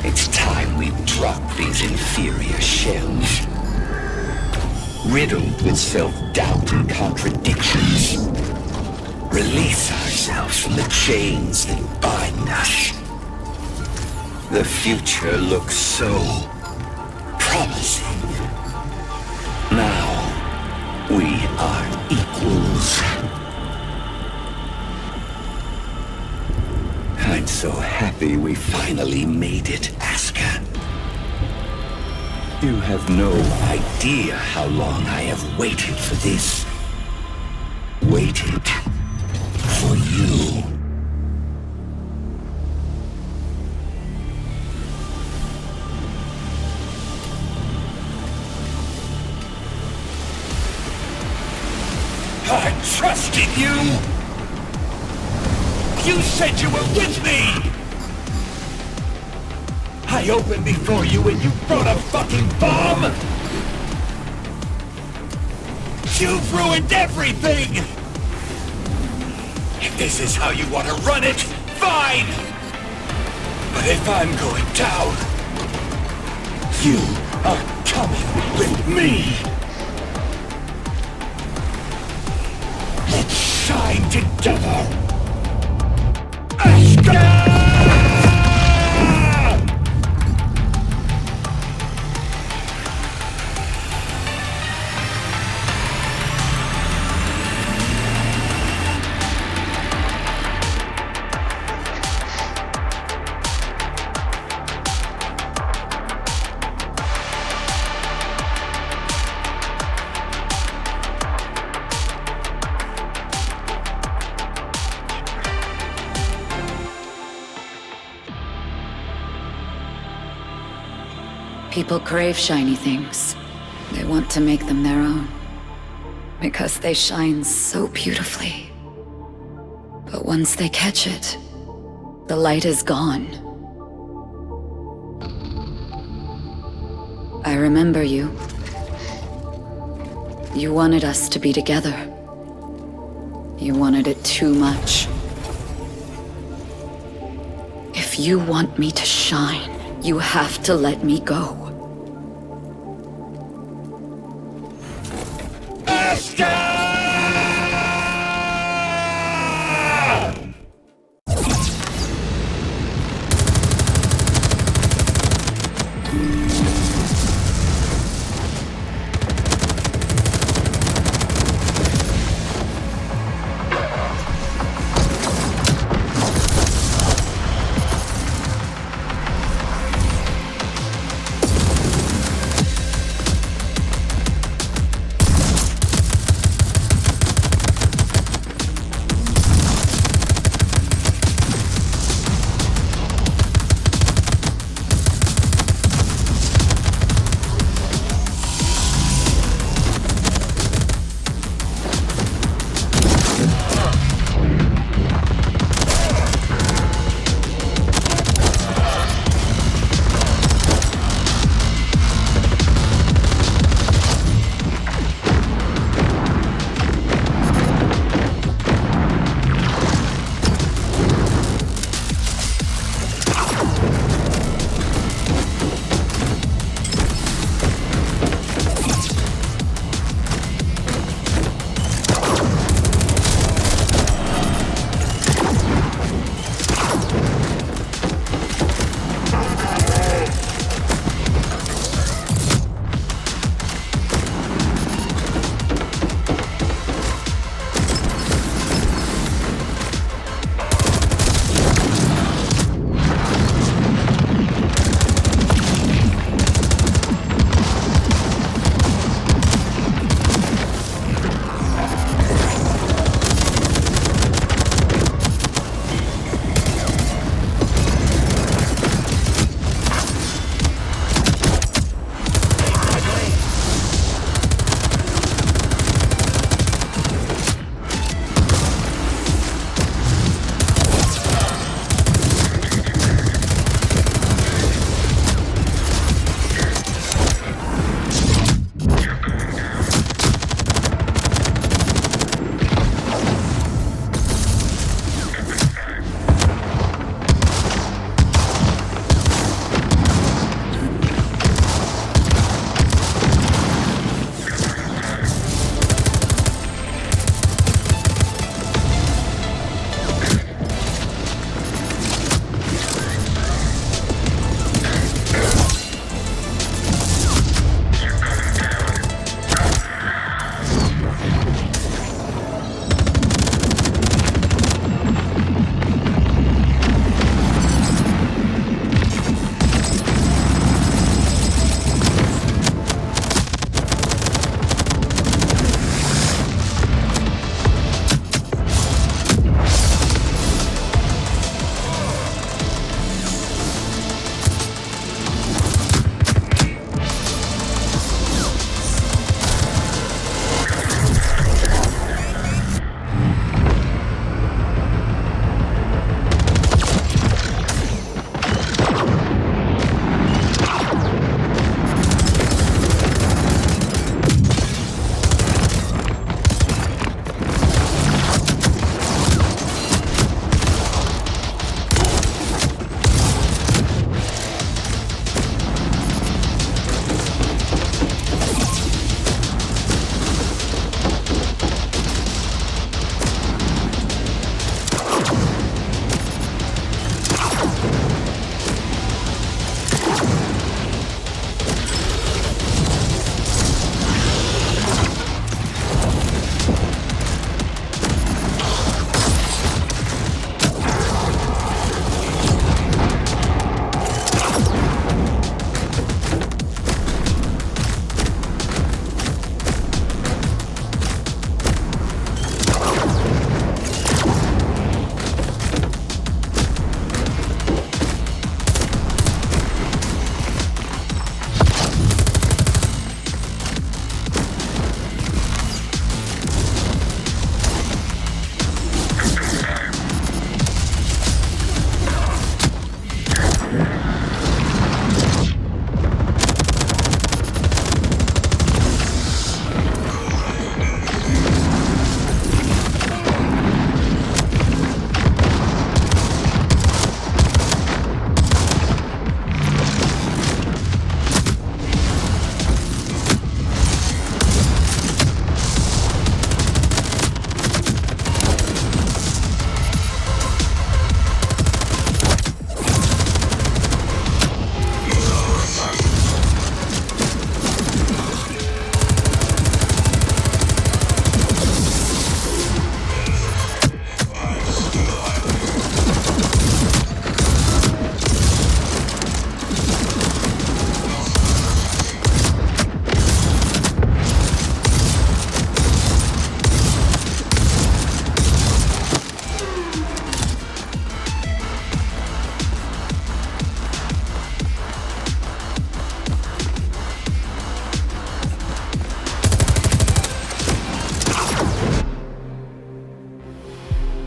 It's time we drop these inferior shells. Riddled with self-doubt and contradictions. Release ourselves from the chains that bind us. The future looks so promising. Now, we are equals. I'm so happy we finally made it, Asuka. You have no idea how long I have waited for this. Waited for you. I trusted you! You said you were with me! I opened before you and you brought a fucking bomb! You've ruined everything! If this is how you want to run it, fine! But if I'm going down, you are coming with me! Let's shine together! Ashka! People crave shiny things. They want to make them their own. Because they shine so beautifully. But once they catch it, the light is gone. I remember you. You wanted us to be together. You wanted it too much. If you want me to shine, you have to let me go.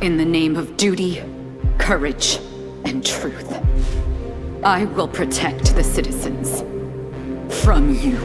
In the name of duty, courage, and truth, I will protect the citizens from you.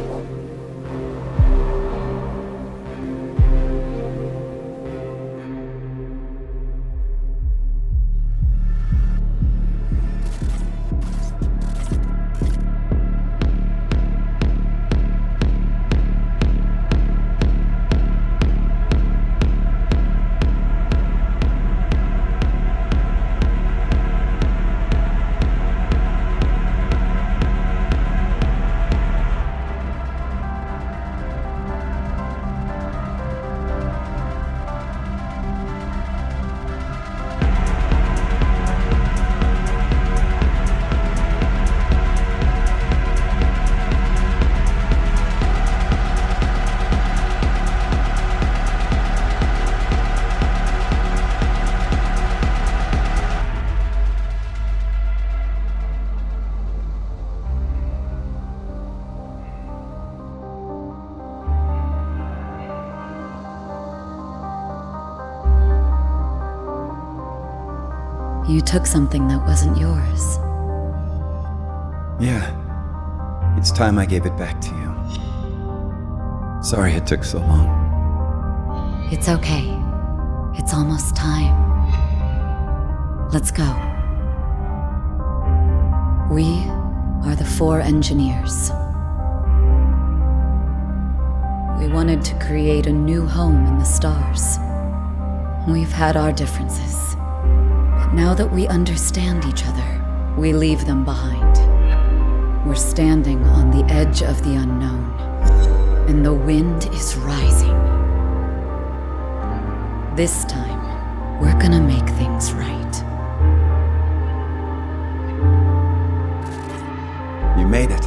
You took something that wasn't yours. Yeah. It's time I gave it back to you. Sorry it took so long. It's okay. It's almost time. Let's go. We are the 4 engineers. We wanted to create a new home in the stars. We've had our differences. But now that we understand each other, we leave them behind. We're standing on the edge of the unknown, and the wind is rising. This time, we're gonna make things right. You made it.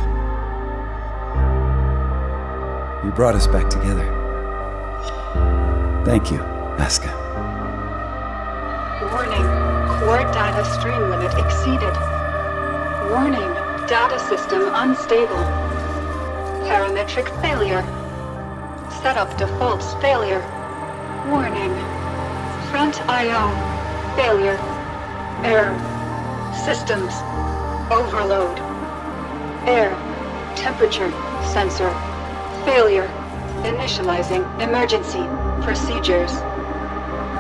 You brought us back together. Thank you, Asuka. Warning. Core data stream limit exceeded. Warning. Data system unstable. Parametric failure. Setup defaults failure. Warning. Front I/O failure. Error. Systems overload. Air temperature sensor failure. Initializing emergency procedures.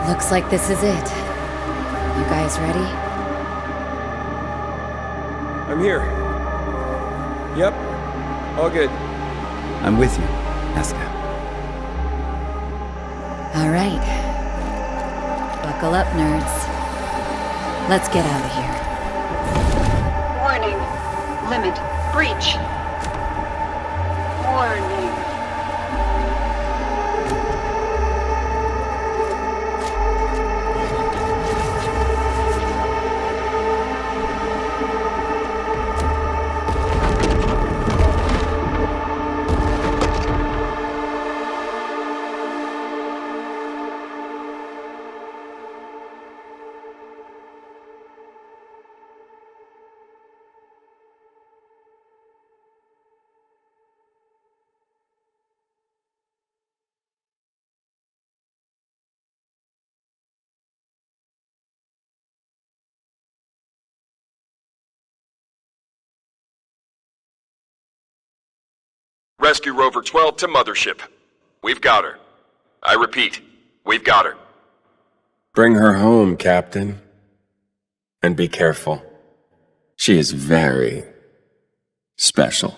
Looks like this is it. You guys ready? I'm here. Yep. All good. I'm with you, Asuka. All right. Buckle up, nerds. Let's get out of here. Warning. Limit breach. Warning. Rescue Rover 12 to Mothership. We've got her. I repeat, we've got her. Bring her home, Captain. And be careful. She is very special.